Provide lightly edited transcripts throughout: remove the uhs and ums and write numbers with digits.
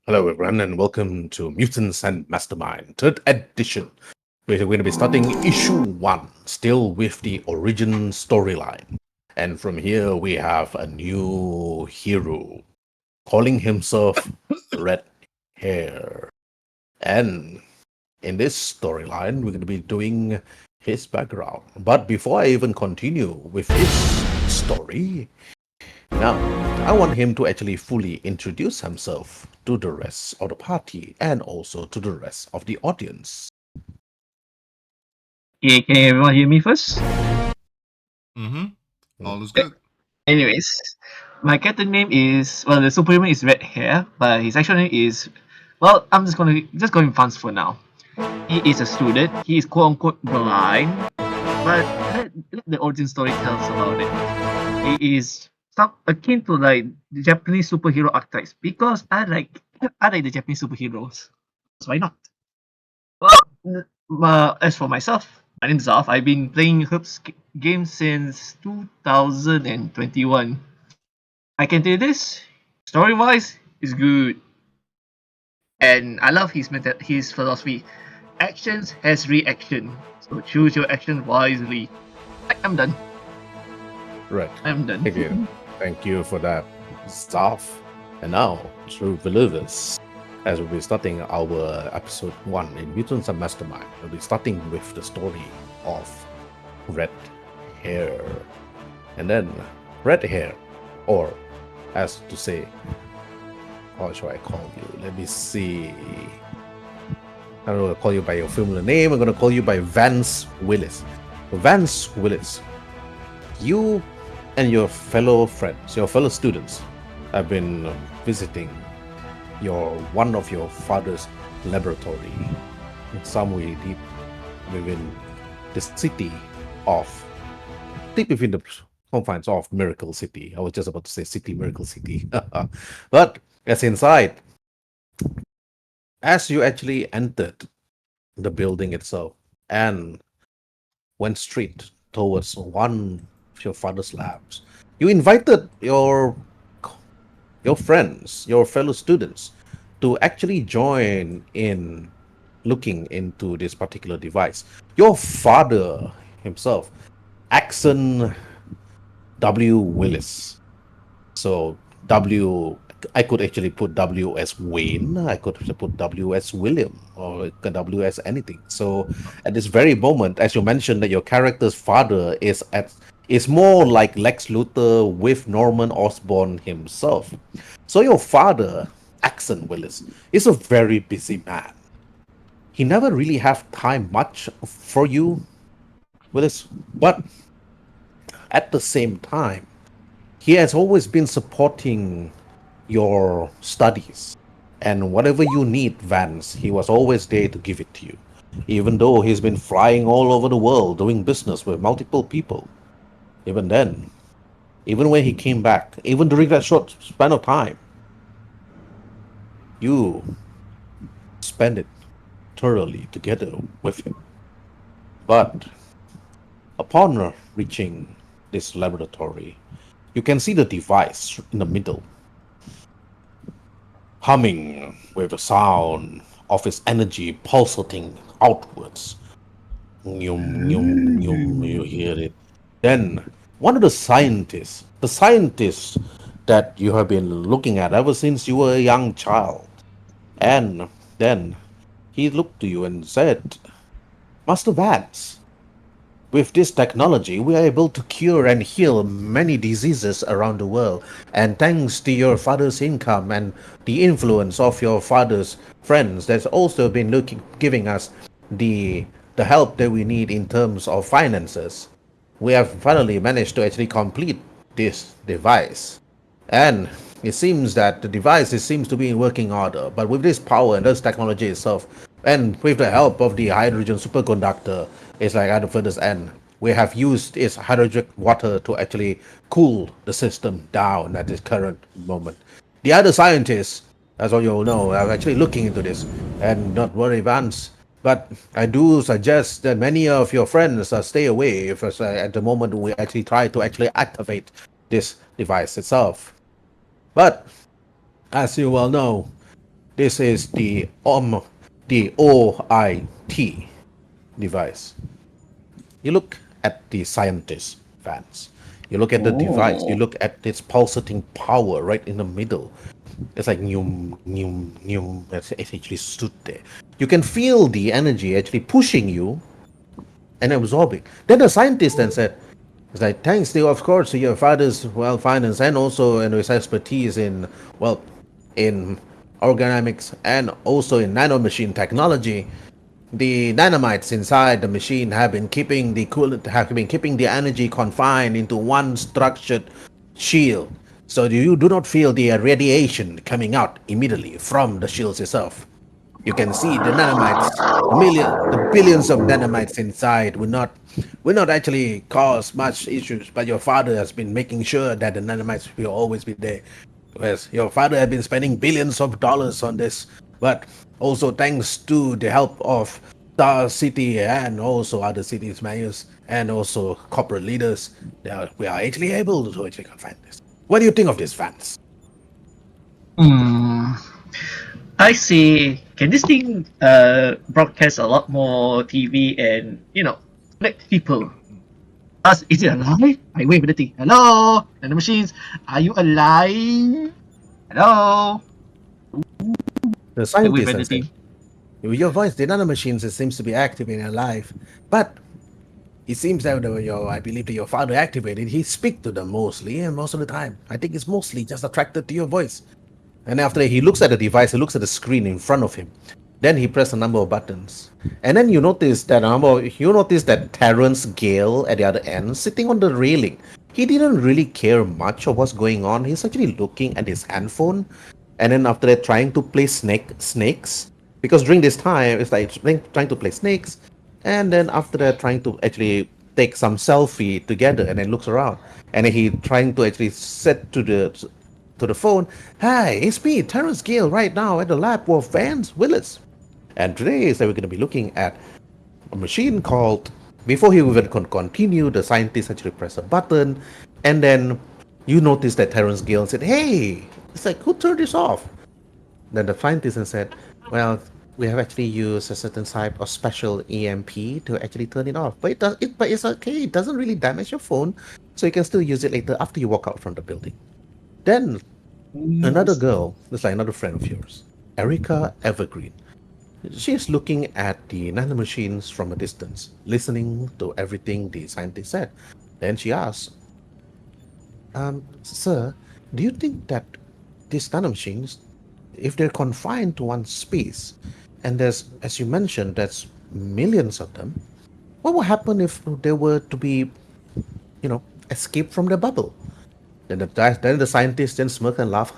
Hello, everyone, and welcome to Mutants and Mastermind, third edition. We're going to be starting issue 1, still with the origin storyline. And from here, we have a new hero calling himself Red Hare. And in this storyline, we're going to be doing his background. But before I even continue with his story, now, I want him to actually fully introduce himself to the rest of the party and also to the rest of the audience. Yeah, can everyone hear me first? Mm-hmm. Mm. All is good. Anyways, my character name is the superhero is Red Hair, but his actual name is I'm just gonna going Vance for now. He is a student. He is quote unquote blind, but let the origin story tells about it. He is akin to like the Japanese superhero archetypes because I like the Japanese superheroes. So why not? Well, as for myself, my name's Zaf. I've been playing Herbs games since 2021. I can tell you this, story wise, is good. And I love his philosophy. Actions has reaction. So choose your action wisely. I'm done. Right. I'm done. Thank you. Thank you for that, Zaf. And now, through believers, as we'll be starting our episode 1 in Mutants and Mastermind, we'll be starting with the story of Red Hare. And then, Red Hare, or as to say, how shall I call you? Let me see. I'm going to call you by your familiar name. I'm going to call you by Vance Willis. Vance Willis, you and your fellow friends, your fellow students, have been visiting one of your father's laboratory, somewhere deep within the city of, deep within the confines of Miracle City. I was just about to say City Miracle City, but as inside, as you actually entered the building itself and went straight towards one of your father's labs, you invited your friends, your fellow students, to actually join in looking into this particular device. Your father himself, Axon W. Willis. So W, I could actually put W as Wayne. I could put W as William, or W as anything. So at this very moment, as you mentioned, that your character's father is more like Lex Luthor with Norman Osborn himself. So your father, Axon Willis, is a very busy man. He never really have time much for you, Willis, but at the same time, he has always been supporting your studies. And whatever you need, Vance, he was always there to give it to you. Even though he's been flying all over the world doing business with multiple people. Even then, even when he came back, even during that short span of time, you spend it thoroughly together with him. But upon reaching this laboratory, you can see the device in the middle, humming with the sound of its energy pulsating outwards. Yum, yum, yum, you hear it. Then, one of the scientist that you have been looking at ever since you were a young child, and then he looked to you and said, Master Vance, with this technology, we are able to cure and heal many diseases around the world. And thanks to your father's income and the influence of your father's friends, that's also been giving us the the help that we need in terms of finances. We have finally managed to actually complete this device. And it seems that the device seems to be in working order, but with this power and this technology itself, and with the help of the hydrogen superconductor, it's like at the furthest end, we have used its hydrogen water to actually cool the system down at this current moment. The other scientists, as all you all know, are actually looking into this, and not worry, Vance. But I do suggest that many of your friends stay away if at the moment we actually try to actually activate this device itself. But as you well know, This is the OIT device. You look at the scientist, Vance. You look at the device. You Oh. look at its pulsating power right in the middle. It's like nyum nyum nyum. It's actually stood there. You can feel the energy actually pushing you and absorbing. Then the scientist then said, "It's like thanks to, of course, to your father's well finance and also in his expertise in well in organics and also in nanomachine technology. The nanomites inside the machine have been keeping the coolant, have been keeping the energy confined into one structured shield, so you do not feel the radiation coming out immediately from the shields itself. You can see the nanomites, the billions of nanomites inside will not actually cause much issues. But your father has been making sure that the nanomites will always be there. Yes, your father has been spending billions of dollars on this, but also thanks to the help of Star City and also other cities mayors and also corporate leaders, we are actually able to actually confine this. What do you think of this, Vance? Hmm. I see. Can this thing broadcast a lot more TV and connect people? Is it alive? I wait for the thing. Hello, and the machines. Are you alive? Hello. The I wait scientist for then the said, thing. your voice, the nanomachines, it seems to be active in your life. But it seems that I believe that your father activated, he speak to them mostly and most of the time. I think it's mostly just attracted to your voice. And after he looks at the device, he looks at the screen in front of him. Then he pressed a number of buttons. And then you notice that Terrence Gale at the other end, sitting on the railing. He didn't really care much of what's going on. He's actually looking at his handphone and then after that trying to play snakes. Because during this time it's like trying to play snakes and then after that trying to actually take some selfie together and then looks around and then he trying to actually set to the phone, "Hi, it's me, Terrence Gale, right now at the lab of Vance Willis. And today is that we're going to be looking at a machine called." Before he even can continue, the scientist actually pressed a button, and then you notice that Terrence Gale said, "Hey, it's like, who turned this off?" Then the scientist said, "Well, we have actually used a certain type of special EMP to actually turn it off. But it's okay. It doesn't really damage your phone, so you can still use it later after you walk out from the building." Then another girl, it's like another friend of yours, Erica Evergreen. She's looking at the nanomachines from a distance, listening to everything the scientist said. Then she asks, "Sir, do you think that these nanomachines, if they're confined to one space, and there's, as you mentioned, there's millions of them, what will happen if they were to be, escape from the bubble?" Then the scientist then smirk and laugh.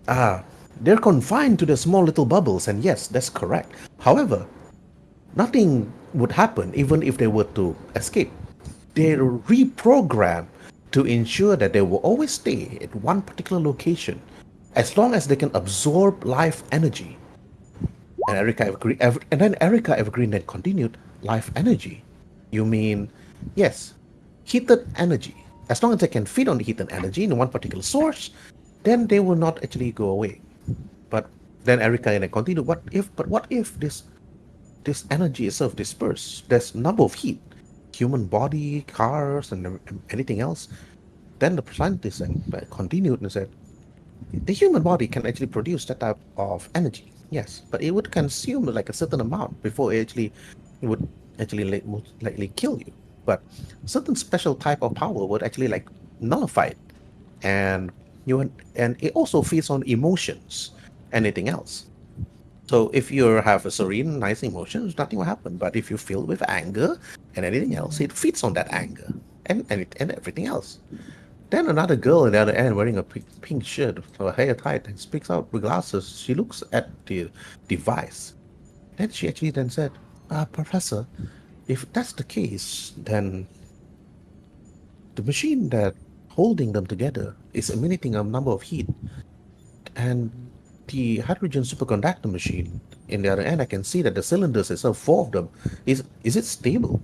Ah, they're confined to the small little bubbles, and yes, that's correct. However, nothing would happen even if they were to escape. They're reprogrammed to ensure that they will always stay at one particular location as long as they can absorb life energy. And then Erica Evergreen then continued, "Life energy? You mean, yes, heated energy. As long as they can feed on the heated energy in one particular source, then they will not actually go away." But then Erica and I continued, what if this energy itself dispersed? There's number of heat, human body, cars, and anything else. Then the scientist and continued and said, the human body can actually produce that type of energy, yes, but it would consume like a certain amount before it would actually most likely kill you. But certain special type of power would actually like nullify it, and and it also feeds on emotions, anything else. So if you have a serene, nice emotions, nothing will happen. But if you feel with anger and anything else, it feeds on that anger and everything else. Then another girl at the other end wearing a pink shirt, her hair tight, and speaks out with glasses. She looks at the device. Then she actually then said, "Professor, if that's the case, then the machine that holding them together is emitting a number of heat, and the hydrogen superconductor machine in the other end, I can see that the cylinders itself, four of them, is it stable?"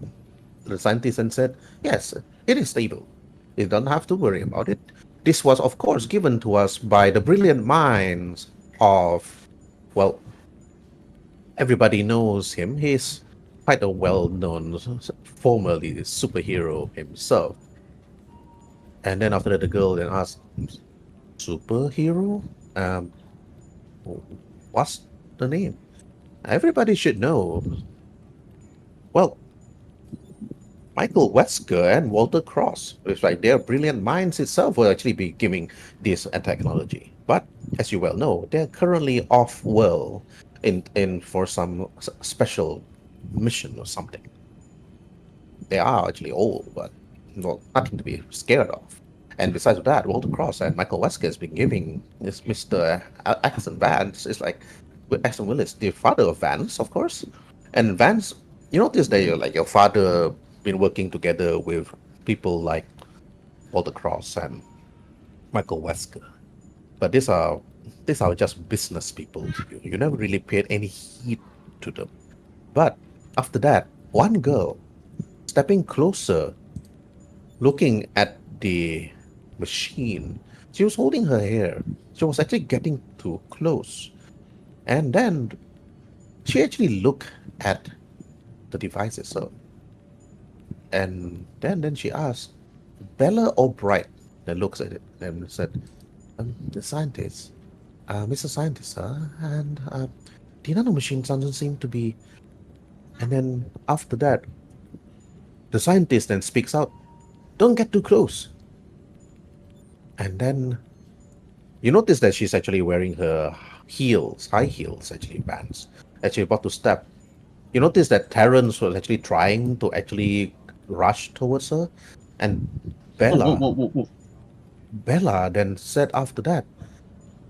The scientist then said, "Yes, it is stable. You don't have to worry about it. This was, of course, given to us by the brilliant minds of, well, everybody knows him. He's quite a well-known, formerly superhero himself. And then after that, the girl then asked, "Superhero? Um, what's the name? Everybody should know." Well, Michael Wesker and Walter Cross. It's like their brilliant minds itself will actually be giving this technology. But as you well know, they're currently off world in for some special mission or something. They are actually old, but nothing to be scared of. And besides that, Walter Cross and Michael Wesker has been giving this Mr. Axon Vance. It's like with Axon Willis, the father of Vance, of course. And Vance, you notice that like your father been working together with people like Walter Cross and Michael Wesker. But these are just business people to you. You never really paid any heed to them. But after that, one girl stepping closer, looking at the machine, she was holding her hair. She was actually getting too close. And then she actually looked at the device itself. And then she asked, "Bella or Bright?" Then looks at it and said, "The scientist. Mr. Scientist, sir. And the nanomachine doesn't seem to be." And then after that, the scientist then speaks out, "Don't get too close." And then you notice that she's actually wearing her heels, high heels, actually, Vans. Actually about to step. You notice that Terrence was actually trying to actually rush towards her. And Whoa, whoa, Bella, whoa, whoa, whoa. Bella then said after that,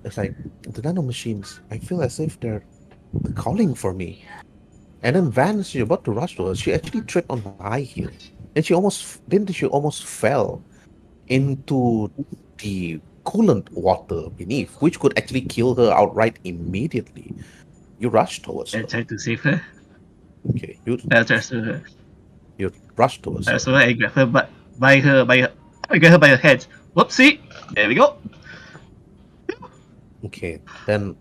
it's like, "The nanomachines, I feel as if they're calling for me." And then Vance, she's about to rush to her. She actually tripped on her high heel. And she almost fell into the coolant water beneath, which could actually kill her outright immediately. You rush towards I her. tried to save her. Okay, you I tried to you rush towards her. so I grab her I grab her by her head. Whoopsie! There we go. Okay, then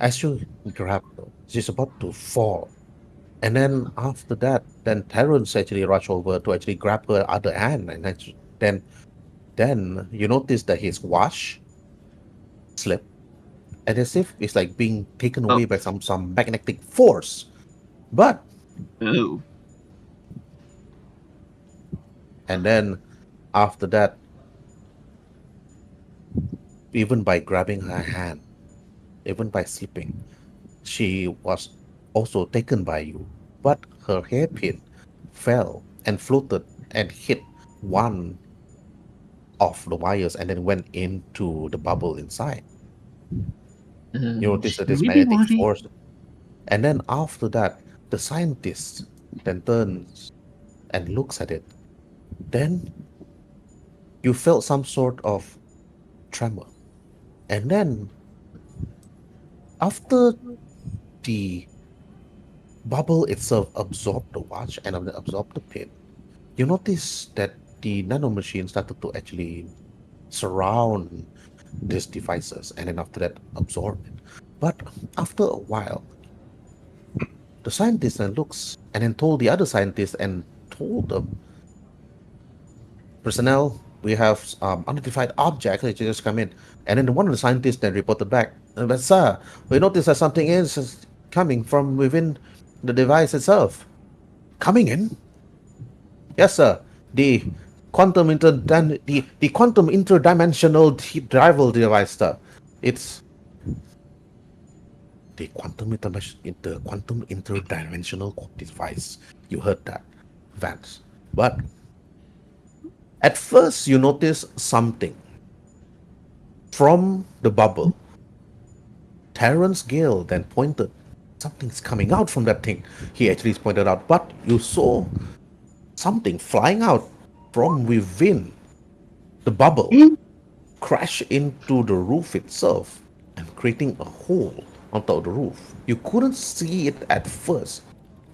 as you grab her, she's about to fall. And then after that, then Terrence actually rush over to actually grab her other hand, and then you notice that his wash slipped, and as if it's like being taken Oh, away by some magnetic force. But oh. and then after that, even by grabbing her hand, even by slipping, she was also taken by you. But her hairpin fell and floated and hit one of the wires and then went into the bubble inside. You notice that Should this we be magnetic worried? force. And then after that, the scientist then turns and looks at it. Then you felt some sort of tremor. And then after the bubble itself absorbed the watch and absorbed the pin, you notice that the nanomachine started to actually surround these devices and then after that absorb it. But after a while, the scientist then looks and then told the other scientist and told them, "Personnel, we have unidentified object that just come in." And then one of the scientists then reported back, "But sir, we noticed that something is coming from within the device itself." "Coming in?" "Yes, sir. The the quantum interdimensional drival device, sir. It's the quantum interdimensional device." You heard that, Vance. But at first you notice something from the bubble. Terrence Gale then pointed, "Something's coming out from that thing." He actually pointed out, but you saw something flying out from within the bubble, crash into the roof itself, and creating a hole on top of the roof. You couldn't see it at first,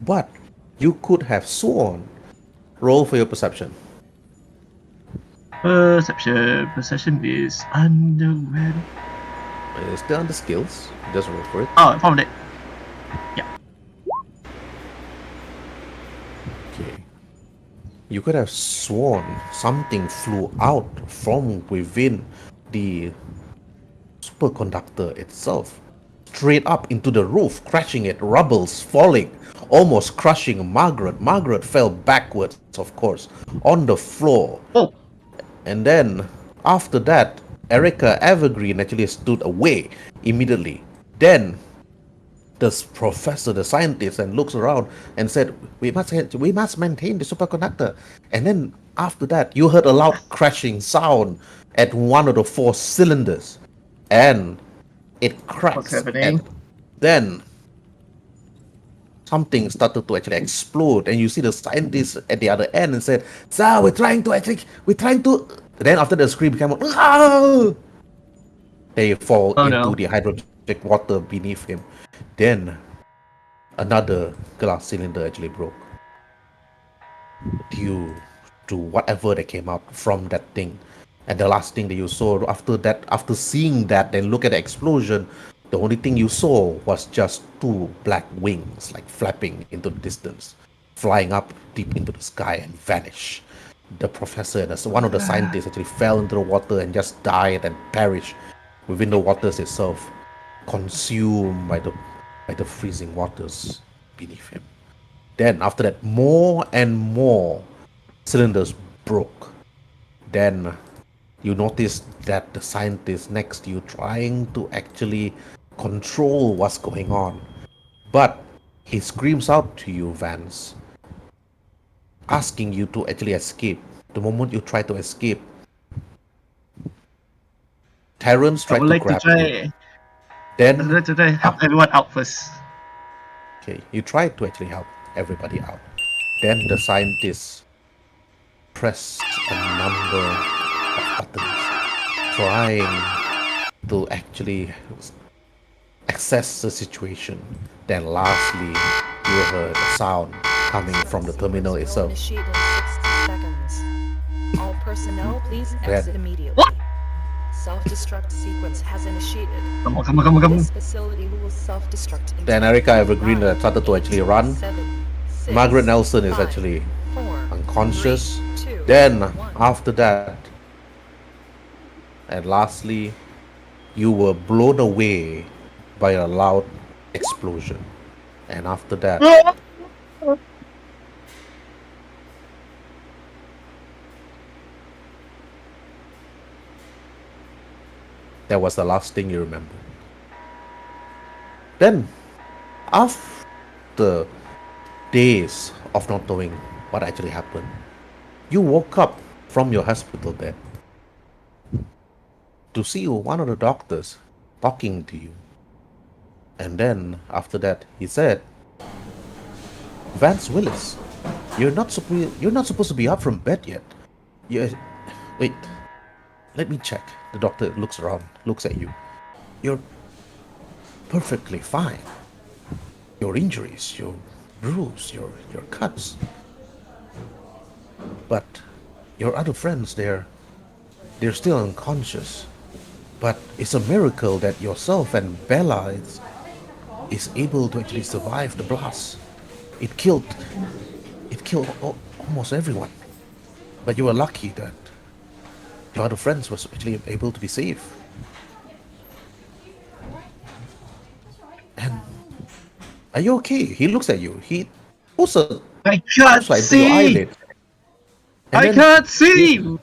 but you could have sworn. Roll for your perception. Perception. Perception is underground. It's still on the skills. Just roll for it. Oh, I found it. Yeah. Okay. You could have sworn something flew out from within the superconductor itself, straight up into the roof, crashing it, rubbles falling, almost crushing Margaret. Margaret fell backwards, of course, on the floor. Oh, And then, after that, Erica Evergreen actually stood away immediately. Then, the professor, the scientist, and looks around and said, we must maintain the superconductor." And then, after that, you heard a loud crashing sound at one of the four cylinders, and it what's cracks. And happening? then something started to actually explode, and you see the scientist at the other end and said, "Sir, we're trying to." Then after the scream became, "Ah!" They fall Oh into no. the hydrogen water beneath him. Then another glass cylinder actually broke due to whatever that came out from that thing. And the last thing that you saw after that, after seeing that, then look at the explosion, the only thing you saw was just two black wings like flapping into the distance, flying up deep into the sky and vanish. The professor and one of the scientists actually fell into the water and just died and perished within the waters itself, consumed by the freezing waters beneath him. Then after that, more and more cylinders broke. Then you notice that the scientist next to you trying to actually control what's going on. But he screams out to you, Vance, asking you to actually escape. The moment you try to escape, Terrence I tried would to like to grab you. try. I would Then, like to try help everyone out first. okay, you tried to actually help everybody out. Then the scientist pressed a number of buttons, trying to actually assess the situation. Then lastly, you heard a sound coming from the terminal Sequence will itself. initiate in 60 seconds. All personnel, please Then exit immediately. What? Self-destruct sequence has initiated. Come on, come on, come on, come on. This facility will self-destruct in then Erica Evergreen started to actually run. 7, 6, Margaret Nelson is 5, actually 4, unconscious. 3, 2, Then 1. after that, and lastly, you were blown away by a loud explosion. And after that, that was the last thing you remember. Then, after days of not knowing what actually happened, you woke up from your hospital bed to see one of the doctors talking to you. And then, after that, he said, "Vance Willis, you're not supposed to be up from bed yet. You, wait, let me check." The doctor looks around, looks at you. "You're perfectly fine. Your injuries, your bruise, your cuts. But your other friends, they're still unconscious. But it's a miracle that yourself and Bella is able to actually survive the blast. It killed almost everyone. But you were lucky that your other friends was actually able to be safe. And are you okay?" He looks at you. He pulls a I can't flashlight into your see. eyelid. And I can't see.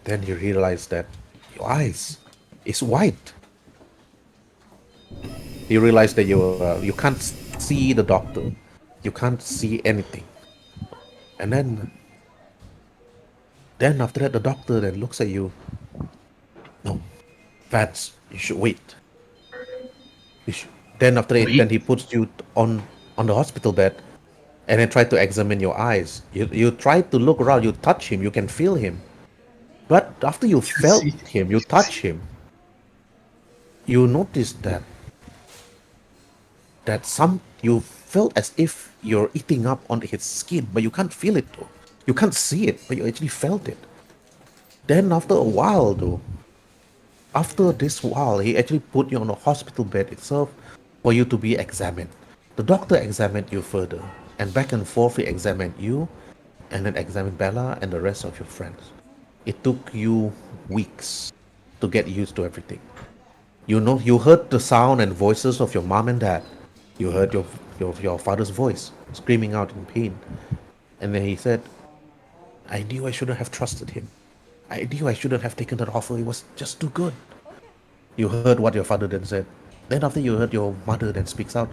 then you realize that your eyes is white. You realize that you can't see the doctor. You can't see anything. And then after that, the doctor then looks at you. "No, Vance, you should wait. You should." Then after it, then Wait. he puts you on the hospital bed, and then try to examine your eyes. You try to look around. You touch him. You can feel him. But after you Can't felt see. him, you touch him. You notice that you felt as if you're eating up on his skin, but you can't feel it though. You can't see it, but you actually felt it. Then after a while though, After this while, he actually put you on a hospital bed itself for you to be examined. The doctor examined you further, and back and forth he examined you, and then examined Bella and the rest of your friends. It took you weeks to get used to everything. You know, you heard the sound and voices of your mom and dad. You heard your father's voice screaming out in pain. And then he said, I knew I shouldn't have trusted him. I knew I shouldn't have taken that offer. It was just too good. You heard what your father then said. Then after you heard your mother then speaks out,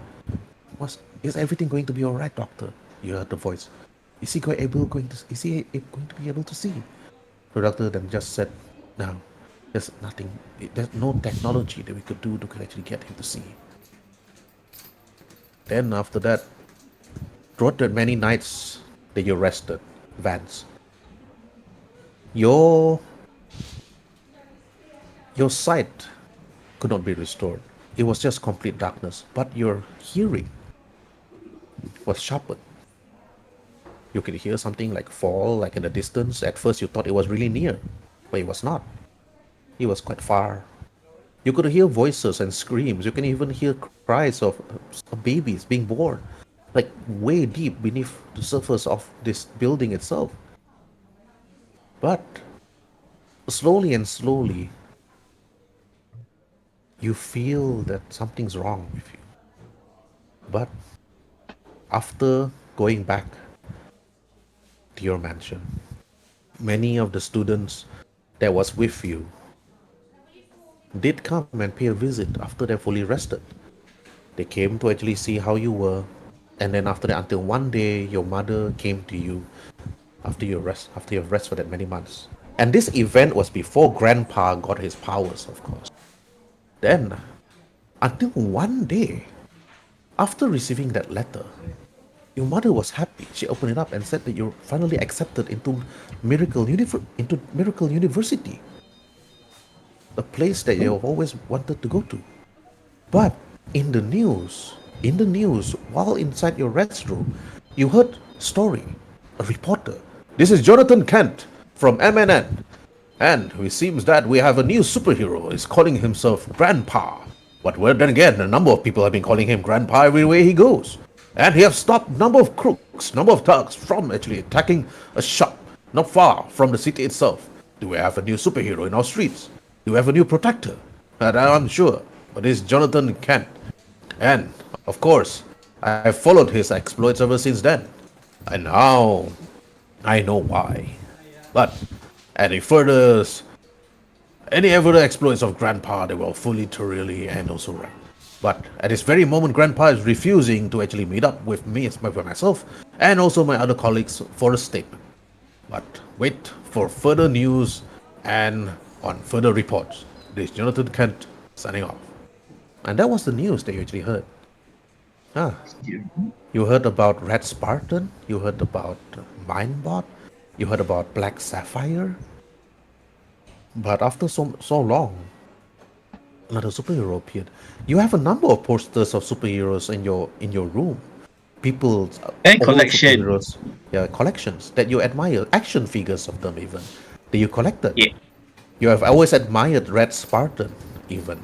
is everything going to be alright, doctor? You heard the voice. Is he going to be able to see? The doctor then just said, no, there's nothing. There's no technology that we could do to actually get him to see. Then after that, throughout the many nights that you rested, Vance, your your sight could not be restored. It was just complete darkness, but your hearing was sharpened. You could hear something like fall, like in the distance. At first, you thought it was really near, but it was not. It was quite far. You could hear voices and screams. You can even hear cries of babies being born, like way deep beneath the surface of this building itself. But slowly and slowly, you feel that something's wrong with you. But after going back to your mansion, many of the students that was with you did come and pay a visit after they're fully rested. They came to actually see how you were, and then after that, until one day, your mother came to you after you've rest for that many months. And this event was before Grandpa got his powers, of course. Then, until one day, after receiving that letter, your mother was happy. She opened it up and said that you're finally accepted into Miracle University, a place that you've always wanted to go to. But in the news, while inside your restroom, you heard story, a reporter. This is Jonathan Kent from MNN, and it seems that we have a new superhero. He's calling himself Grandpa. But well, then again, a number of people have been calling him Grandpa everywhere he goes. And he has stopped number of crooks, number of thugs from actually attacking a shop not far from the city itself. Do we have a new superhero in our streets? Do we have a new protector? I'm sure, but it's Jonathan Kent. And, of course, I have followed his exploits ever since then. And now I know why. But any further any further exploits of Grandpa, they will fully, thoroughly, and also right. But at this very moment, Grandpa is refusing to actually meet up with me, with myself, and also my other colleagues for a statement. But wait for further news and on further reports. This is Jonathan Kent signing off. And that was the news that you actually heard. Ah, you heard about Red Spartan, you heard about Mindbot, you heard about Black Sapphire. But after so long, another superhero appeared. You have a number of posters of superheroes in your room. People's And old collection. superheroes, yeah, collections that you admire, action figures of them even that you collected. Yeah. You have always admired Red Spartan, even.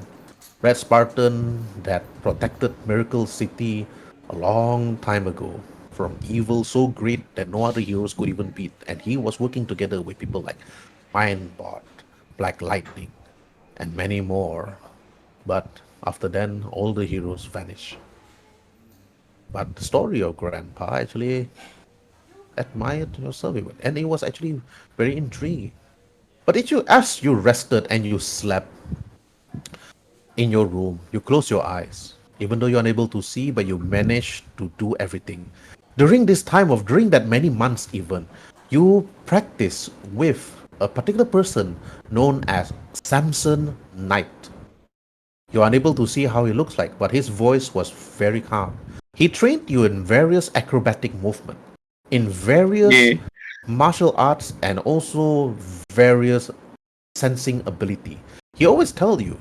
Red Spartan that protected Miracle City a long time ago from evil so great that no other heroes could even beat. And he was working together with people like Mindbot, Black Lightning, and many more. But after then, all the heroes vanish. But the story of Grandpa actually admired yourself, and it was actually very intriguing. But as you rested and you slept in your room, you close your eyes, even though you're unable to see, but you manage to do everything. During that many months even, you practice with a particular person known as Samson Knight. You're unable to see how he looks like, but his voice was very calm. He trained you in various acrobatic movement, in various Yeah. martial arts, and also various sensing ability. He always tell you,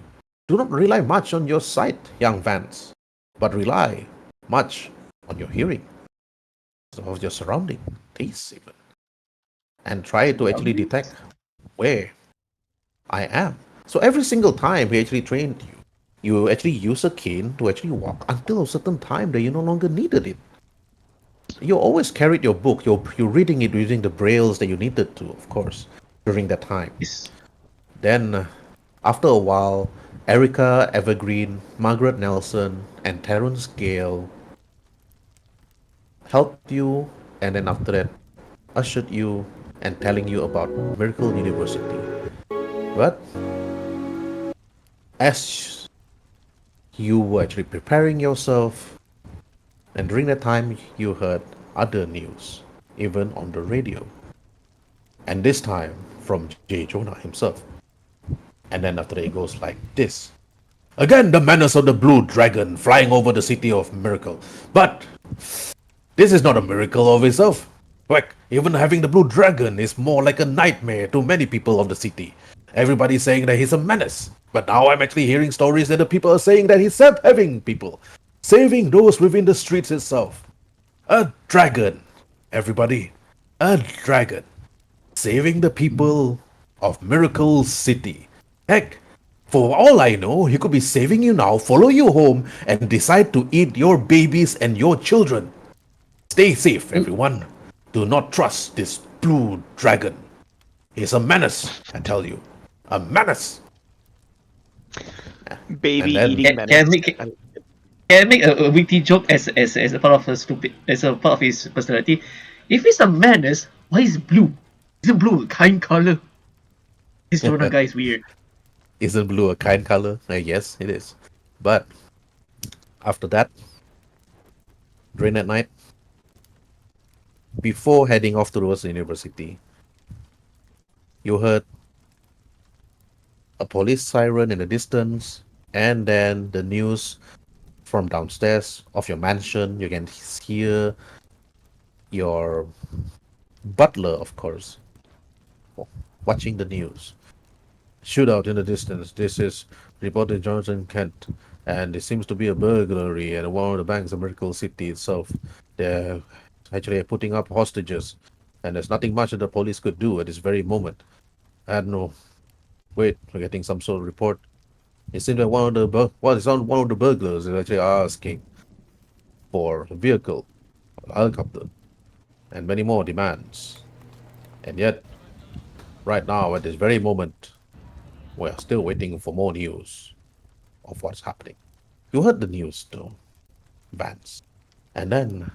do not rely much on your sight, young Vance, but rely much on your hearing, of your surrounding, taste even, and try to actually detect where I am. So every single time he actually trained you, you actually use a cane to actually walk until a certain time that you no longer needed it. You always carried your book. You're reading it using the brailles that you needed to, of course, during that time. Yes. Then, after a while, Erica Evergreen, Margaret Nelson, and Terrence Gale helped you, and then after that, ushered you and telling you about Miracle University. But as you were actually preparing yourself, and during that time, you heard other news, even on the radio. And this time from J. Jonah himself. And then after that, it goes like this. Again, the menace of the blue dragon flying over the city of Miracle. But this is not a miracle of itself. Heck, even having the blue dragon is more like a nightmare to many people of the city. Everybody's saying that he's a menace. But now I'm actually hearing stories that the people are saying that he's saving people. Saving those within the streets itself. A dragon. Everybody. A dragon. Saving the people of Miracle City. Heck, for all I know, he could be saving you now, follow you home, and decide to eat your babies and your children. Stay safe, everyone. Do not trust this blue dragon. He's a menace, I tell you. A menace. Baby And then- eating Can, menace. can I make can I make a witty joke as a part of a stupid as a part of his personality? If he's a menace, why is blue? Isn't blue a kind color? This Jonah guy is weird. Isn't blue a kind color? Yes, it is. But after that, during that night, before heading off towards the university, you heard a police siren in the distance, and then the news from downstairs of your mansion. You can hear your butler, of course, watching the news. Shootout in the distance. This is reported Jonathan Kent, and it seems to be a burglary at one of the banks of Miracle City itself. They're actually putting up hostages, and there's nothing much that the police could do at this very moment. And no, wait, we're getting some sort of report. It seems that one of the burglars is actually asking for a vehicle, a helicopter, and many more demands. And yet, right now, at this very moment, we're still waiting for more news of what's happening. You heard the news, though, Vance. And then,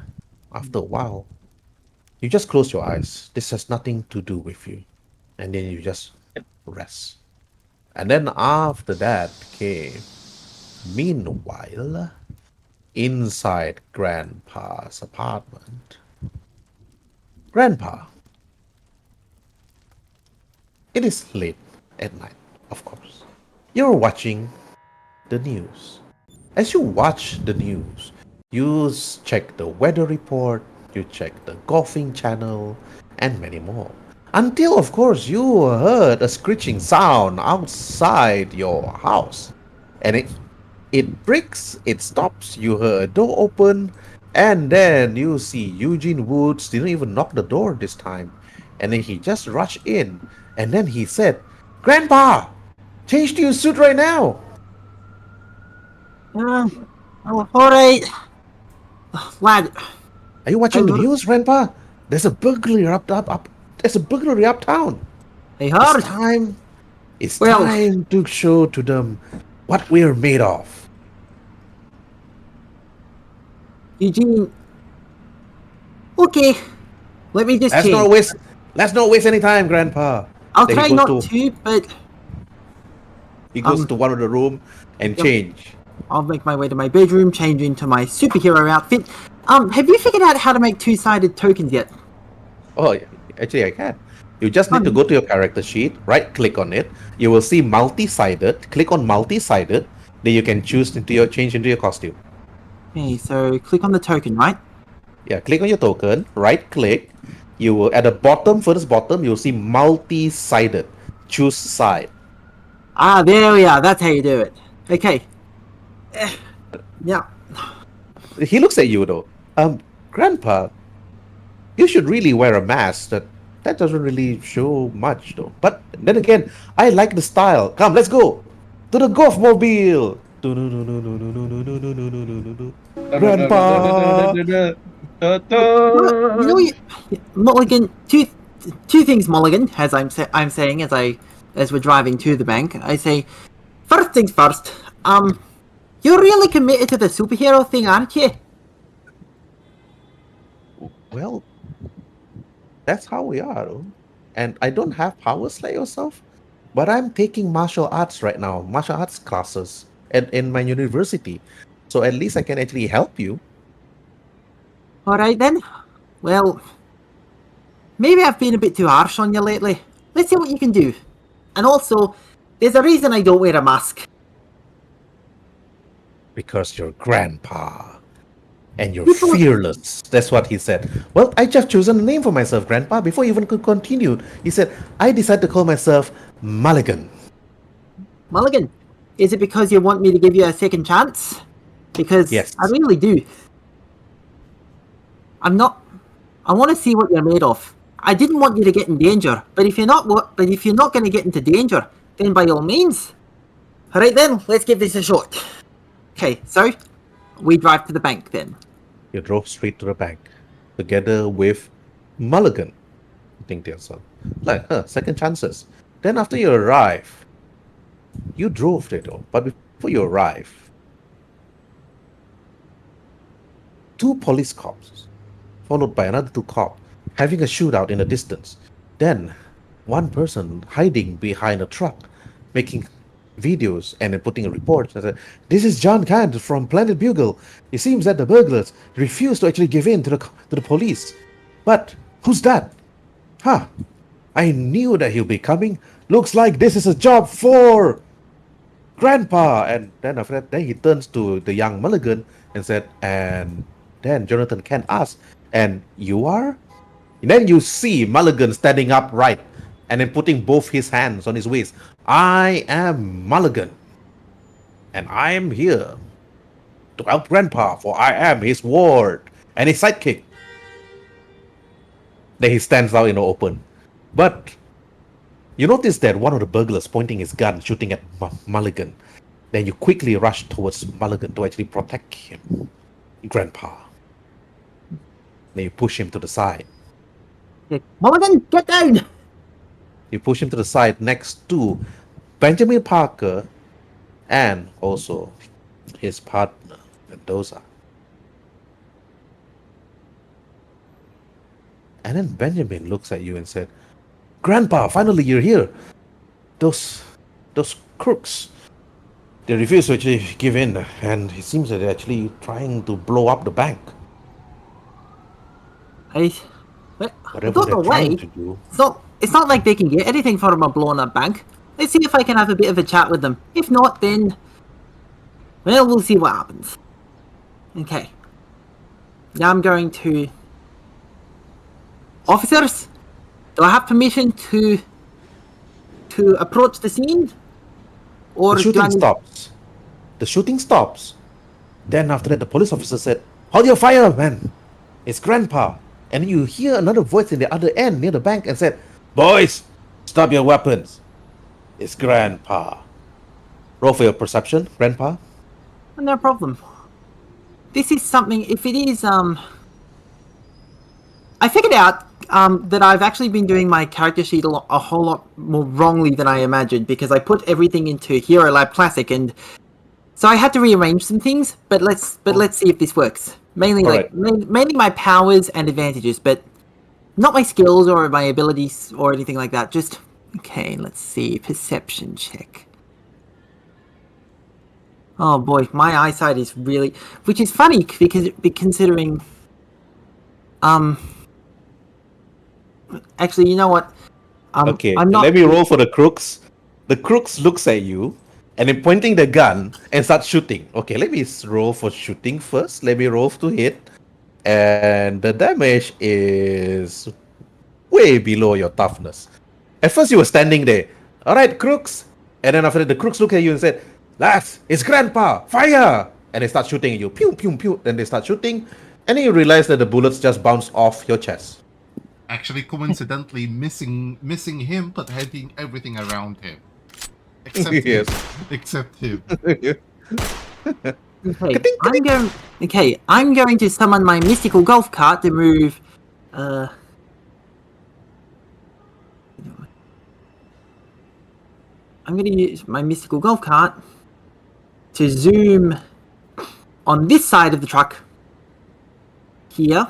after a while, you just close your eyes. This has nothing to do with you. And then you just rest. And then after that came, meanwhile, inside Grandpa's apartment. Grandpa, it is late at night, of course. You're watching the news. As you watch the news, you check the weather report, you check the golfing channel, and many more. Until, of course, you heard a screeching sound outside your house. And it breaks, it stops, you heard a door open, and then you see Eugene Woods didn't even knock the door this time. And then he just rushed in, and then he said, Grandpa, change to your suit right now. Alright. Lad, Are you watching the I- news, Grandpa? There's a burglary there's a burglary uptown. hey, It's hard. time. It's Well- time to show to them what we're made of. Eugene. Okay. Let me just Let's change. not waste any time, Grandpa. I'll Then he try goes not to- to, but He goes Um, to one of the room and yep. change. I'll make my way to my bedroom, change into my superhero outfit. Have you figured out how to make two-sided tokens yet? Oh, yeah, actually, I can. You just need to go to your character sheet, right-click on it. You will see multi-sided. Click on multi-sided. Then you can choose change into your costume. Okay, so click on the token, right? Yeah, click on your token. Right-click. You will at the bottom, furthest bottom, you'll see multi-sided. Choose side. Ah, there we are. That's how you do it. Okay. Yeah. He looks at you though. Grandpa, you should really wear a mask that that doesn't really show much though. But then again, I like the style. Come, let's go to the golf mobile. Grandpa. You know, Mulligan. Two things, Mulligan. As I'm saying as we're driving to the bank, I say, first things first. You're really committed to the superhero thing, aren't you? Well, that's how we are. Though. And I don't have powers like yourself, but I'm taking martial arts right now, martial arts classes in my university. So at least I can actually help you. All right then. Well, maybe I've been a bit too harsh on you lately. Let's see what you can do. And also, there's a reason I don't wear a mask. Because you're grandpa. And you're People- fearless. That's what he said. Well, I just chosen a name for myself, Grandpa. Before you even could continue, he said, I decided to call myself Mulligan. Mulligan, is it because you want me to give you a second chance? Because Yes. I really do. I want to see what you're made of. I didn't want you to get in danger, but if you're not going to get into danger, then by all means. All right then, let's give this a shot. Okay, so we drive to the bank then. You drove straight to the bank, together with Mulligan. You think to yourself, like, second chances. Then after you arrive, you drove there though, but before you arrive, two police cops, followed by another two cops, having a shootout in the distance. Then, one person hiding behind a truck, making videos and then putting a report that said, this is John Kant from Planet Bugle. It seems that the burglars refuse to actually give in to the police. But who's that? Huh? I knew that he'll be coming. Looks like this is a job for Grandpa. And then after that, then he turns to the young Mulligan and said, and then Jonathan Kent asks, and you are? And then you see Mulligan standing upright and then putting both his hands on his waist. I am Mulligan, and I am here to help Grandpa, for I am his ward and his sidekick. Then he stands out in the open. But you notice that one of the burglars pointing his gun, shooting at Mulligan. Then you quickly rush towards Mulligan to actually protect him, Grandpa. Then you push him to the side. Mulligan, get down! You push him to the side next to Benjamin Parker and also his partner, Mendoza. And then Benjamin looks at you and said, Grandpa, finally you're here. Those crooks, they refuse to actually give in, and it seems that they're actually trying to blow up the bank. I Whatever don't they're know trying why. to do. It's not like they can get anything from a blown up bank. Let's see if I can have a bit of a chat with them. If not, then, well, we'll see what happens. Okay. Now I'm going to... Officers, do I have permission to approach the scene? Or The do I shooting need- stops. The shooting stops. Then after that, the police officer said, hold your fire, man. It's Grandpa. And you hear another voice in the other end near the bank and said, boys, stop your weapons. It's Grandpa. Roll for your perception, Grandpa. No problem. This is something, if it is, I figured out that I've actually been doing my character sheet a whole lot more wrongly than I imagined, because I put everything into Hero Lab Classic, and so I had to rearrange some things. But let's see if this works. Mainly mainly my powers and advantages, but not my skills or my abilities or anything like that. Just okay. Let's see, perception check. Oh boy, my eyesight is really, which is funny because considering, actually, you know what? Okay, I'm not. let me roll for the crooks. The crooks looks at you and then pointing the gun and starts shooting. Okay, let me roll for shooting first. Let me roll to hit. And the damage is way below your toughness. At first you were standing there. Alright, crooks. And then after that, the crooks look at you and said, lads, it's Grandpa, fire! And they start shooting at you. Pew, pew, pew. Then they start shooting. And then you realize that the bullets just bounce off your chest. Actually, coincidentally, missing him, but having everything around him, except Yes. him. Except him. Okay, I'm going to summon my mystical golf cart to move. I'm going to use my mystical golf cart to zoom on this side of the truck here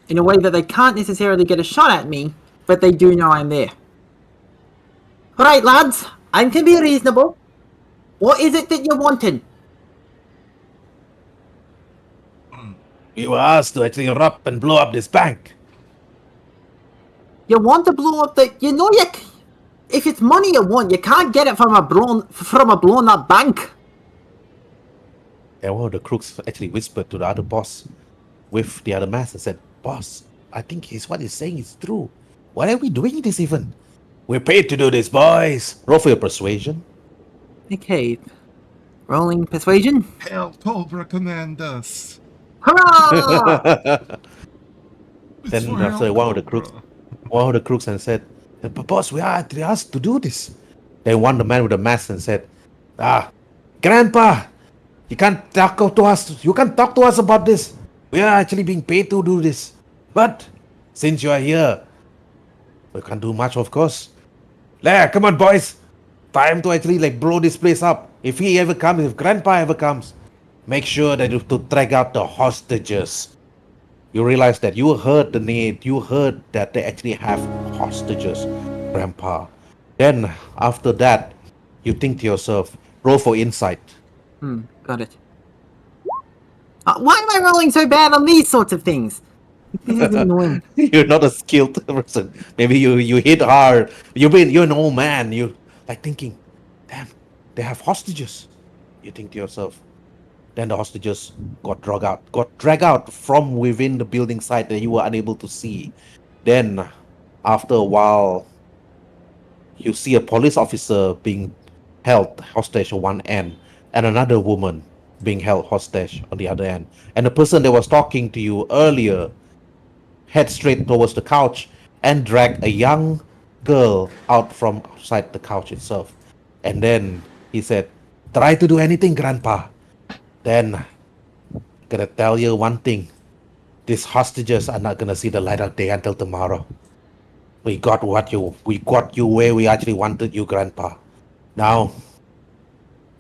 in a way that they can't necessarily get a shot at me, but they do know I'm there. Alright, lads, I can be reasonable. What is it that you wanted? We were asked to actually erupt and blow up this bank. You want to blow up the... You know you... If it's money you want, you can't get it from a blown up bank. And one of the crooks actually whispered to the other boss with the other mask and said, "Boss, I think what he's saying is true. Why are we doing this even? We're paid to do this, boys." Roll for your persuasion. Okay. Rolling persuasion. Hail Cobra command us. Hurrah! It's Then for after Hail one of the crooks and said, "But boss, we are asked to do this." Then one the man with the mask and said, "Grandpa, you can't talk to us. You can't talk to us about this. We are actually being paid to do this. But since you are here, we can't do much, of course. Come on, boys. Time to actually blow this place up. If he ever comes, if Grandpa ever comes, make sure that you to drag out the hostages." You realize that you heard the name, you heard that they actually have hostages, Grandpa. Then, after that, you think to yourself, roll for insight. Got it. Why am I rolling so bad on these sorts of things? This is annoying. You're not a skilled person. Maybe you hit hard. You're an old man. You thinking, damn, they have hostages. You think to yourself. Then the hostages got dragged out from within the building site that you were unable to see. Then, after a while, you see a police officer being held hostage on one end, and another woman being held hostage on the other end. And the person that was talking to you earlier head straight towards the couch and dragged a young girl out from outside the couch itself. And then he said, "Try to do anything, Grandpa. Then, gonna tell you one thing. These hostages are not gonna see the light of day until tomorrow. We got you where we actually wanted you, Grandpa. Now,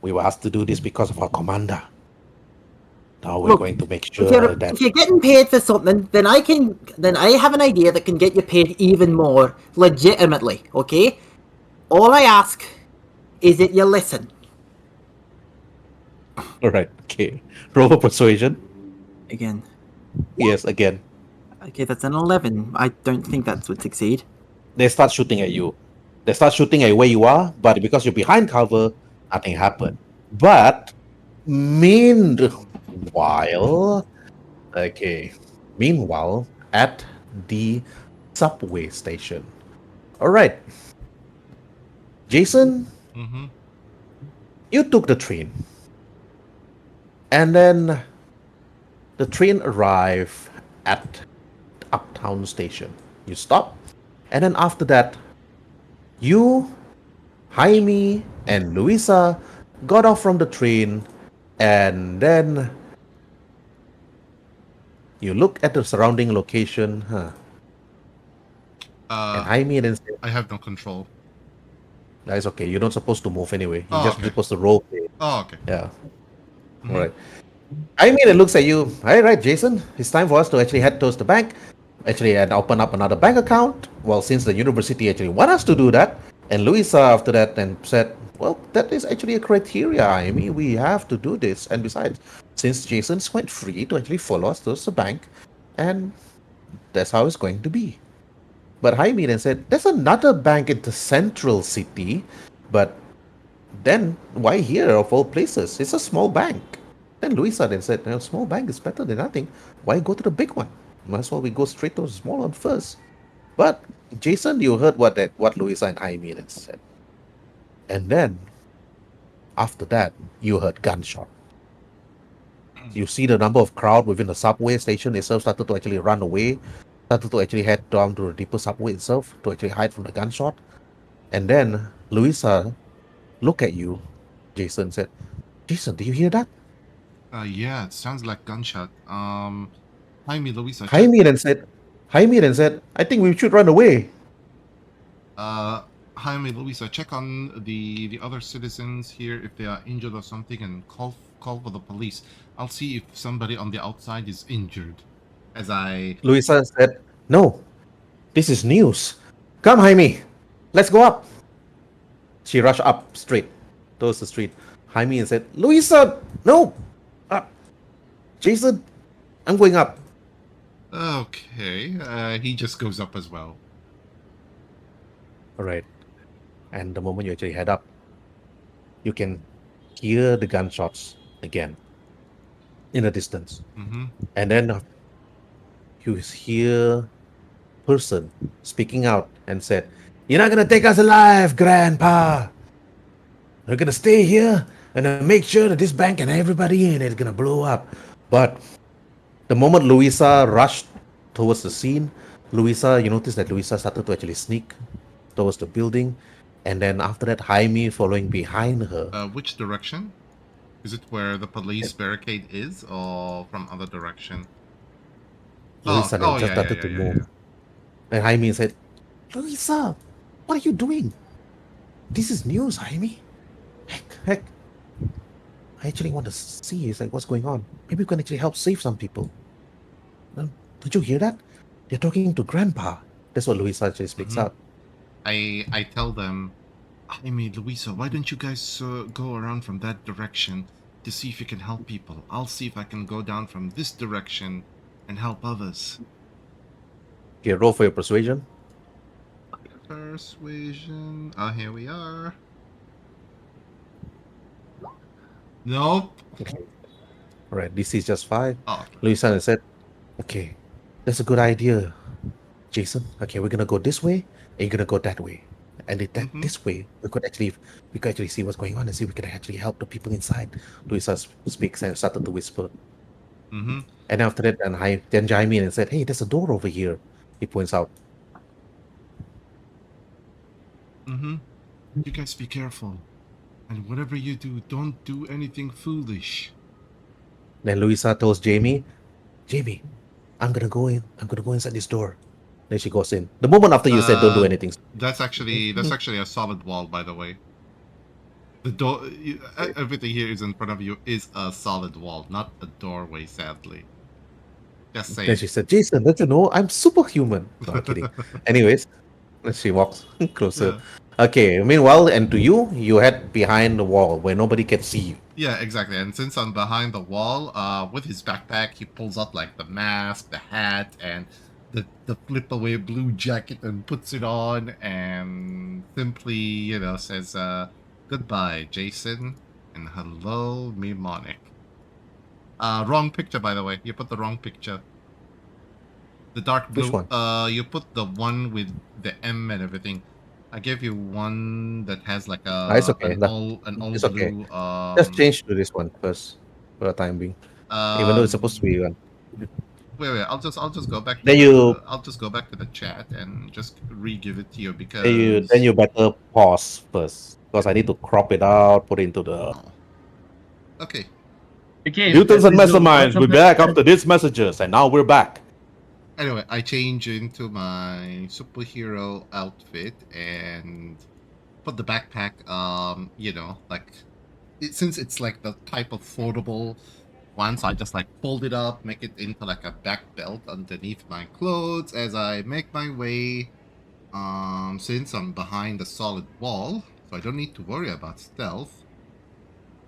we were asked to do this because of our commander. Now we're going to make sure that..." If you're getting paid for something, then I have an idea that can get you paid even more legitimately, okay? All I ask is that you listen. Alright, okay. Roll for persuasion. Again. Yes, again. Okay, that's an 11. I don't think that would succeed. They start shooting at you. They start shooting at where you are, but because you're behind cover, nothing happened. But meanwhile, at the subway station. Alright. Jason, Mm-hmm. you took the train. And then the train arrived at Uptown Station. You stop. And then after that, you, Jaime, and Luisa got off from the train. And then you look at the surrounding location. And Jaime then said, I have no control. "That's okay. You're not supposed to move anyway. You're Oh, just okay. supposed to role play." Oh, okay. Yeah. Mhm. All right. I mean, it looks at you. All right, Jason. It's time for us to actually head towards the bank, and open up another bank account. Well, since the university actually want us to do that, and Luisa after that then said, "Well, that is actually a criteria. I mean, we have to do this. And besides, since Jason's quite free to actually follow us towards the bank, and that's how it's going to be." But Jaime then said, "There's another bank in the central city, but then why here of all places? It's a small bank." Then Luisa then said, "No, small bank is better than nothing. Why go to the big one? Might as well we go straight to the small one first." But Jason, you heard what Luisa and Jaime then said. And then after that, you heard gunshot. You see the number of crowd within the subway station itself started to actually run away. started to actually head down to the deeper subway itself to actually hide from the gunshot. And then Louisa looked at you, Jason, and said, Jason, do you hear that? Yeah, it sounds like gunshot. Hi, me, Louisa. Hi me and said, I think we should run away. Uh, Jaime, Luisa, check on the other citizens here if they are injured or something, and call for the police. I'll see if somebody on the outside is injured. As I Louisa said, no, this is news. Come, Jaime, let's go up. She rushed up straight towards the street. Jaime and said, Louisa, no, Jason, I'm going up. okay, he just goes up as well. All right. And the moment you actually head up, you can hear the gunshots again in the distance. Mm-hmm. And then you hear person speaking out and said, You're not gonna take us alive, Grandpa. We're gonna stay here and make sure that this bank and everybody in it is gonna blow up. But the moment Louisa rushed towards the scene, you noticed that Louisa started to actually sneak towards the building, and then after that, Jaime following behind her. Which direction? Is it where the police barricade is, or from other direction? Louisa then just Yeah, started yeah, to yeah, move. yeah. And Jaime said, Louisa, what are you doing? This is news, Jaime. Heck, I actually want to see is like what's going on. Maybe we can actually help save some people. Did you hear that? They're talking to Grandpa. That's what Louisa actually speaks Mhm. up. I tell them, Jaime, Luisa, why don't you guys go around from that direction to see if you can help people? I'll see if I can go down from this direction and help others. Okay, roll for your persuasion. Persuasion. Ah, here we are. Nope. Okay. All right, DC is just 5. Oh, okay. Louisa said, okay, that's a good idea, Jason. Okay, we're gonna go this way, and you're gonna go that way. And this way, we could actually see what's going on and see if we can actually help the people inside. Louisa speaks and started to whisper. Mm-hmm. And after that, then Jaime in and said, hey, there's a door over here. He points out. Mm-hmm. You guys be careful. And whatever you do, don't do anything foolish. Then Louisa tells Jamie, I'm gonna go in. I'm gonna go inside this door. Then she goes in. The moment after you said don't do anything. That's actually a solid wall, by the way. The door, everything here is in front of you is a solid wall, not a doorway, sadly. Just Then saying. she said, Jason, don't you know I'm superhuman? No, I'm kidding. Anyways, she walks closer. Yeah. Okay, meanwhile, and to you, you head behind the wall where nobody can see you. Yeah, exactly. And since I'm behind the wall, with his backpack, he pulls out like the mask, the hat, and the flip away blue jacket and puts it on and simply, says, goodbye, Jason, and hello, mnemonic. Wrong picture, by the way. You put the wrong picture. The dark blue. Which one? You put the one with the M and everything. I gave you one that has like It's okay. an all It's okay. blue. Just change to this one first for the time being. Even though it's supposed to be one. Wait. I'll just go back. I'll just go back to the chat and just re-give it to you because. Then you better pause first because I need to crop it out, put it into the. Okay. Okay, Mutants and let's do- Masterminds, we're back after these messages, and now we're back. Anyway, I change into my superhero outfit and put the backpack. Since it's like the type of foldable one, so I just like fold it up, make it into like a back belt underneath my clothes as I make my way. Since I'm behind a solid wall, so I don't need to worry about stealth.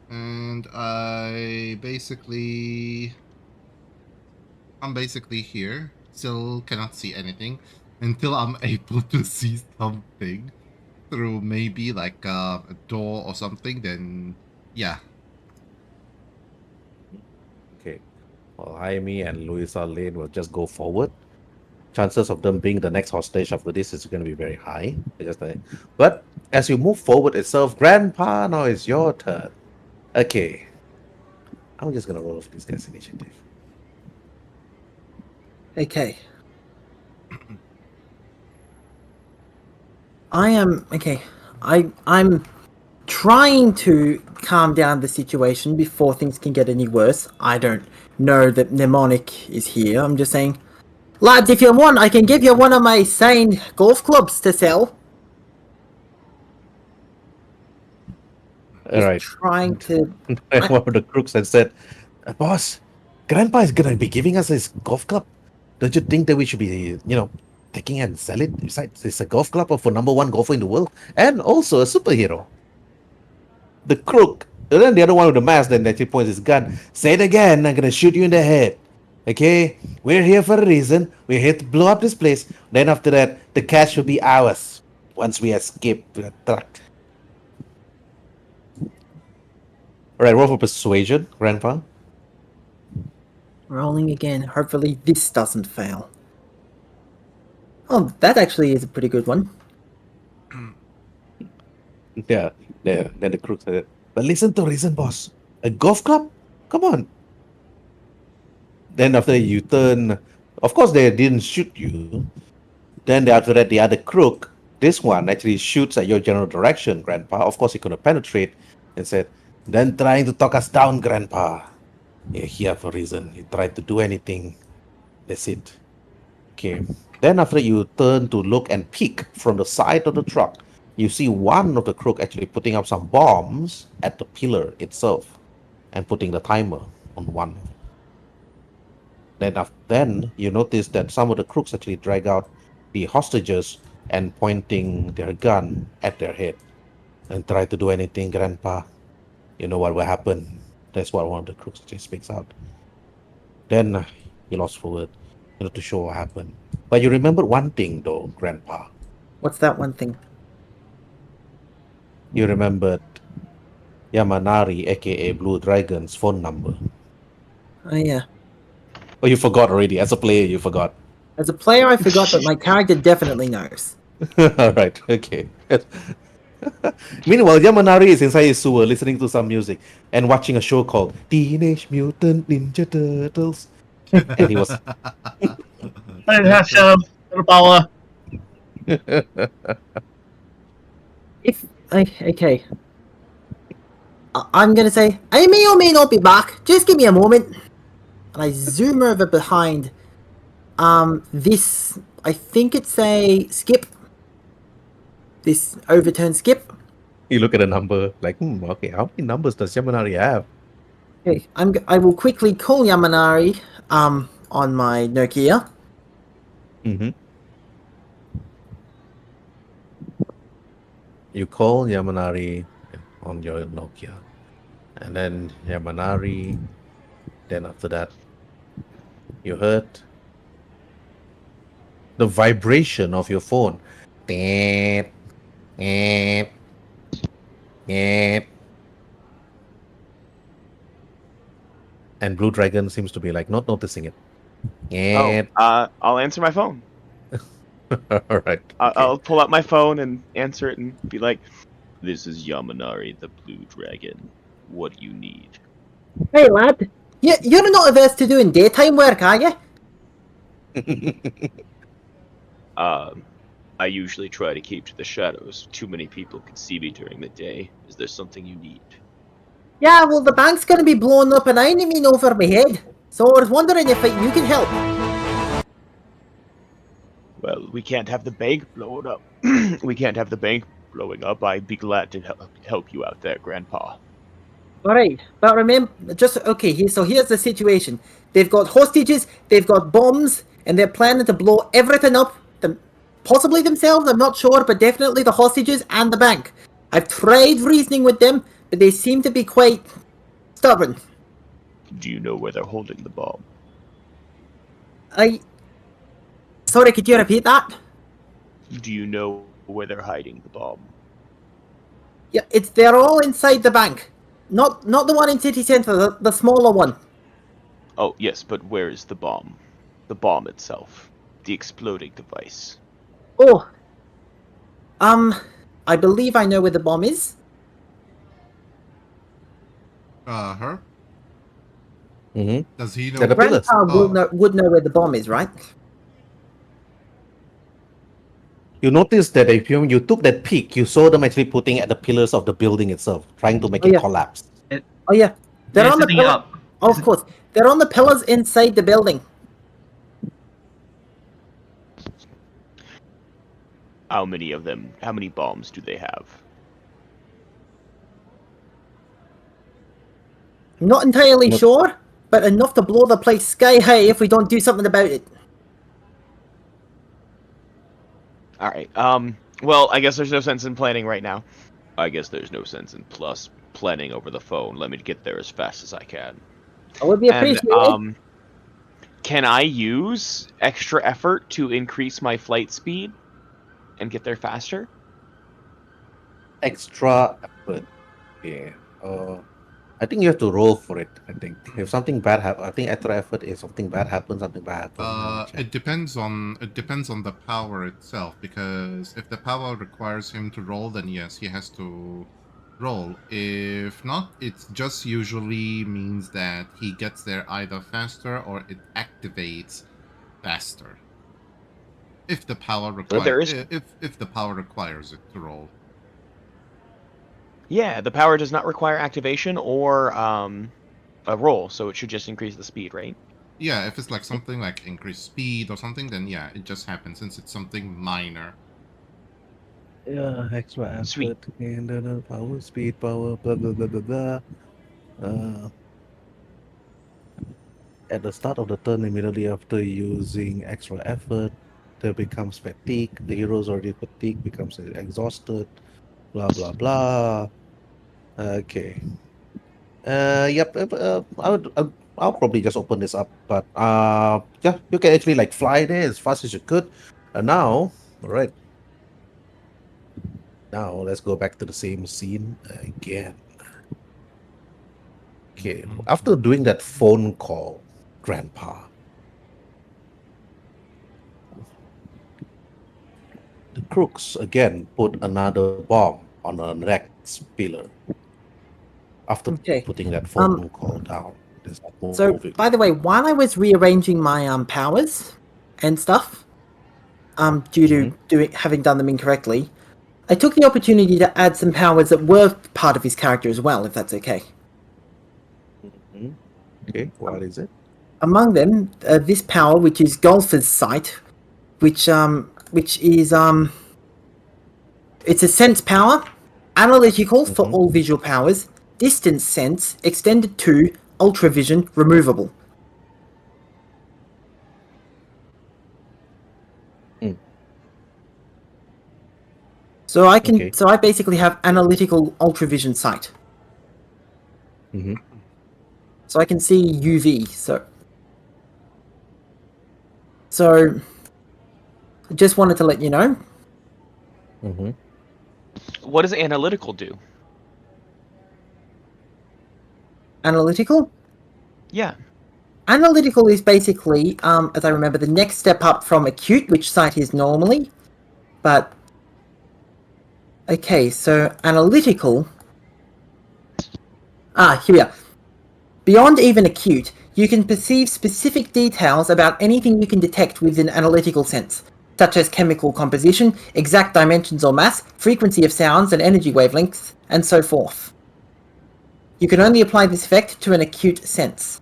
And I'm basically here. Still cannot see anything until I'm able to see something through maybe like a door or something. Then yeah. Okay. Well, Jaime and Louisa Lane will just go forward. Chances of them being the next hostage after this is going to be very high. But as you move forward itself, Grandpa, now it's your turn. Okay. I'm just going to roll for this guy's initiative. Okay. I am okay. I'm trying to calm down the situation before things can get any worse. I don't know that Mnemonic is here. I'm just saying, lads, if you want, I can give you one of my sane golf clubs to sell. All Just right. trying to. And one of the crooks had said, "Boss, Grandpa is gonna be giving us his golf club. Don't you think that we should be, taking and sell it? Besides, it's a golf club for number one golfer in the world, and also a superhero." The crook, and then the other one with the mask, then actually points his gun. "Say it again, I'm gonna shoot you in the head. Okay? We're here for a reason. We're here to blow up this place. Then after that, the cash will be ours once we escape the truck." All right, roll for persuasion, Grandpa. Rolling again. Hopefully this doesn't fail. Oh, that actually is a pretty good one. Yeah, yeah. Then the crook said, "But listen to reason, boss. A golf club? Come on." Then after you turn, of course they didn't shoot you. Then after that, the other crook, this one actually shoots at your general direction, Grandpa. Of course, he couldn't penetrate, and said, "Then trying to talk us down, Grandpa. You're here for a reason. You tried to do anything. That's it." Okay. Then after you turn to look and peek from the side of the truck, you see one of the crook actually putting up some bombs at the pillar itself and putting the timer on one. Then you notice that some of the crooks actually drag out the hostages and pointing their gun at their head and try to do anything, Grandpa. You know what will happen. That's what one of the crooks actually speaks out. Then he lost forward, to show what happened. But you remember one thing though, Grandpa. What's that one thing? You remembered Yamanari, aka Blue Dragon's phone number. Oh yeah. Oh, you forgot already. As a player, you forgot. As a player, I forgot, but my character definitely knows. All right, okay. Meanwhile, Yamanari is inside his sewer listening to some music and watching a show called Teenage Mutant Ninja Turtles. And he was I didn't have shadow power. If okay, I'm gonna say I may or may not be back. Just give me a moment. And I zoom over behind. This I think it's a skip. This overturned skip. You look at the number like, okay, how many numbers does Yamanari have? Okay, I will quickly call Yamanari. On my Nokia. Mm-hmm. You call Yamanari on your Nokia, and then Yamanari. Then after that, you heard the vibration of your phone. Beep, beep, beep. And Blue Dragon seems to be like not noticing it. Beep. I'll answer my phone. All right. I'll pull out my phone and answer it and be like, "This is Yamanari, the Blue Dragon. What do you need?" Hey lad, you're not averse to doing daytime work, are you? I usually try to keep to the shadows. Too many people can see me during the day. Is there something you need? Yeah, well the bank's gonna be blown up and I ain't mean over my head. So I was wondering if you could help. Well, we can't have the bank blown up. We can't have the bank blowing up. I'd be glad to help you out there, Grandpa. Alright, but remember, here's the situation. They've got hostages, they've got bombs, and they're planning to blow everything up. Possibly themselves, I'm not sure, but definitely the hostages and the bank. I've tried reasoning with them, but they seem to be quite stubborn. Do you know where they're holding the bomb? Sorry, could you repeat that? Do you know where they're hiding the bomb? Yeah, they're all inside the bank. Not the one in city center, the smaller one. Oh, yes, but where is the bomb? The bomb itself. The exploding device. Oh. I believe I know where the bomb is. Her? Mm-hmm. Does he know? Like a pillar. Grandpa would know where the bomb is, right? you notice that if you took that peek, you saw them actually putting at the pillars of the building itself, trying to make Oh, it yeah. collapse. Oh yeah, they're They're on the setting it pillar. up. Oh, of course, they're on the pillars inside the building. How many of them? How many bombs do they have? I'm not entirely Nope. sure, but enough to blow the place sky high if we don't do something about it. All right. Well, I guess there's no sense in planning right now. I guess there's no sense in plus planning over the phone. Let me get there as fast as I can. I would be And appreciated. can I use extra effort to increase my flight speed and get there faster? Extra effort. Yeah. I think you have to roll for it. I think if something bad happens, I think extra effort is something bad happens. Something bad happens. It depends on the power itself, because if the power requires him to roll, then yes, he has to roll. If not, it just usually means that he gets there either faster or it activates faster. If the power There requires is- if the power requires it to roll. Yeah, the power does not require activation or a roll, so it should just increase the speed, right? Yeah, if it's like something like increased speed or something, then yeah, it just happens since it's something minor. Yeah, extra effort. Sweet. And power, speed, power, blah blah blah blah blah. At the start of the turn, immediately after using extra effort, there becomes fatigue. The hero's already fatigued, becomes exhausted. Blah blah blah. Okay. Yep. I'll probably just open this up, but yeah, you can actually like fly there as fast as you could. Now, all right. Now let's go back to the same scene again. Okay. After doing that phone call, Grandpa, the crooks again put another bomb on the next pillar. After Okay. putting that phone call down, there's not So, moving. by the way, while I was rearranging my powers and stuff, due to having done them incorrectly, I took the opportunity to add some powers that were part of his character as well, if that's okay. Mhm. Okay, what is it? Among them, this power, which is Golfer's Sight, which is it's a sense power, analytical for all visual powers, distance sense, extended to ultravision, removable. Mm. So I can, Okay. so I basically have analytical ultravision sight. Mm-hmm. So I can see UV. So just wanted to let you know. Mm-hmm. What does analytical do? Analytical. Yeah. Analytical is basically, as I remember, the next step up from acute, which sight is normally. But okay, so analytical. Here we are. Beyond even acute, you can perceive specific details about anything you can detect with an analytical sense, such as chemical composition, exact dimensions or mass, frequency of sounds and energy wavelengths, and so forth. You can only apply this effect to an acute sense.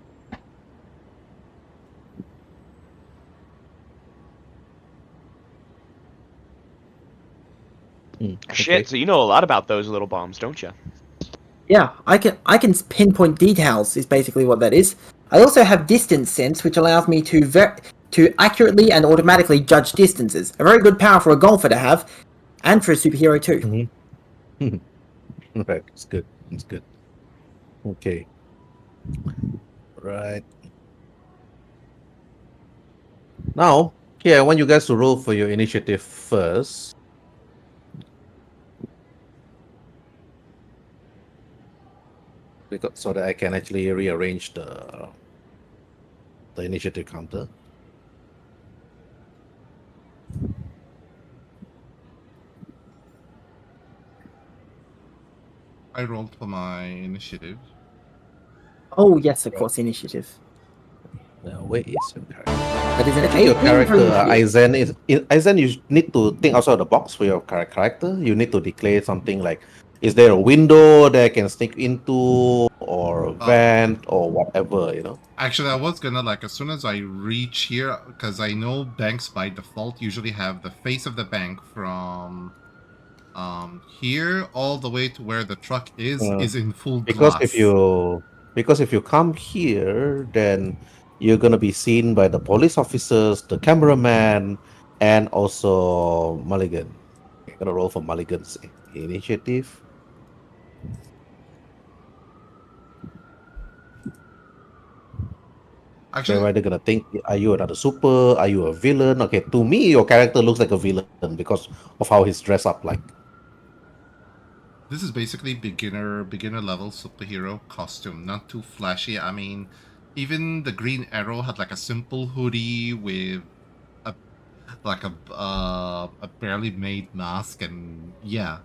Shit, so you know a lot about those little bombs, don't you? Yeah, I can pinpoint details is basically what that is. I also have distance sense, which allows me to accurately and automatically judge distances. A very good power for a golfer to have, and for a superhero too. Mm-hmm. Right, it's good. It's good. Okay. Right. Now, here I want you guys to roll for your initiative first. Because, so that I can actually rearrange the initiative counter. I rolled for my initiative. Oh yes, of course, initiative. Now, where is your character? That is an I think your 18 character, for initiative. Aizen, you need to think outside the box for your character. You need to declare something like, is there a window that I can sneak into, or a vent, or whatever, you know? Actually, I was gonna like as soon as I reach here, because I know banks by default usually have the face of the bank from here all the way to where the truck is in full Because glass. if you come here, then you're gonna be seen by the police officers, the cameraman, and also Mulligan. I'm gonna roll for Mulligan's initiative. They're Actually, either gonna think, are you another super? Are you a villain? Okay, to me, your character looks like a villain because of how he's dressed up like. this is basically beginner level superhero costume. Not too flashy. I mean, even the Green Arrow had like a simple hoodie with a a barely made mask, and yeah.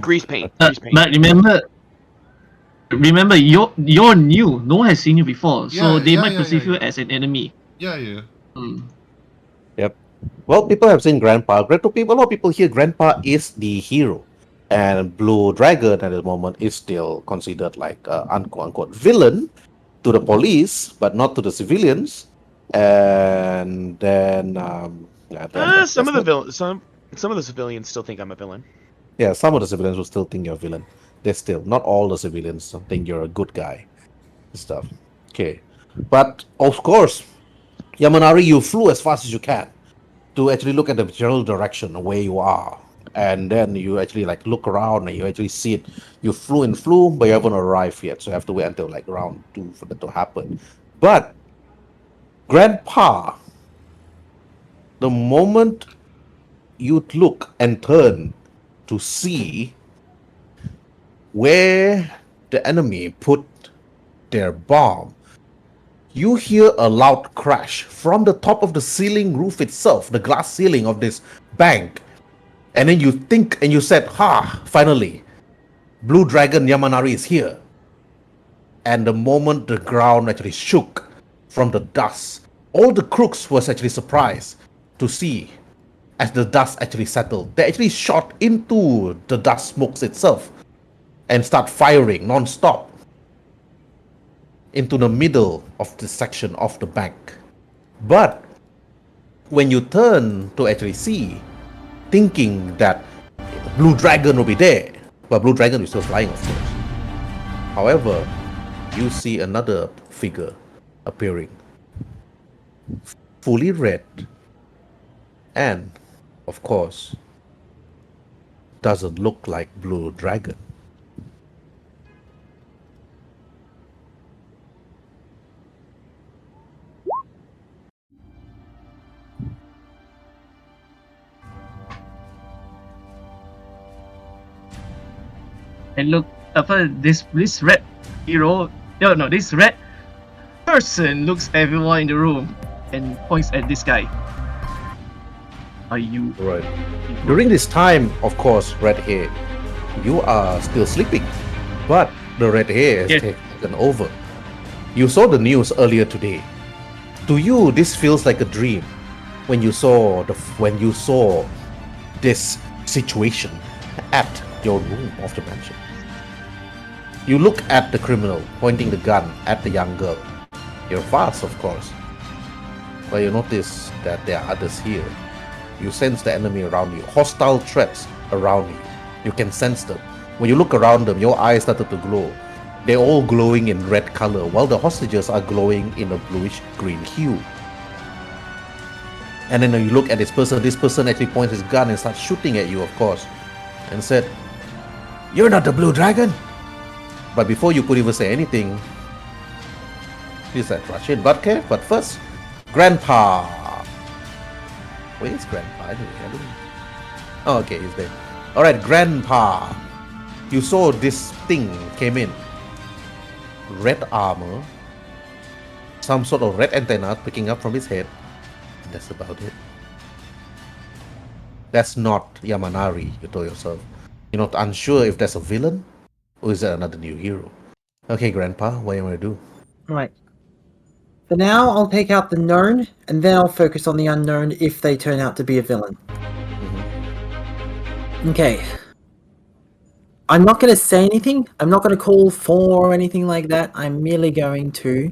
Grease paint. But Grease paint. remember, you're new. No one has seen you before, so they might perceive you yeah. as an enemy. Yeah. Yep. Well, people have seen Grandpa. A lot of people here, Grandpa is the hero. And Blue Dragon at the moment is still considered like unquote unquote villain to the police, but not to the civilians. And then Some of the some of the civilians still think I'm a villain. yeah, some of the civilians will still think you're a villain. They're still not all the civilians think you're a good guy. Stuff. Okay. But of course, Yamanari, you flew as fast as you can to actually look at the general direction of where you are. And then you actually like look around and you actually see it. You flew, but you haven't arrived yet. So you have to wait until like round 2 for that to happen. But Grandpa, the moment you look and turn to see where the enemy put their bomb, you hear a loud crash from the top of the ceiling roof itself, the glass ceiling of this bank. And then you think and you said, finally, Blue Dragon Yamanari is here. And the moment the ground actually shook from the dust, all the crooks was actually surprised to see as the dust actually settled. They actually shot into the dust smokes itself and start firing non-stop into the middle of the section of the bank. But when you turn to actually see, thinking that Blue Dragon will be there, but Blue Dragon is still flying, of course. However, you see another figure appearing, fully red, and, of course, doesn't look like Blue Dragon. And look, this red hero, no, this red person looks everyone in the room and points at this guy. Are you? Right. During this time, of course, Red Hair, you are still sleeping, but the Red Hair has taken over. You saw the news earlier today. To you, this feels like a dream when you saw this situation at your room of the mansion. You look at the criminal pointing the gun at the young girl. You're fast, of course, but you notice that there are others here. You sense the enemy around you, hostile threats around you. You can sense them. When you look around them, your eyes started to glow. They're all glowing in red color, while the hostages are glowing in a bluish-green hue. And then you look at this person actually points his gun and starts shooting at you, of course, and said, "You're not the Blue Dragon!" But before you could even say anything, he said, "Rush in, but first, Grandpa." Where's Grandpa? Oh, okay, he's there. Alright, Grandpa. You saw this thing came in. Red armor. Some sort of red antenna picking up from his head. That's about it. That's not Yamanari, you told yourself. You're not unsure if that's a villain or is that another new hero. Okay, Grandpa, what do you want to do? Right. For now, I'll take out the known, and then I'll focus on the unknown if they turn out to be a villain. Okay. I'm not going to say anything. I'm not going to call for or anything like that. I'm merely going to...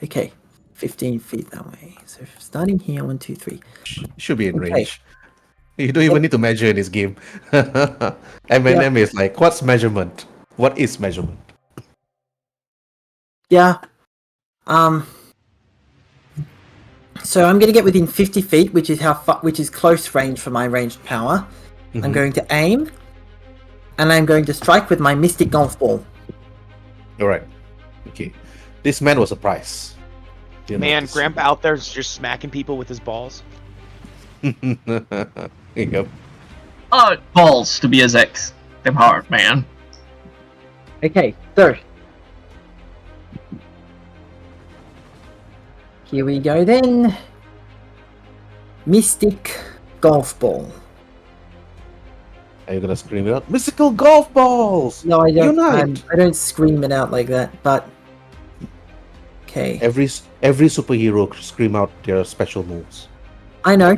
Okay. 15 feet that way. So starting here, 1, 2, 3. Should be in Okay. range. You don't even need to measure in this game. M&M is like, what's measurement? What is measurement? Yeah. So I'm going to get within 50 feet, which is which is close range for my ranged power. I'm going to aim, and I'm going to strike with my Mystic Golf Ball. Alright. Okay. This man was surprised. Man, Grandpa out there's just smacking people with his balls. Yep. Oh, balls to be exact. Them hard, man. Okay, so here we go then. Mystic Golf Ball. Are you gonna scream it out? Mystical golf balls! No, I don't. Unite! I don't scream it out like that. But okay, Every superhero scream out their special moves. I know.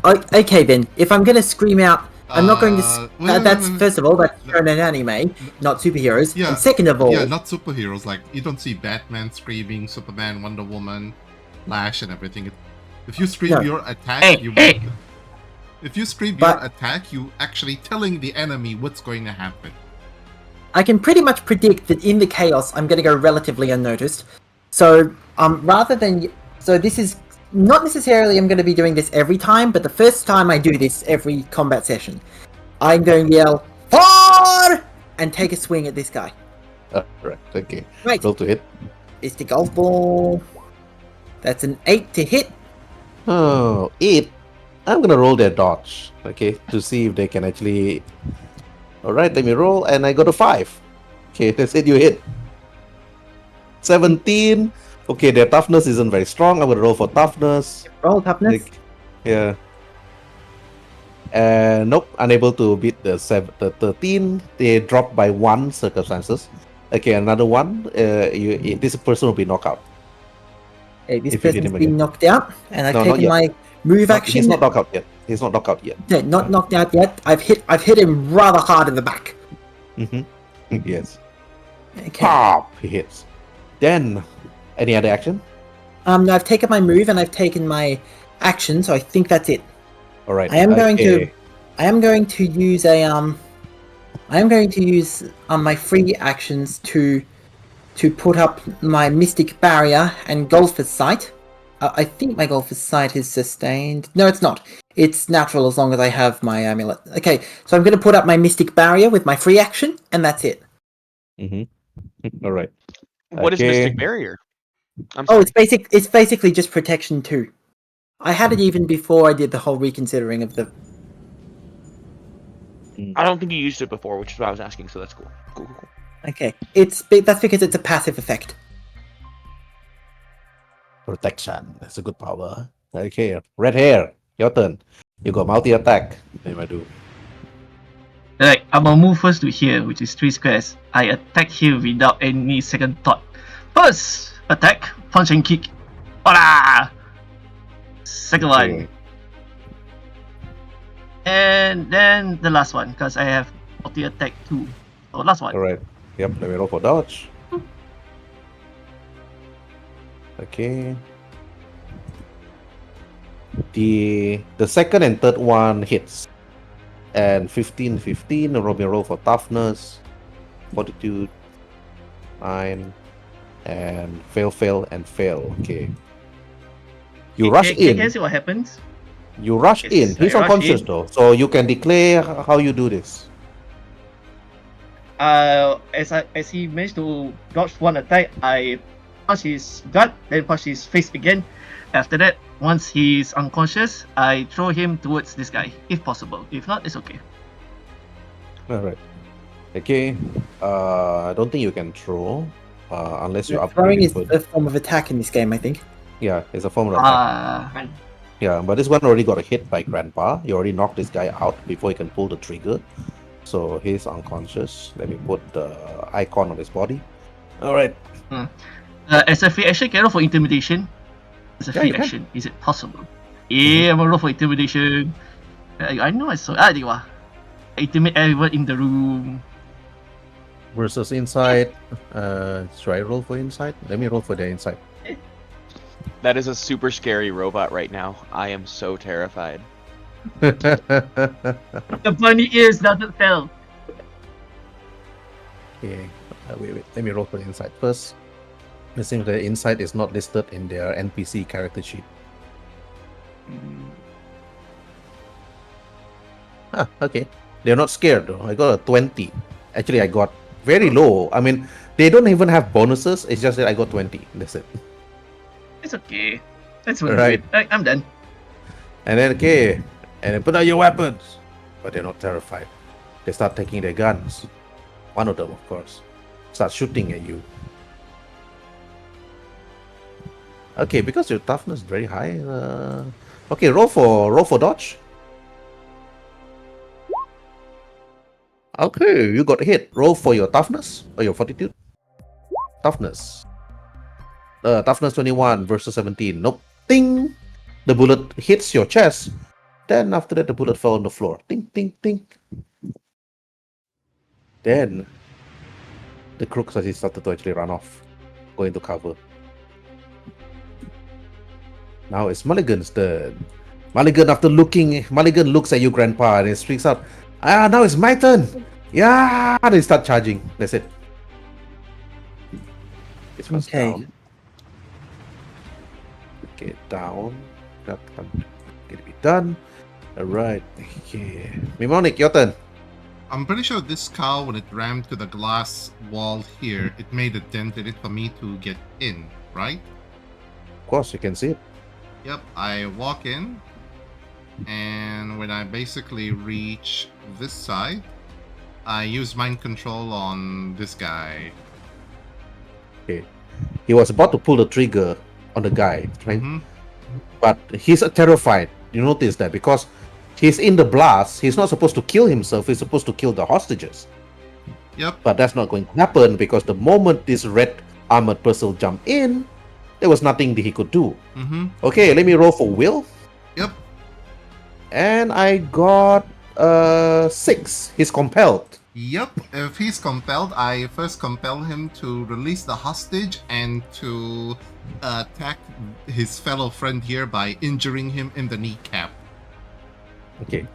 Okay then, if I'm gonna scream out, I'm not going to. That's first of all, that's an anime, not superheroes. Yeah. And second of all, Yeah, not superheroes. Like, you don't see Batman screaming, Superman, Wonder Woman, Flash, and everything. If you scream No. your attack, Hey. If you scream But- your attack, you actually telling the enemy what's going to happen. I can pretty much predict that in the chaos, I'm going to go relatively unnoticed. So, rather than... So this is not necessarily I'm going to be doing this every time, but the first time I do this every combat session, I'm going to yell, "Fire!" and take a swing at this guy. Right, okay. Right, Roll to hit. it's the golf ball. That's an 8 to hit. Oh, 8. I'm gonna roll their dodge, okay, to see if they can actually... Alright, let me roll, and I got a 5. Okay, that's it, you hit. 17. Okay, their toughness isn't very strong. I'm gonna roll for toughness. Roll toughness. Yeah. And nope, unable to beat the 13. They dropped by 1 circumstances. Okay, another one. This person will be knocked out. Okay, this if you hit person's him been again. knocked out, and I've No, not taken yet. my move action. He's not knocked out yet. He's not knocked out yet. No, not knocked out yet. I've hit him rather hard in the back. Yes. Okay. Pop! He hits. Then, any other action? No, I've taken my move and I've taken my action, so I think that's it. All right. I am going okay. to use my free actions to put up my Mystic Barrier and Golfer's Sight. I think my Golfer's Sight is sustained. No, it's not. It's natural as long as I have my amulet. Okay, so I'm going to put up my Mystic Barrier with my free action, and that's it. All right. What is Okay. Mystic Barrier? I'm Oh, sorry. it's basically just protection too. I had it even before I did the whole reconsidering of the... I don't think you used it before, which is what I was asking, so that's cool. Cool. Okay, that's because it's a passive effect. Protection. That's a good power. Okay. Red hair. Your turn. You got multi attack. What do I do? Like, I'm gonna move first to here, which is 3 squares. I attack here without any second thought. First attack, punch and kick. Hola! Second one. Okay. And then the last one, because I have multi attack too. So last one. All right. Yep. Let me roll for dodge. Okay. The second and third one hits. And 15, roll for toughness. Fortitude. 9. And fail, and fail. Okay. You rush Can you in. see what happens? You rush Yes, in. He's I rush unconscious in. though. So you can declare how you do this. As he managed to dodge one attack, I punch his gut, then punch his face again. After that, once he's unconscious, I throw him towards this guy, if possible. If not, it's okay. Alright. Okay. I don't think you can throw. Unless you Throwing upgrade is it. a form of attack in this game, I think. Yeah, it's a form of attack. Yeah, but this one already got a hit by Grandpa. You already knocked this guy out before he can pull the trigger. So he's unconscious. Let me put the icon on his body. Alright. As a free action, can I roll for intimidation? As a Yeah, free you can. action, is it possible? Yeah, I'm gonna roll for intimidation. I know I saw. There you are. Intimidate everyone in the room. Versus insight. Should I roll for insight? Let me roll for the insight. That is a super scary robot right now. I am so terrified. The bunny ears doesn't tell. Okay. Wait. Let me roll for the insight first. It seems the insight is not listed in their NPC character sheet. Okay. They're not scared though. I got a 20. Actually, I got very low. I mean, they don't even have bonuses. It's just that I got 20. That's it. It's okay. Let's do Right. it. I'm done. And then, okay. And then put out your weapons. But they're not terrified. They start taking their guns. One of them, of course, start shooting at you. Okay, because your toughness is very high. Okay, roll for dodge. Okay, you got hit. Roll for your toughness or your fortitude. Toughness. Toughness 21 versus 17. Nope. Ding. The bullet hits your chest. Then after that, the bullet fell on the floor. Ding, ding, ding. Then the crooks as he started to actually run off, go into cover. Now it's Mulligan's turn. Mulligan, Mulligan looks at you, Grandpa, and he speaks out. Now it's my turn. Yeah, they start charging. That's it. This one's Okay. down. Okay, down. That can be done. Alright. Okay. Mnemonic, your turn. I'm pretty sure this cow, when it rammed to the glass wall here, it made a dent in it for me to get in, right? Of course, you can see it. Yep, I walk in, and when I basically reach this side, I use mind control on this guy. Okay. He was about to pull the trigger on the guy, right? Mhm. But he's terrified. You notice that because he's in the blast, he's not supposed to kill himself, he's supposed to kill the hostages. Yep. But that's not going to happen because the moment this red armored person jumped in, there was nothing that he could do. Mhm. Okay, let me roll for will. Yep. And I got 6. He's compelled. Yep. If he's compelled, I first compel him to release the hostage and to attack his fellow friend here by injuring him in the kneecap. Okay.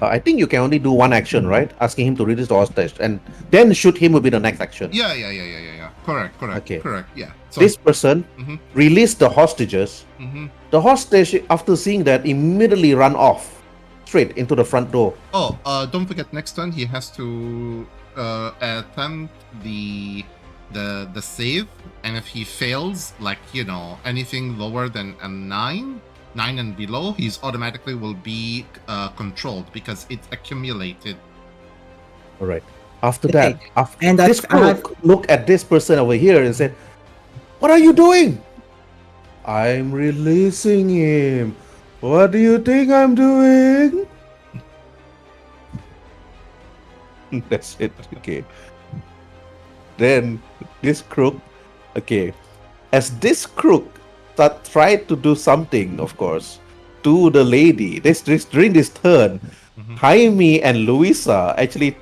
I think you can only do one action, right? Asking him to release the hostage, and then shoot him will be the next action. Yeah. Correct. Okay. Correct. Yeah. So. This person Mhm. released the hostages. Mhm. The hostage, after seeing that, immediately run off straight into the front door. Oh, don't forget next turn he has to attempt the save, and if he fails, like anything lower than a 9 and below, he's automatically will be controlled because it's accumulated. All right. After Okay. that, after And this crook look at this person over here and said, "What are you doing?" "I'm releasing him." "What do you think I'm doing?" That's it. Okay. Then this crook, okay, as this crook tried to do something, of course, to the lady. During this turn, Mhm. Jaime and Luisa actually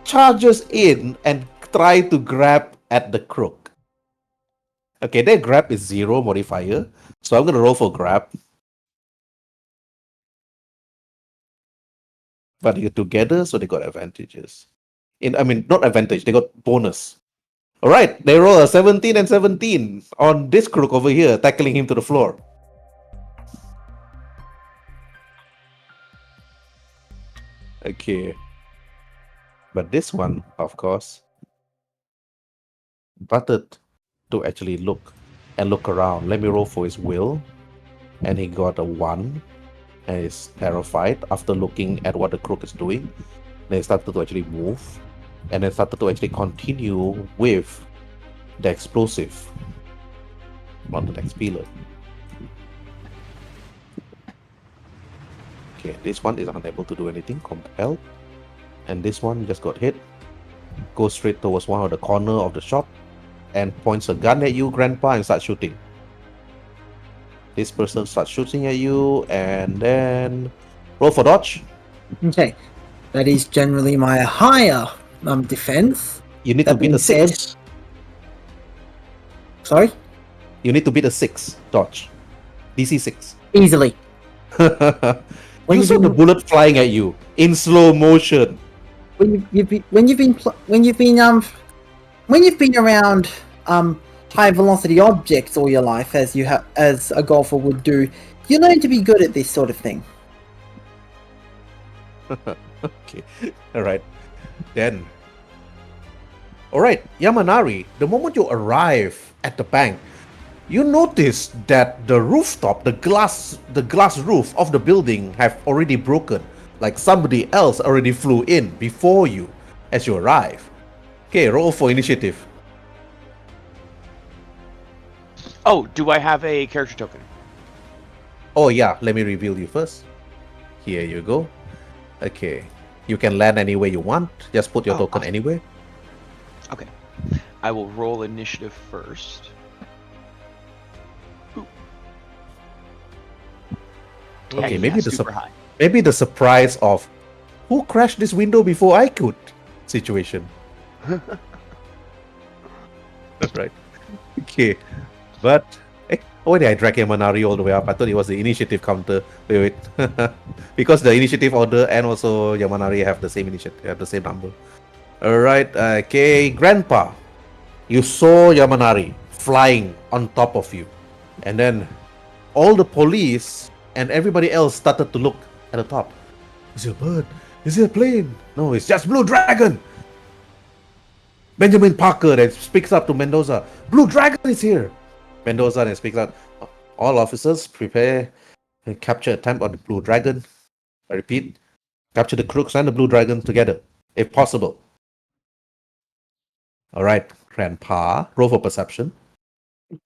charges in and try to grab at the crook. Okay, their grab is 0 modifier, so I'm gonna roll for grab. But they're together, so they got advantages. Not advantage, they got bonus. Alright, they roll a 17 and 17 on this crook over here, tackling him to the floor. Okay. But this one, of course, butted to actually look around. Let me roll for his will. And he got a 1 and is terrified after looking at what the crook is doing. Then he started to actually move and then started to actually continue with the explosive on the next pillar. Okay, this one is unable to do anything, compelled. And this one just got hit. Goes straight towards one of the corner of the shop and points a gun at you, Grandpa, and starts shooting. This person starts shooting at you, and then roll for dodge. Okay. That is generally my higher defense. You need That to beat being a said- 6. Sorry? You need to beat a 6 dodge. DC 6. Easily. You you saw the been- bullet flying at you in slow motion. When you've been around high velocity objects all your life, as a golfer would do, you learn to be good at this sort of thing. Okay, alright. Then. Alright, Yamanari, the moment you arrive at the bank, you notice that the rooftop, the glass roof of the building have already broken. Like somebody else already flew in before you as you arrive. Okay, roll for initiative. Oh, do I have a character token? Oh yeah, let me reveal you first. Here you go. Okay, you can land anywhere you want. Just put your token awesome. anywhere. Okay. I will roll initiative first. Ooh. Okay, Yeah, maybe the super high. maybe the surprise of who crashed this window before I could situation. That's right. Okay, but why did I drag Yamanari all the way up? I thought it was the initiative counter. Wait. Because the initiative order and also Yamanari have the same initiative, have the same number. Alright, okay, Grandpa. You saw Yamanari flying on top of you. And then all the police and everybody else started to look at the top. Is it a bird? Is it a plane? No, it's just Blue Dragon. Benjamin Parker then speaks up to Mendoza. Blue Dragon is here. Mendoza then speaks out. All officers prepare and capture attempt on the Blue Dragon. I repeat, capture the crooks and the Blue Dragon together, if possible. Alright, Grandpa, roll for perception.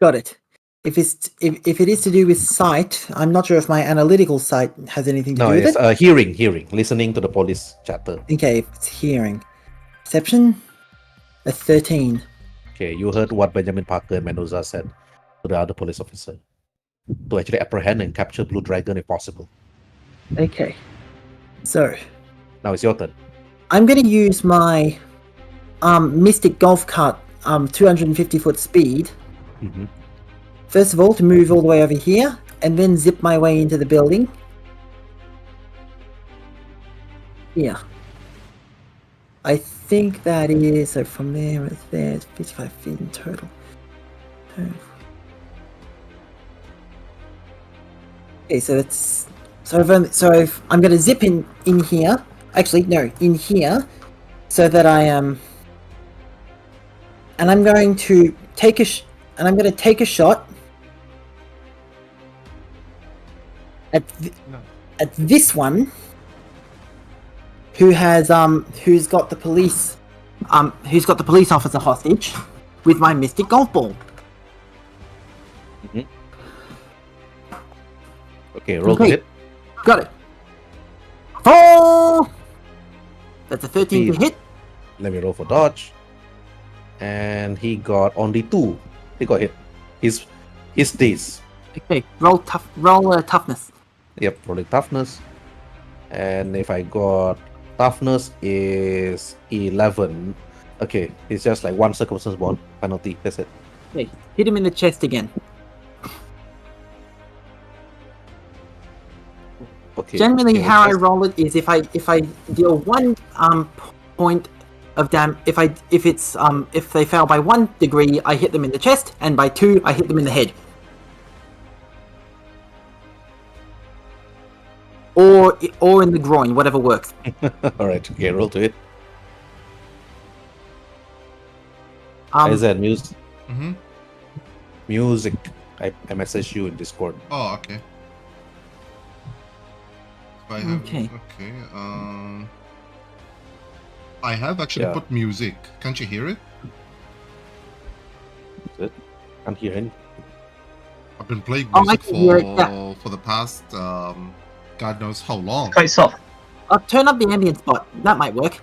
Got it. If it is to do with sight, I'm not sure if my analytical sight has anything to No, do with it's it. hearing, listening to the police chatter. Okay, if it's hearing. Perception? A 13. Okay, you heard what Benjamin Parker and Mendoza said to the other police officer. To actually apprehend and capture Blue Dragon if possible. Okay. So, Now it's your turn. I'm going to use my Mystic Golf Cart 250 foot speed. Mhm. First of all, to move all the way over here, and then zip my way into the building. Yeah. I think that is, so from there, it's 55 feet in total. Okay, so it's, if I'm going to zip in here, actually, no, in here, so that I am, and I'm going to take a shot at this one who's got the police officer hostage with my Mystic Golf Ball. Mhm. Okay, roll to Okay. hit. Got it. 4. That's a 13 to Please. hit. Let me roll for dodge. And he got only 2. He got hit. His days. Okay, roll toughness. Yep, rolling toughness. And if I got toughness is 11. Okay, it's just like one circumstance bond penalty. That's it. Okay, hit him in the chest again. Okay. Generally, okay, how I just- roll it is if I deal 1 point of if they fail by 1 degree, I hit them in the chest, and by 2, I hit them in the head. Or in the groin, whatever works. Alright, okay, roll to hit. Um, Is that music? Mm-hmm. Music. I messaged you in Discord. Oh, okay. So I have, Okay. Okay. I have actually Yeah. put music. Can't you hear it? Can't hear any. I've been playing Oh, I music can hear it, yeah. for the past God knows how long. Quite soft. I'll turn up the ambient spot. That might work.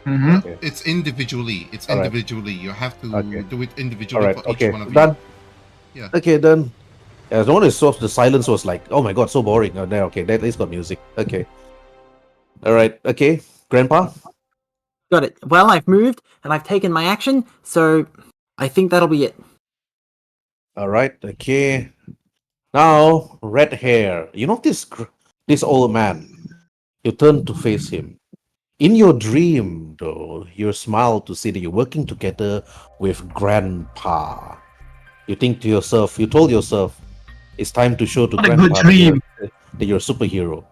Mm-hmm. Okay. It's individually. It's All right. individually. You have to Okay. do it All individually right. for each Okay. one of you. Done. Yeah. Okay. Done. As long as the silence was like, oh my god, so boring. Oh, there. Okay. At least got music. Okay. All right. Okay. Grandpa. Got it. Well, I've moved and I've taken my action, so I think that'll be it. All right. Okay. Now, red hair. You know this old man. You turn to face him. In your dream, though, you smile to see that you're working together with Grandpa. You think to yourself, you told yourself, it's time to show to What a good Grandpa dream. that you're a superhero.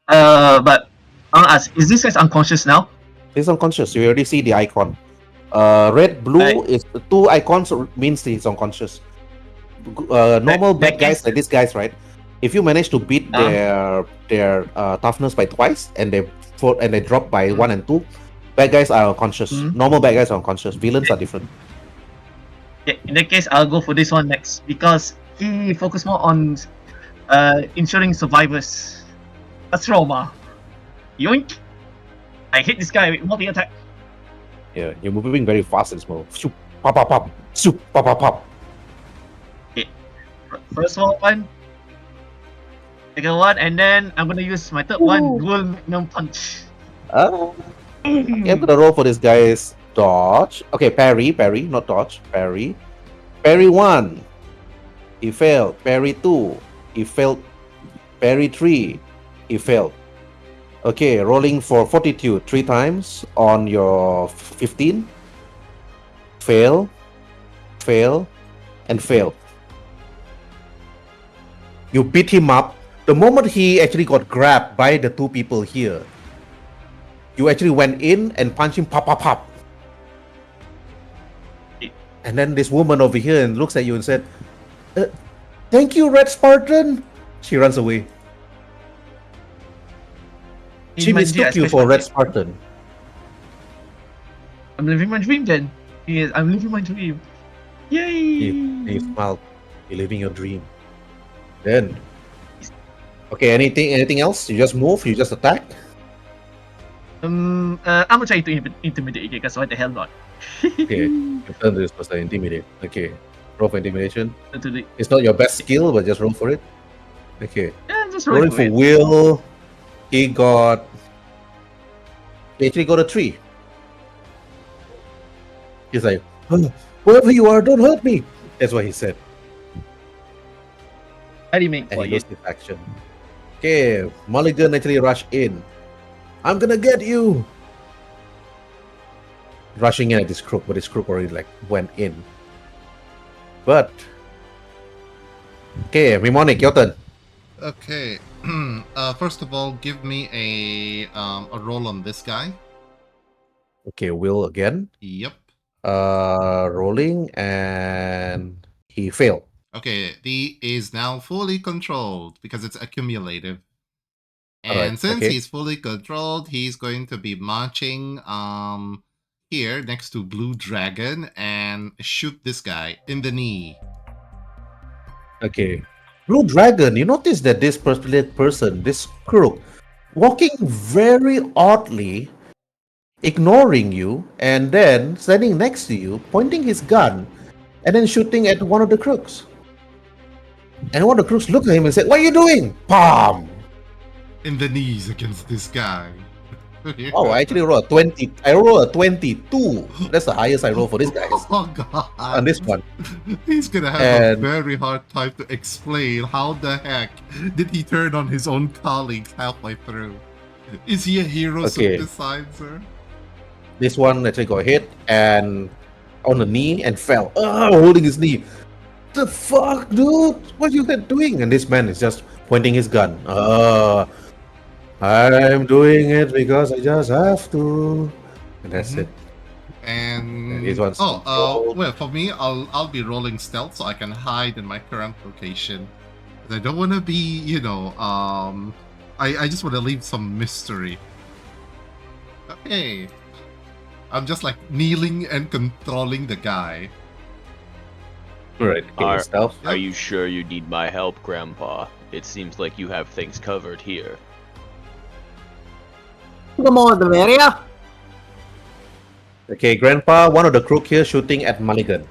But I want to ask, is this guy unconscious now? He's unconscious. You already see the icon. Red, blue Right. is the two icons means that he's unconscious. Normal That bad guys case- like these guys, right? If you manage to beat Uh. their toughness by twice and they drop by 1 and 2, bad guys are unconscious. Mhm. Normal bad guys are unconscious. Villains are different. Yeah, in that case, I'll go for this one next because he focused more on ensuring survivors. That's Roma. Yoink! I hit this guy with multi attack. Yeah, you're moving very fast in this move. Shoop, pop, pop, pop. Shoop, pop, pop, pop. First one, second one, and then I'm gonna use my third one, dual magnum punch. Yeah, but the roll for this guy is dodge. Okay, parry, not dodge. Parry. Parry 1. He failed. Parry 2. He failed. Parry 3. He failed. Okay, rolling for fortitude 3 times on your 15. Fail, fail, and fail. You beat him up. The moment he actually got grabbed by the two people here, you actually went in and punched him, pop, pop, pop. And then this woman over here and looks at you and said, "Thank you, Red Spartan." She runs away. She mistook you for Red Spartan. I'm living my dream then. Yes, I'm living my dream. Yay! You smiled. You're living your dream. Then, okay, anything else? You just move. You just attack. I'm gonna try to intimidate you guys. Why the hell not? Okay, you turn this person intimidate. Okay, roll for intimidation. Totally. It's not your best skill, but just roll for it. Okay, Yeah, just rolling rolling for Will. He actually got a 3. He's like, "Oh, whoever you are, don't hurt me." That's what he said. How do you make And for he you? lost his action. Okay, Mulligan actually rushed in. "I'm gonna get you!" Rushing in at this crook, but this crook already like went in. But okay, Mnemonic, your turn. Okay. First of all, give me a roll on this guy. Okay, Will again. Yep. Rolling and he failed. Okay, he is now fully controlled because it's accumulative. And Alright, since okay. he's fully controlled, he's going to be marching here next to Blue Dragon and shoot this guy in the knee. Okay. Blue Dragon, you notice that this person, this crook, walking very oddly, ignoring you, and then standing next to you, pointing his gun, and then shooting at one of the crooks. And one of the crooks looked at him and said, "What are you doing?" Palm! In the knees against this guy. Oh, I actually rolled a 20. I rolled a 22. That's the highest I roll for this guy. Oh god. On this one. He's gonna have a And- very hard time to explain how the heck did he turn on his own colleagues halfway through. Is he a hero Okay. synthesizer? This one actually got hit and on the knee and fell. Holding his knee. The fuck, dude? What you doing? And this man is just pointing his gun. I'm doing it because I just have to. And that's Mhm. it. And These ones controlled. well, for me, I'll be rolling stealth so I can hide in my current location. 'Cause I don't want to be, I just want to leave some mystery. Okay, I'm just like kneeling and controlling the guy. Alright, okay, stealth. Are you sure you need my help, Grandpa? It seems like you have things covered here. The more the merrier. Okay, Grandpa, one of the crook here shooting at Mulligan.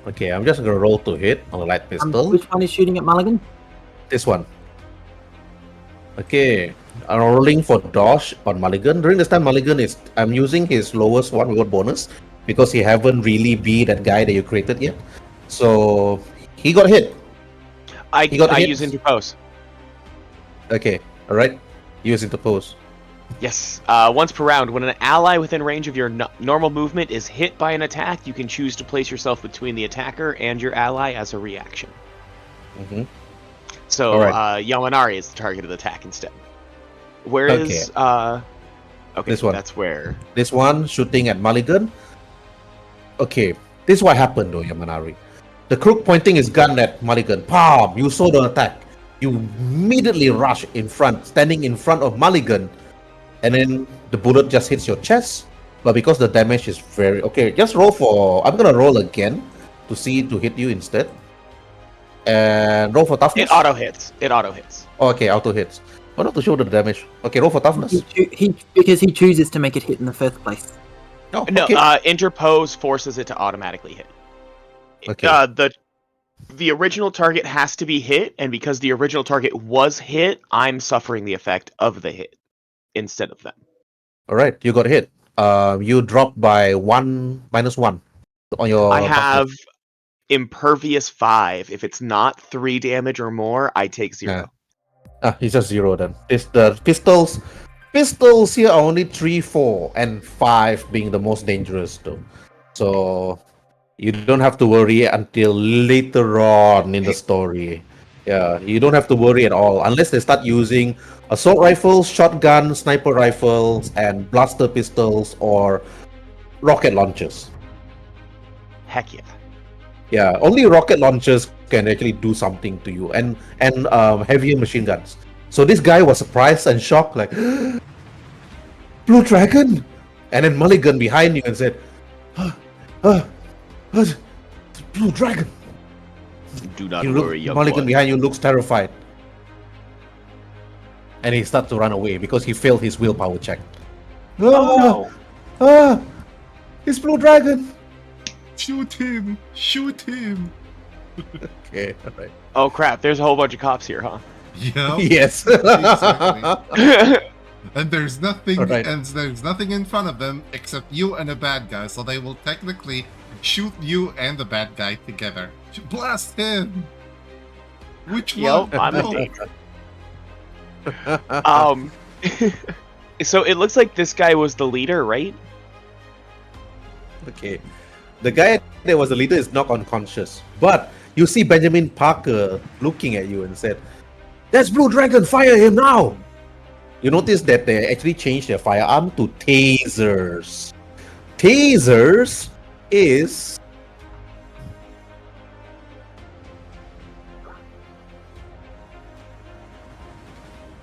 Okay, I'm just gonna roll to hit on the light pistol. Which one is shooting at Mulligan? This one. Okay, I'm rolling for dodge on Mulligan. During this time, I'm using his lowest one without bonus because he haven't really be that guy that you created yet. So he got hit. I got hit. use interpose. Okay, all right. Use interpose. Yes. Once per round, when an ally within range of your normal movement is hit by an attack, you can choose to place yourself between the attacker and your ally as a reaction. Mm-hmm. So Yamanari is the target of the attack instead. Whereas okay, this one. That's where this one shooting at Mulligan. Okay, this is what happened though, Yamanari. The crook pointing his gun at Mulligan. Palm, you saw the attack. You immediately rush in front, standing in front of Mulligan, and then the bullet just hits your chest. But because the damage is very okay, just roll for. I'm gonna roll again to hit you instead. And roll for toughness. it auto hits. Oh, okay, auto hits. Oh, not to show the damage. Okay, roll for toughness. Because he chooses to make it hit in the first place. Oh, No, okay. interpose forces it to automatically hit. Okay. The original target has to be hit, and because the original target was hit, I'm suffering the effect of the hit instead of them. All right, you got hit. You dropped by -1 on your. I have impervious 5. If it's not 3 damage or more, I take 0. It's just 0 then. The pistols here are only 3, 4, and 5 being the most dangerous though. So you don't have to worry until later on in the story. Yeah, you don't have to worry at all unless they start using assault rifles, shotguns, sniper rifles, and blaster pistols or rocket launchers. Heck yeah. Yeah, only rocket launchers can actually do something to you, and heavier machine guns. So this guy was surprised and shocked, like, Blue Dragon, and then Mulligan behind you and said, Blue Dragon. Do not worry, young Mulligan boy. behind you looks terrified, and he starts to run away because he failed his willpower check. It's Blue Dragon. Shoot him! Shoot him! Okay, all right. Oh crap! There's a whole bunch of cops here, huh? Yeah. Yes. Exactly. And there's nothing, Alright. and there's nothing in front of them except you and a bad guy, so they will technically shoot you and the bad guy together. Blast him! Which one? Yep, I'm a No. danger. So it looks like this guy was the leader, right? Okay. The guy that was the leader is not unconscious. But you see Benjamin Parker looking at you and said, "That's Blue Dragon, fire him now!" You notice that they actually changed their firearm to tasers. Tasers is...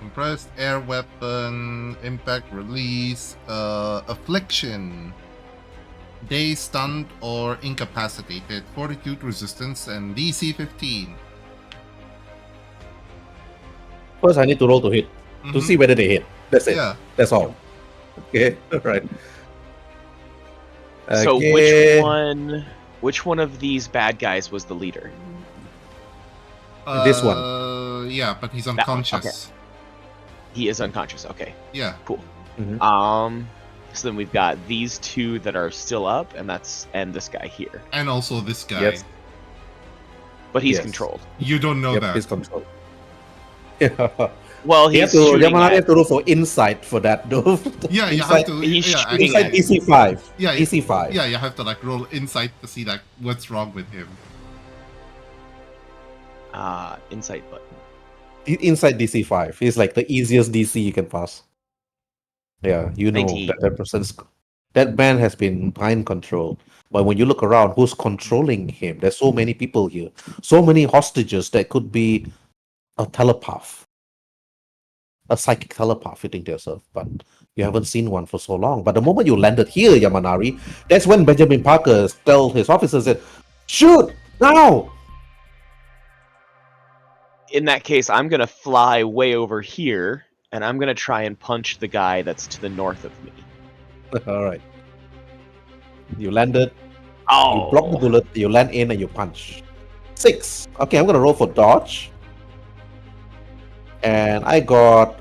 Compressed air weapon, impact release, affliction. Day stunned or incapacitated, fortitude resistance, and DC 15. First, I need to roll to hit to see whether they hit. That's it. Yeah. That's all. Okay, alright. So Okay. which one of these bad guys was the leader? This one. Yeah, but he's one, unconscious. He is unconscious. Okay. Yeah. Cool. Mhm. So then we've got these two that are still up, and this guy here. And also this guy. Yes. But he's Yes. controlled. You don't know Yep, that. he's controlled. Yeah. Well, You he's have to, shooting Yamanari at- have to roll for insight for that though. Yeah, you Inside- have to. he's Yeah, shooting Inside at- DC 5. Yeah, DC 5. yeah, you have to like roll insight to see like what's wrong with him. insight button. Inside DC 5. He's like the easiest DC you can pass. Yeah, you know 19. that man has been mind controlled. But when you look around, who's controlling him? There's so many people here, so many hostages that could be a telepath, a psychic telepath. You think to yourself, but you haven't seen one for so long. But the moment you landed here, Yamanari, that's when Benjamin Parker told his officers that, "Shoot now!" In that case, I'm gonna fly way over here and I'm gonna try and punch the guy that's to the north of me. All right. You landed. Oh, You block the bullet. You land in and you punch. 6. Okay, I'm gonna roll for dodge. And I got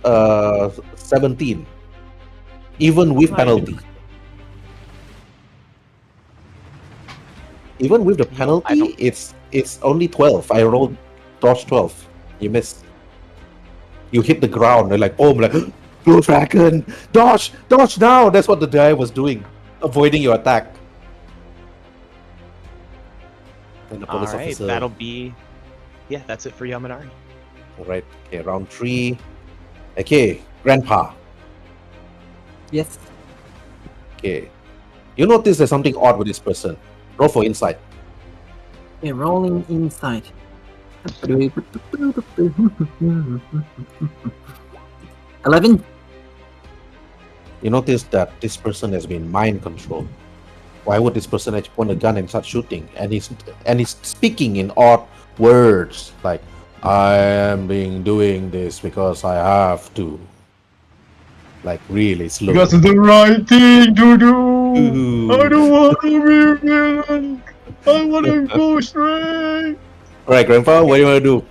17. Even with penalty. Even with the I penalty, don't- it's only 12. I rolled dodge 12. You missed. You hit the ground. They're like, boom, like, blue dragon, dodge now. That's what the guy was doing, avoiding your attack. And the all police right, officer. that'll be. Yeah, that's it for Yamanari. All right. Okay, round 3. Okay, Grandpa. Yes. Okay. You notice there's something odd with this person. Roll for insight. Okay, rolling inside. 11. You notice that this person has been mind controlled. Why would this person actually point a gun and start shooting? And he's speaking in odd words like, I am doing this because I have to. Like really slow. Because it's the right thing to do. Ooh. I don't want to be a villain. I want to go straight. Alright, Grandpa, what do you want to do?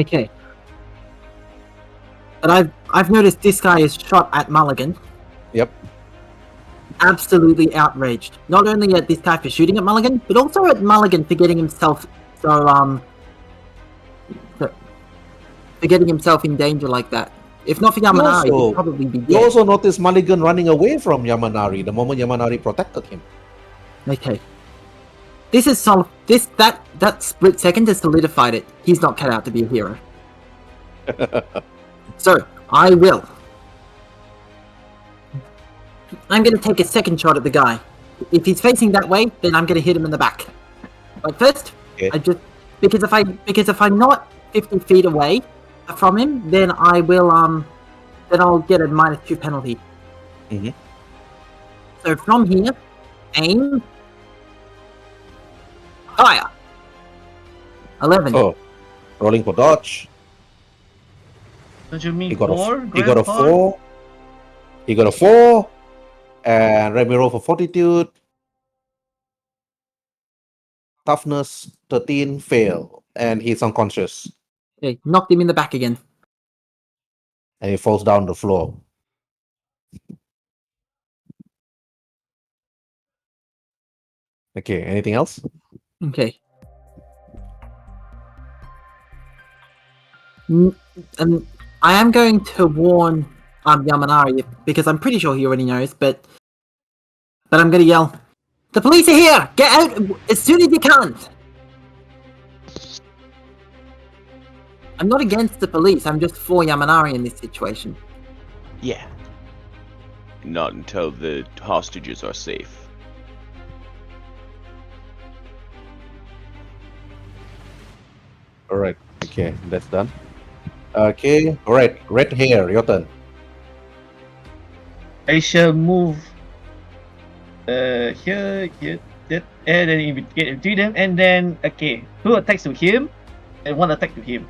Okay. But I've noticed this guy is shot at Mulligan. Yep. Absolutely outraged. Not only at this guy for shooting at Mulligan, but also at Mulligan for getting himself for getting himself in danger like that. If not for Yamanari, also- he'd probably be You dead. also notice Mulligan running away from Yamanari the moment Yamanari protected him. Okay. This is that split second has solidified it. He's not cut out to be a hero. So, I will. I'm gonna take a second shot at the guy. If he's facing that way, then I'm gonna hit him in the back. But first, Okay. I just because if I'm not 50 feet away from him, then I will then I'll get a -2 penalty. Mhm. So from here, aim, fire. 11. Oh, rolling for dodge. Don't you mean He got four? He got a Grandpa? 4. He got a 4. And let me roll for fortitude. Toughness 13, fail. And he's unconscious. Okay, knocked him in the back again. And he falls down the floor. Okay, anything else? Okay. I am going to warn Yamanari because I'm pretty sure he already knows, but I'm gonna yell, "The police are here! Get out as soon as you can!" I'm not against the police. I'm just for Yamanari in this situation. Yeah. Not until the hostages are safe. Alright, okay, that's done. Okay, alright, red hair, your turn. I shall move here, that, and then get between them, and then okay, 2 attacks to him, and 1 attack to him.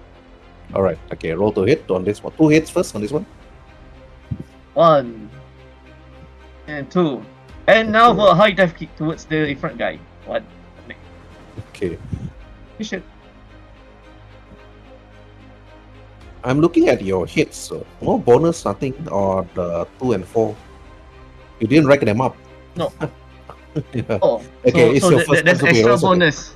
Alright, okay, roll to hit on this one. 2 hits first on this one. 1 and 2, and now for a high dive kick towards the front guy. 1. Okay. You should. I'm looking at your hits, so no bonus, nothing on the 2 and 4. You didn't reckon them up. No. Yeah. Oh, Okay, it's so your first that's superhero, extra it's okay. bonus.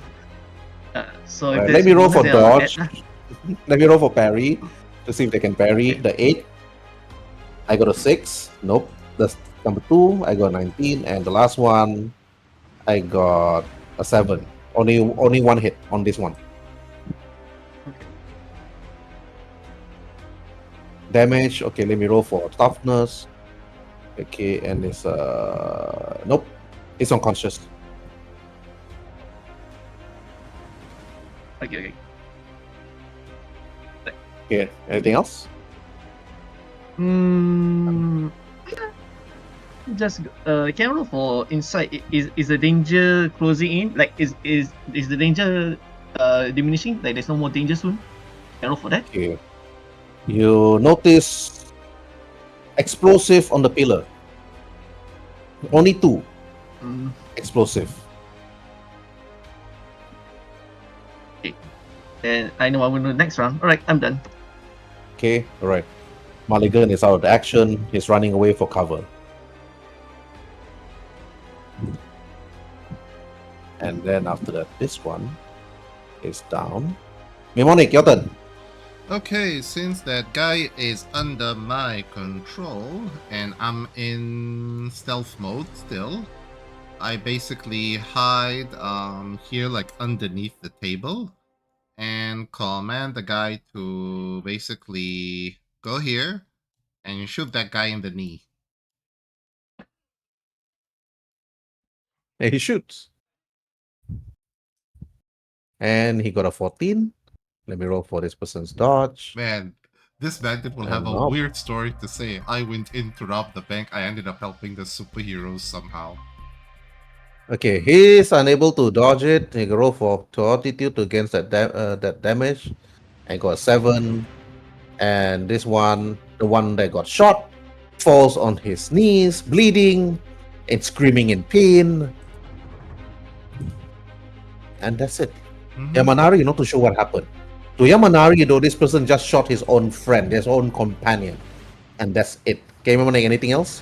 So if Alright, there's let me roll for bonus, then I'll dodge. add, Let me roll for parry to see if they can parry. The 8. I got a 6. Nope. That's number 2. I got 19. And the last one, I got a 7. Only 1 hit on this one. Damage. Okay, let me roll for toughness. Okay, and it's nope. It's unconscious. Okay. Okay, anything else? Just can I roll for insight? Is the danger closing in? Like is the danger diminishing? Like there's no more danger soon? Can I roll for that? Okay. You notice explosive on the pillar. Only 2 Mm, explosive. and I know what we'll do next round. Alright, I'm done. Okay, all right. Mulligan is out of the action. He's running away for cover. And then after that, this one is down. Mnemonic, your turn. Okay, since that guy is under my control and I'm in stealth mode still, I basically hide here like underneath the table and command the guy to basically go here and shoot that guy in the knee. And he shoots. And he got a 14. Let me roll for this person's dodge. Man, this bandit will have a Nope. weird story to say. I went in to rob the bank. I ended up helping the superheroes somehow. Okay, he's unable to dodge it. He can roll for fortitude against that that damage, and got a 7. And this one, the one that got shot, falls on his knees, bleeding and screaming in pain. And that's it. Mhm. Yamanari, you're not too sure what happened. To Yamanari, though, this person just shot his own friend, his own companion, and that's it. Can you anything else?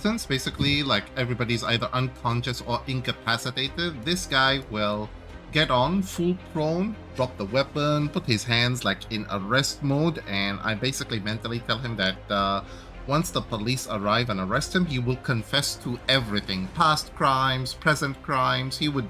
Since basically like everybody's either unconscious or incapacitated, this guy will get on full prone, drop the weapon, put his hands like in arrest mode, and I basically mentally tell him that once the police arrive and arrest him, he will confess to everything. Past crimes, present crimes. He would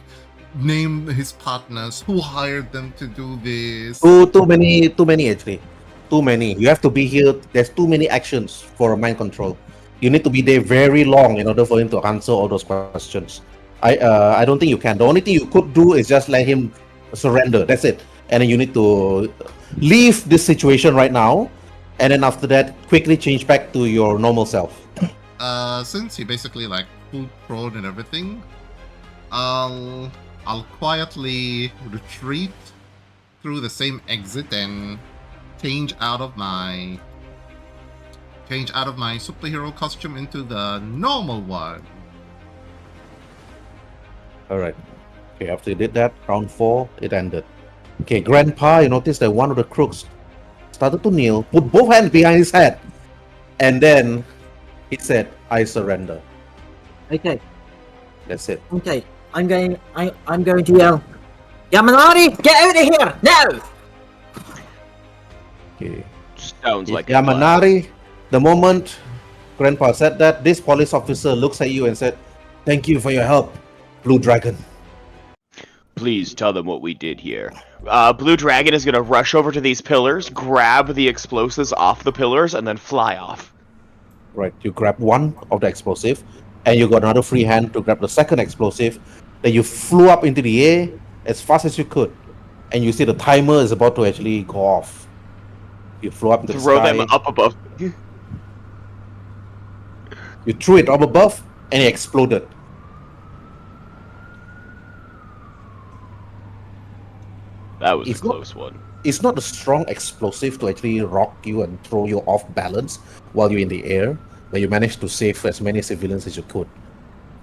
name his partners, who hired them to do this. Too many actually. Too many. You have to be here. There's too many actions for a mind control. You need to be there very long in order for him to answer all those questions. I don't think you can. The only thing you could do is just let him surrender. That's it. And then you need to leave this situation right now, and then after that, quickly change back to your normal self. Since he basically like full prone and everything, I'll quietly retreat through the same exit and change out of my superhero costume into the normal one. All right. Okay, after you did that, round 4, it ended. Okay, Grandpa, you notice that one of the crooks started to kneel, put both hands behind his head, and then he said, "I surrender." Okay, That's it. okay. I'm going to yell, Yamanari, get out of here now! Okay. Sounds like a Yamanari, the moment Grandpa said that, this police officer looks at you and said, "Thank you for your help, Blue Dragon." Please tell them what we did here. Blue Dragon is gonna rush over to these pillars, grab the explosives off the pillars, and then fly off. Right, you grab one of the explosive, and you got another free hand to grab the second explosive. Then you flew up into the air as fast as you could, and you see the timer is about to actually go off. You flew up into the Throw sky. them up above. You threw it up above, and it exploded. That was It's a not- close one. It's not a strong explosive to actually rock you and throw you off balance while you're in the air, but you managed to save as many civilians as you could.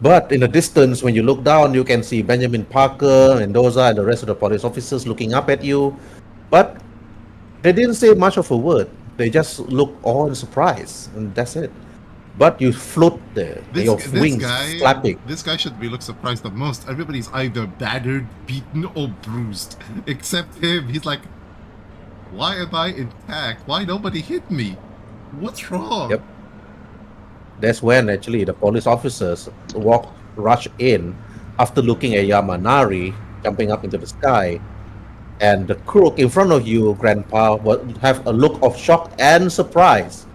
But in the distance, when you look down, you can see Benjamin Parker, Mendoza, and the rest of the police officers looking up at you. But they didn't say much of a word. They just looked all in surprise, and that's it. But you float there, your wings flapping. This guy should be look surprised the most. Everybody's either battered, beaten, or bruised, except him. He's like, "Why am I intact? Why nobody hit me? What's wrong?" Yep. That's when actually the police officers rush in after looking at Yamanari jumping up into the sky, and the crook in front of you, Grandpa, would have a look of shock and surprise.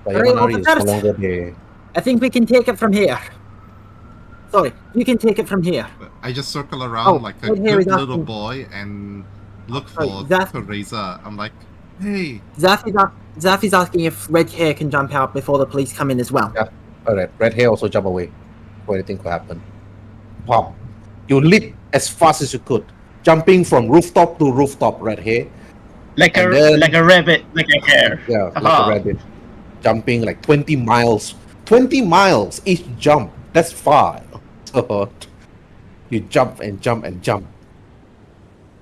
But Alright, Yamanari is no officers. longer there. I think we can take it from here. Sorry, you can take it from here. I just circle around like a right here good is little asking- boy and look Sorry, for that's- Teresa. I'm like, "Hey, Zaffi's asking if Red Hair can jump out before the police come in as well. Yeah. Alright, Red Hair also jump away before anything could happen. Pop. You leap as fast as you could, jumping from rooftop to rooftop, Red Hair. Like And a then- like a rabbit, like a hare. Yeah, like a Aha. rabbit. Jumping like 20 miles. 20 miles each jump. That's far. So you jump and jump and jump.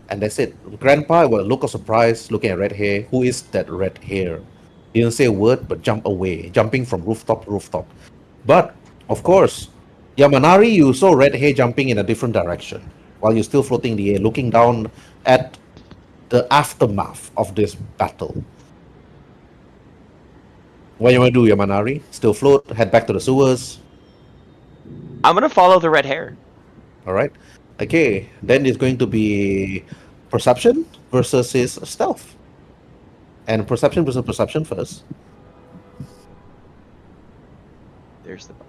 And that's it. Grandpa with a look of surprise, looking at red hair. Who is that red hair? He didn't say a word, but jump away, jumping from rooftop to rooftop. But, of course, Yamanari, you saw red hair jumping in a different direction while you're still floating in the air, looking down at the aftermath of this battle. What you want to do, Yamanari? Still float, head back to the sewers. I'm gonna follow the red hair. All right. Okay, then it's going to be perception versus his stealth. And perception versus perception first. There's the bug.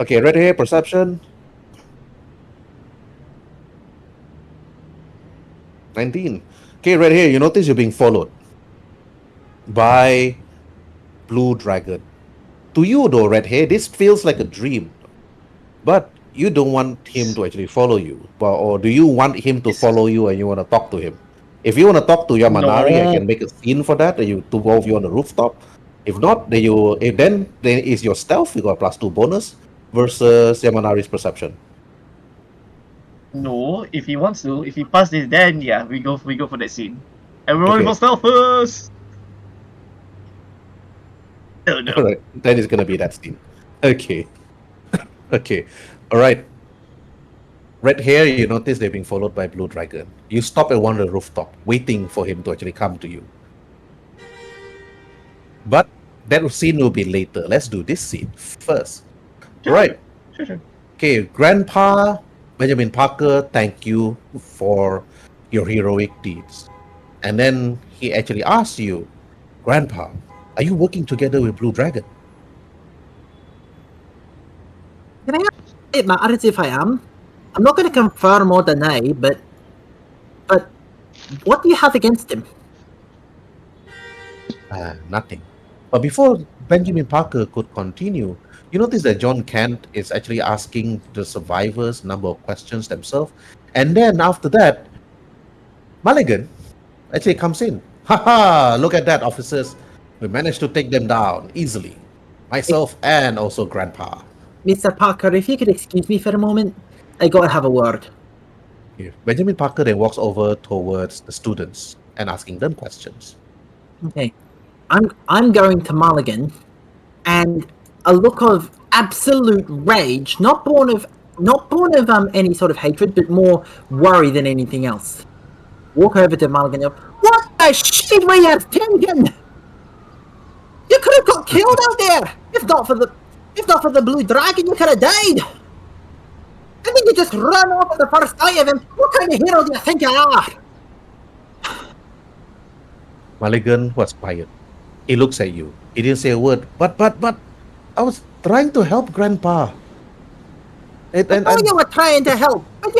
Okay, red hair, perception. 19. Okay, red hair, you notice you're being followed by blue dragon. To you though, red hair, this feels like a dream. But you don't want him to actually follow you. Or do you want him to follow you and you want to talk to him? If you want to talk to Yamanari, I No. can make a scene for that. You two of you on the rooftop. If not, then is your stealth. You got a +2 bonus versus Yamanari's perception. No, if he wants to, if he passes this, then yeah, we go for that scene. Everyone Okay. for stealth first. Oh no. All right, then it's gonna be that scene. Okay, okay, all right. Red hair, you notice they're being followed by blue dragon. You stop at one of the rooftop, waiting for him to actually come to you. But that scene will be later. Let's do this scene first. All right. Sure. Okay, Grandpa Benjamin Parker, thank you for your heroic deeds. And then he actually asks you, Grandpa, are you working together with Blue Dragon? Can I ask, it matters if I am? I'm not going to confirm or deny, but what do you have against him? Nothing. But before Benjamin Parker could continue, you notice that John Kent is actually asking the survivors a number of questions themselves. And then after that, Mulligan actually comes in. Haha, look at that, officers. We managed to take them down easily. Myself and also Grandpa. Mr. Parker, if you could excuse me for a moment, I gotta have a word. Here, Benjamin Parker then walks over towards the students and asking them questions. Okay. I'm going to Mulligan, and a look of absolute rage, not born of any sort of hatred, but more worry than anything else. Walk over to Mulligan and go, what the shit were you thinking? You could have got killed out there! If not for the blue dragon, you could have died! And then you just run off at the first sight of him. What kind of hero do you think you are? Mulligan was quiet. He looks at you. He didn't say a word. But, I was trying to help Grandpa. I know you were trying to help, but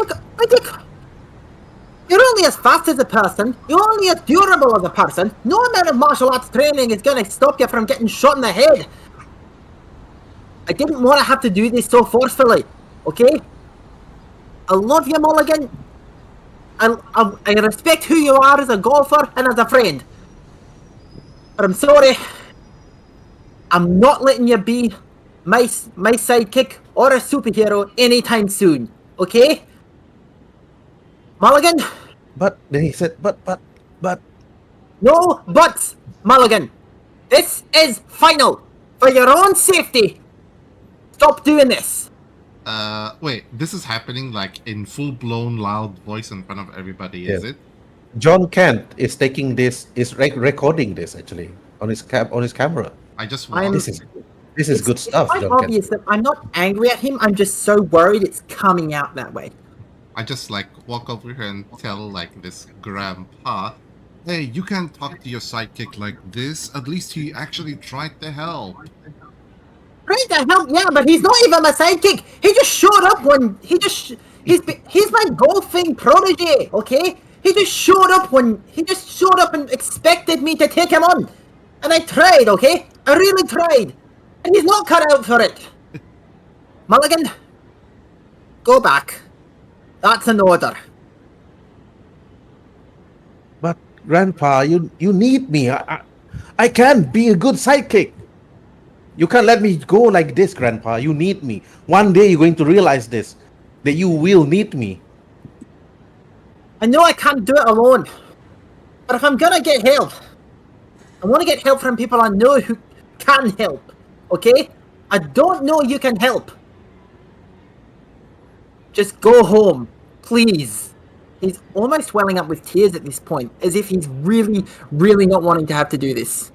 you're only as fast as a person. You're only as durable as a person. No amount of martial arts training is going to stop you from getting shot in the head. I didn't want to have to do this so forcefully, okay? I love you, Mulligan. I respect who you are as a golfer and as a friend. But I'm sorry. I'm not letting you be my sidekick or a superhero anytime soon, okay? Mulligan? But then he said, but. No buts, Mulligan. This is final. For your own safety. Stop doing this. Wait, this is happening like in full-blown loud voice in front of everybody, is Yeah. it? John Kent is taking this, is recording this actually on his camera. I just I'm- want This is good stuff, It's quite John obvious Kent. that I'm not angry at him. I'm just so worried it's coming out that way. I just like walk over here and tell like this grandpa, hey, you can't talk to your sidekick like this. At least he actually tried to help. Trying to help, yeah, but he's not even my sidekick. He just showed up when he's my golfing protege, okay? He just showed up and expected me to take him on. And I tried, okay? I really tried. And he's not cut out for it. Mulligan, go back. That's an order. But Grandpa, you need me. I can't be a good sidekick. You can't let me go like this, Grandpa. You need me. One day you're going to realize this, that you will need me. I know I can't do it alone, but if I'm gonna get help, I want to get help from people I know who can help. Okay? I don't know you can help. Just go home, please. He's almost welling up with tears at this point, as if he's really, really not wanting to have to do this.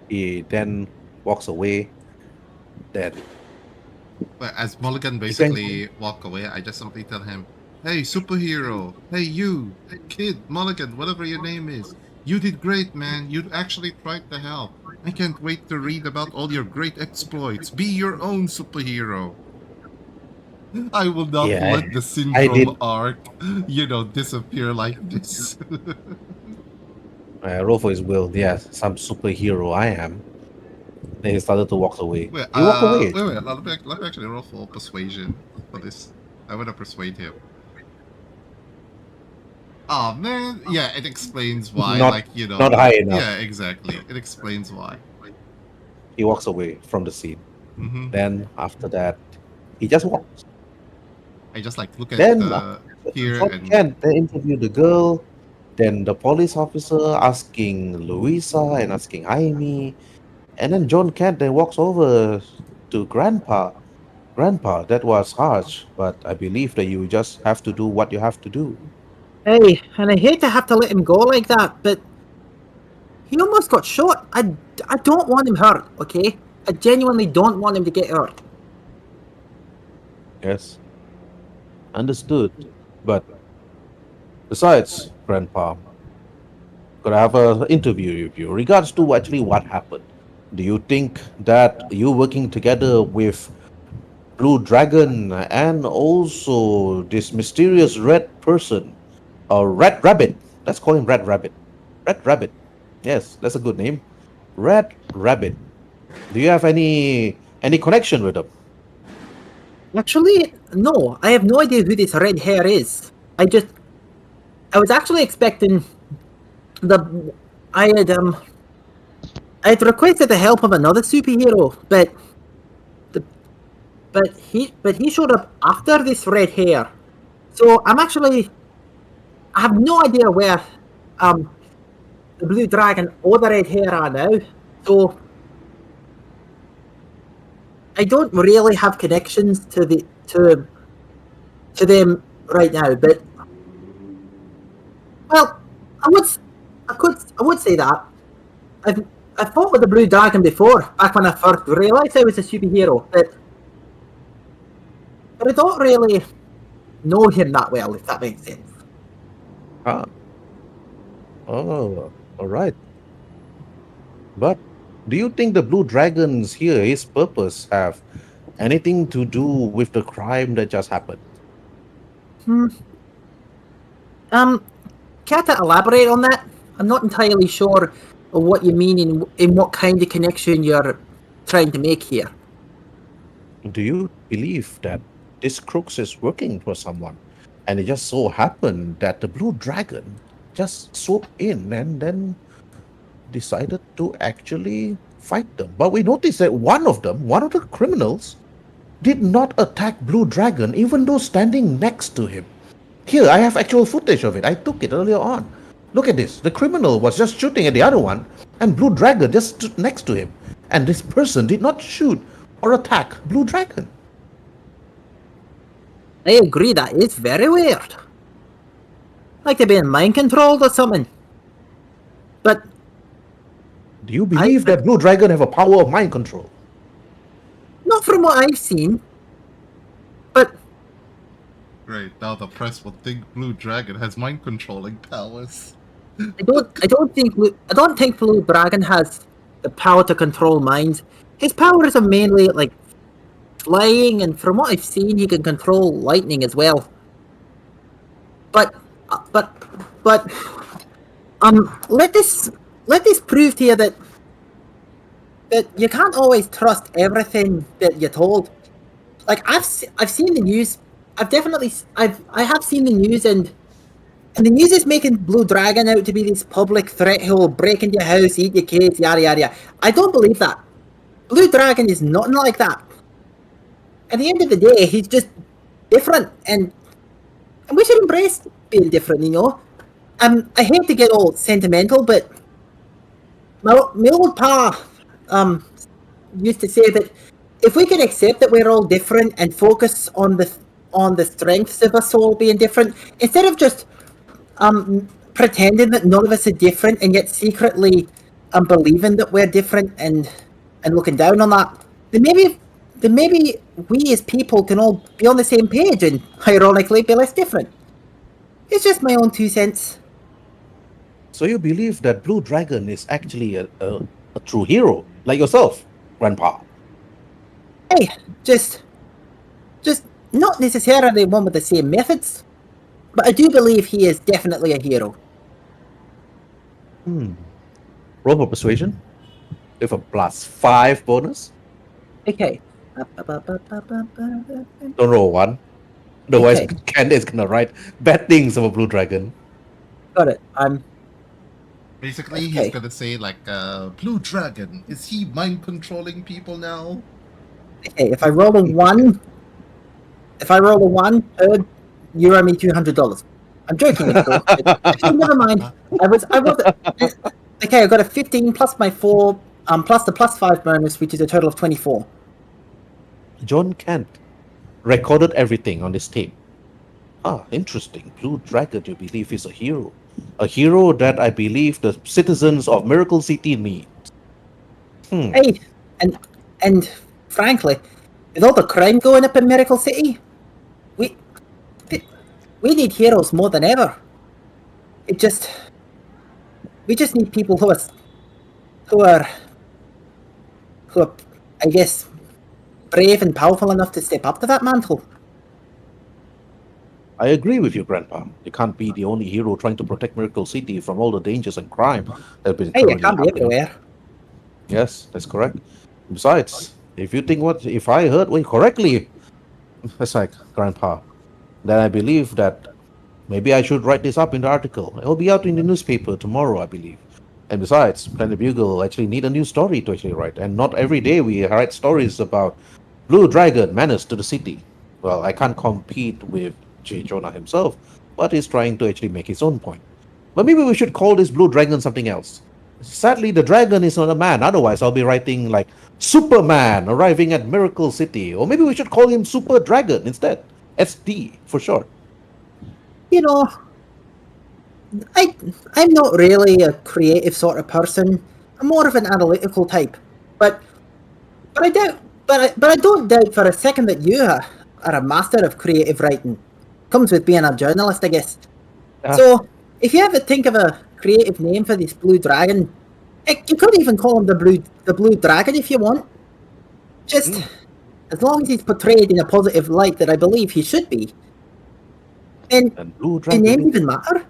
He then walks away. Then But as Mulligan can- basically walk away, I just simply tell him, "Hey, superhero! Hey, you, kid, Mulligan, whatever your name is, you did great, man. You actually tried to help. I can't wait to read about all your great exploits. Be your own superhero." I will not Yeah, let the I syndrome did. arc, disappear like this. Roll for his will. Yes, some superhero I am. Then he started to walk away. Wait, He walked away. wait. Let me actually roll for persuasion for this. I want to persuade him. Oh man, yeah, it explains why. Not- not high enough. Yeah, exactly. It explains why. He walks away from the scene. Hmm. Then after that, he just walks. I just like look at Then here John and Kent they interview the girl. Then the police officer asking Louisa and asking Amy. And then John Kent then walks over to Grandpa. Grandpa, that was harsh, but I believe that you just have to do what you have to do. Hey, and I hate to have to let him go like that, but he almost got shot. I don't want him hurt, okay? I genuinely don't want him to get hurt. Yes. Understood. But besides, Grandpa, gonna have an interview with you regards to actually what happened. Do you think that you working together with Blue Dragon and also this mysterious red person, or Red Rabbit? Let's call him Red Rabbit. Red Rabbit. Yes, that's a good name. Red Rabbit. Do you have any connection with him? Actually, no. I have no idea who this red hair is. I was actually expecting I had requested the help of another superhero, but he showed up after this red hair. So I have no idea where the blue dragon or the red hair are now. So I don't really have connections to them right now, but well, I would say that I fought with the blue dragon before, back when I first realised I was a superhero, but I don't really know him that well, if that makes sense. Ah. Oh, all right. But do you think the Blue Dragons here, his purpose, have anything to do with the crime that just happened? Care to elaborate on that? I'm not entirely sure of what you mean in what kind of connection you're trying to make here. Do you believe that this crooks is working for someone, and it just so happened that the Blue Dragon just swooped in and then decided to actually fight them? But we noticed that one of the criminals, did not attack Blue Dragon even though standing next to him. Here, I have actual footage of it. I took it earlier on. Look at this. The criminal was just shooting at the other one, and Blue Dragon just stood next to him. And this person did not shoot or attack Blue Dragon. I agree, that is very weird. Like they're being mind controlled or something. But Do you believe that Blue Dragon have a power of mind control? not from what I've seen. But great. Now the press will think Blue Dragon has mind controlling powers. I don't think Blue Dragon has the power to control minds. His powers are mainly like flying, and from what I've seen, he can control lightning as well. But let this prove to you that you can't always trust everything that you're told. Like I've seen the news. I have seen the news, and And the news is making Blue Dragon out to be this public threat who will break into your house, eat your kids, yada yada yada. I don't believe that. Blue Dragon is nothing like that. At the end of the day, he's just different, and we should embrace being different, you know? I hate to get all sentimental, but my old pa used to say that if we can accept that we're all different and focus on the strengths of us all being different, instead of just pretending that none of us are different and yet secretly believing that we're different and looking down on that, then maybe we as people can all be on the same page and ironically be less different. It's just my own 2 cents. So you believe that Blue Dragon is actually a true hero, like yourself, Grandpa? Hey, just not necessarily one with the same methods, but I do believe he is definitely a hero. Roll for persuasion with a +5 bonus. Okay. Don't roll 1. Otherwise, Okay. Candace is gonna write bad things about Blue Dragon. Got it. Basically, Okay. he's gonna say like, "Blue Dragon, is he mind controlling people now?" Okay, if I roll a 1, you owe me $200. I'm joking, of course. But actually, never mind. I rolled it. Okay, I got a 15 plus my 4, plus the +5 bonus, which is a total of 24. John Kent recorded everything on this tape. Interesting. Blue Dragon, you believe, is a hero. A hero that I believe the citizens of Miracle City need. Hey, and frankly, with all the crime going up in Miracle City, we need heroes more than ever. We just need people who are, I guess, brave and powerful enough to step up to that mantle. I agree with you, Grandpa. You can't be the only hero trying to protect Miracle City from all the dangers and crime that have been Hey, currently it can't be happening. everywhere. Yes, that's correct. Besides, if I heard correctly, it's like, Grandpa, then I believe that maybe I should write this up in the article. It'll be out in the newspaper tomorrow, I believe. And besides, Planet Bugle actually need a new story to actually write. And not every day we write stories about Blue Dragon menace to the city. Well, I can't compete with J. Jonah himself, but he's trying to actually make his own point. But maybe we should call this Blue Dragon something else. Sadly, the dragon is not a man. Otherwise, I'll be writing like Superman arriving at Miracle City. Or maybe we should call him Super Dragon instead. SD for short. You know, I'm not really a creative sort of person. I'm more of an analytical type. But I don't doubt for a second that you are a master of creative writing. Comes with being a journalist, I guess. So, if you ever think of a creative name for this Blue Dragon, you could even call him the Blue Dragon if you want. Just as long as he's portrayed in a positive light that I believe he should be. And Blue the name Dragon. even matter?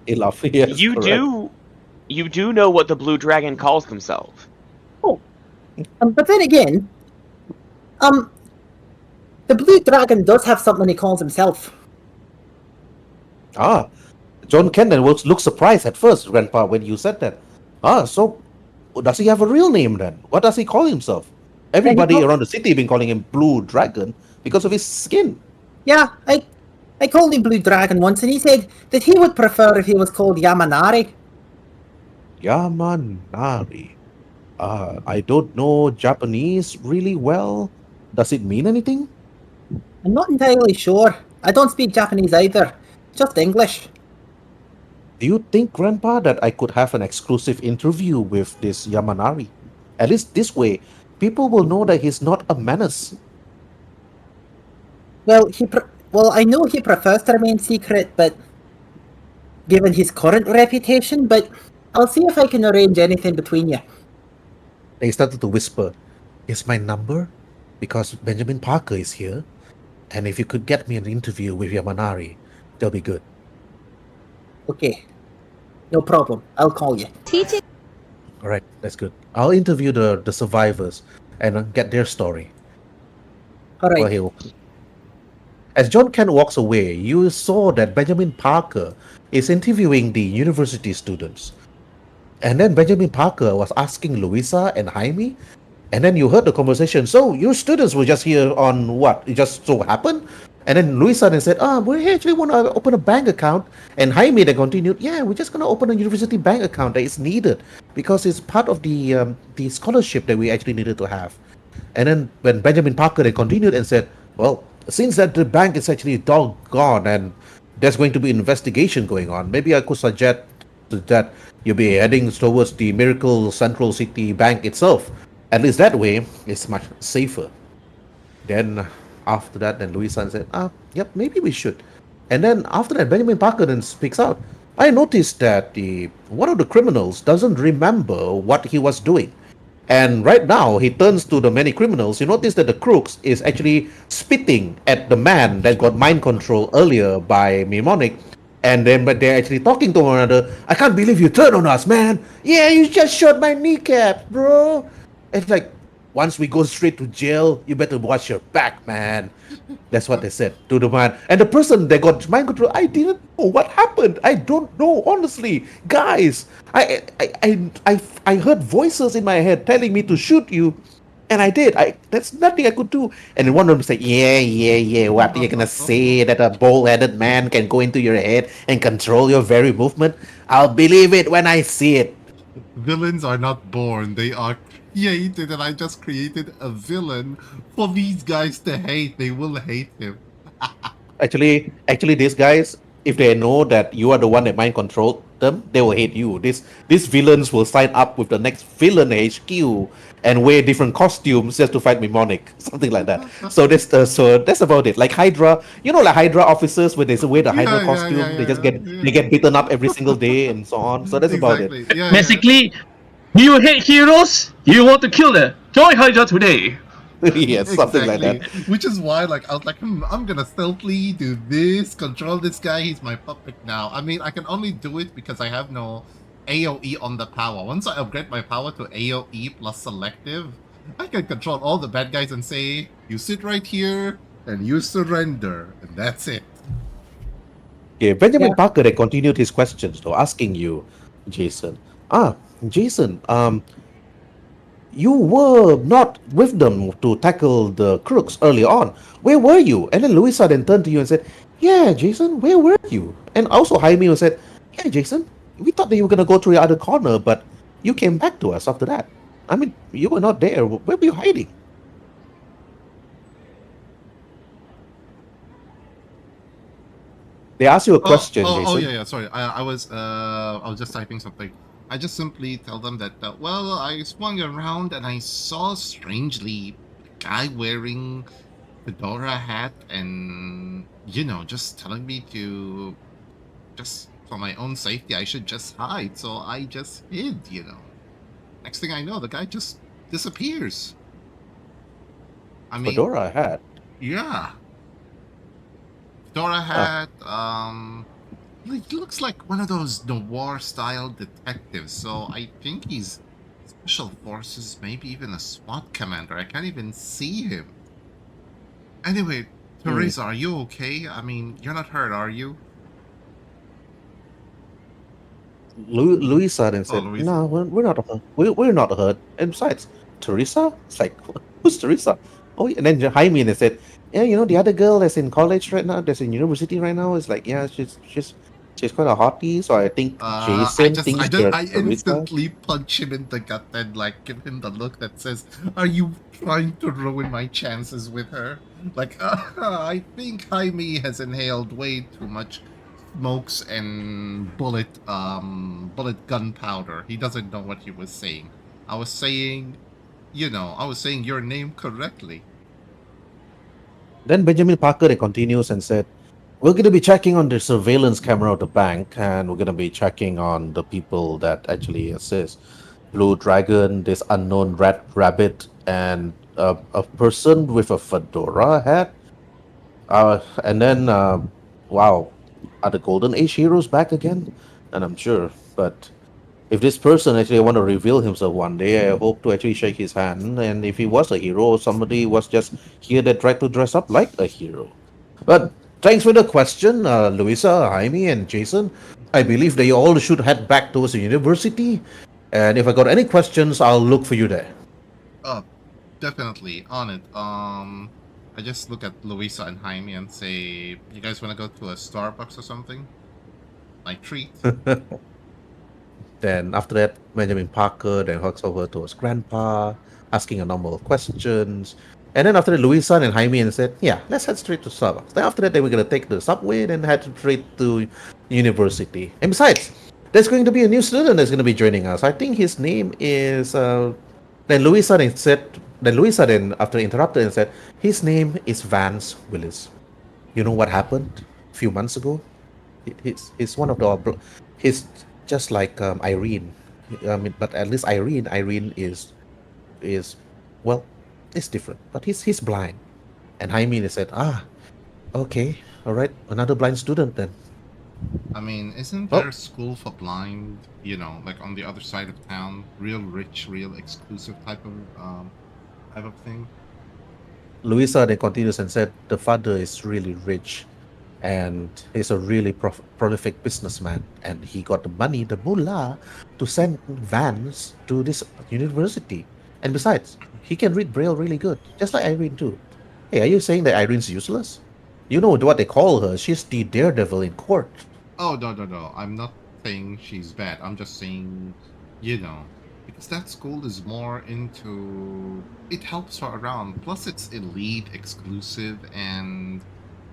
Enough. Yes, You correct. do know what the Blue Dragon calls himself. But then again, the Blue Dragon does have something he calls himself. John Kendall looked surprised at first, Grandpa, when you said that. So does he have a real name then? What does he call himself? Everybody around the city been calling him Blue Dragon because of his skin. Yeah, I called him Blue Dragon once, and he said that he would prefer if he was called Yamanari. Yamanari. I don't know Japanese really well. Does it mean anything? I'm not entirely sure. I don't speak Japanese either, just English. Do you think, Grandpa, that I could have an exclusive interview with this Yamanari? At least this way, people will know that he's not a menace. Well, I know he prefers to remain secret, but given his current reputation, but I'll see if I can arrange anything between you. They started to whisper, "Is my number? Because Benjamin Parker is here. And if you could get me an interview with Yamanari, that'll be good." Okay. No problem. I'll call you. Alright, that's good. I'll interview the survivors and get their story. Alright. Well, As John Kent walks away, you saw that Benjamin Parker is interviewing the university students. And then Benjamin Parker was asking Louisa and Jaime, and then you heard the conversation. So your students were just here on what? It just so happened? And then Louisa then said, we actually want to open a bank account. And Jaime then continued, yeah, we're just going to open a university bank account that is needed because it's part of the scholarship that we actually needed to have. And then when Benjamin Parker then continued and said, well, since that the bank is actually doggone and there's going to be investigation going on, maybe I could suggest that you be heading towards the Miracle Central City Bank itself. At least that way, it's much safer. Then after that, then Louisa said, yep, maybe we should. And then after that, Benjamin Parker then speaks out. I noticed that the one of the criminals doesn't remember what he was doing. And right now, he turns to the many criminals. You notice that the crooks is actually spitting at the man that got mind control earlier by Mnemonic. And then, but they're actually talking to one another. I can't believe you turned on us, man. Yeah, you just shot my kneecap, bro. It's like, once we go straight to jail, you better watch your back, man. That's what they said to the man. And the person that got mind control, I didn't know what happened. I don't know, honestly. Guys, I heard voices in my head telling me to shoot you. And I did. That's nothing I could do. And then one of them said, yeah. What are you gonna say that a bald-headed man can go into your head and control your very movement? I'll believe it when I see it. Villains are not born, they are created, and I just created a villain for these guys to hate. They will hate him. Actually, these guys, if they know that you are the one that mind controlled them, they will hate you. These villains will sign up with the next villain HQ and wear different costumes just to fight Mnemonic, something like that. So that's about it. Like Hydra, like Hydra officers where they wear the Hydra costume, they just get beaten up every single day and so on. So that's about it. Exactly. Basically, you hate heroes, you want to kill them. Join Hydra today. Yes, something like that. Which is why, I was like, I'm gonna stealthily do this, control this guy. He's my puppet now. I mean, I can only do it because I have no AOE on the power. Once I upgrade my power to AOE plus selective, I can control all the bad guys and say, you sit right here and you surrender, and that's it. Okay, Benjamin Parker then continued his questions though, asking you, Jason. Jason, you were not with them to tackle the crooks early on. Where were you? And then Louisa then turned to you and said, yeah, Jason, where were you? And also Jaime said, yeah, Jason, we thought that you were going to go to the other corner, but you came back to us after that. I mean, you were not there. Where were you hiding? They asked you a question, Jason. Yeah. Sorry, I was just typing something. I just simply tell them that, well, I swung around and I saw strangely a guy wearing fedora hat and, just telling me to, just for my own safety, I should just hide. So I just hid, Next thing I know, the guy just disappears. I mean, Fedora hat. yeah. Fedora hat, he looks like one of those noir-style detectives, so I think he's special forces, maybe even a SWAT commander. I can't even see him. Anyway, Teresa, are you okay? I mean, you're not hurt, are you? Louisa then said, Louisa. no, we're not hurt. We're not hurt. And besides, Teresa? It's like, who's Teresa? Oh, and then Jaime then said, yeah, the other girl that's in college right now, that's in university right now, is like, yeah, she's quite a hottie, so I think Jason thinks you're I Teresa. instantly punch him in the gut and give him the look that says, "Are you trying to ruin my chances with her?" I think Jaime has inhaled way too much smokes and bullet gunpowder. He doesn't know what he was saying. I was saying your name correctly. Then Benjamin Parker then continues and said, we're going to be checking on the surveillance camera of the bank, and we're going to be checking on the people that actually assist. Blue Dragon, this unknown red rabbit, and a person with a fedora hat. And then, wow, are the Golden Age heroes back again? And I'm sure, but if this person actually want to reveal himself one day, I hope to actually shake his hand. And if he was a hero, or somebody was just here that tried to dress up like a hero. But thanks for the question, Louisa, Jaime, and Jason. I believe they all should head back towards the university. And if I got any questions, I'll look for you there. Oh, definitely on it. I just look at Louisa and Jaime and say, "You guys want to go to a Starbucks or something? My treat." Then after that, Benjamin Parker then walks over to his grandpa, asking a number of questions. And then after that, Louisa and Jaime and said, "Yeah, let's head straight to Starbucks." Then after that, they were gonna take the subway, then head straight to university. And besides, there's going to be a new student that's gonna be joining us. I think his name is. Then Louisa then said. Then Louisa then after interrupted and said, "His name is Vance Willis. You know what happened a few months ago? He's one of the he's just like Irene. I mean, but at least Irene is well, it's different. But he's blind." And Jaime said, "Ah, okay, all right, another blind student then." I mean, isn't Oh, there a school for blind? Like on the other side of town, real rich, real exclusive type of thing. Luisa then continues and said, "The father is really rich, and he's a really prolific businessman, and he got the money, the mullah, to send Vance to this university. And besides, he can read Braille really good, just like Irene too. Hey, are you saying that Irene's useless? You know what they call her? She's the daredevil in court." Oh, no, no, no. I'm not saying she's bad. I'm just saying, you know, because that school is more into. It helps her around. Plus, it's elite, exclusive, and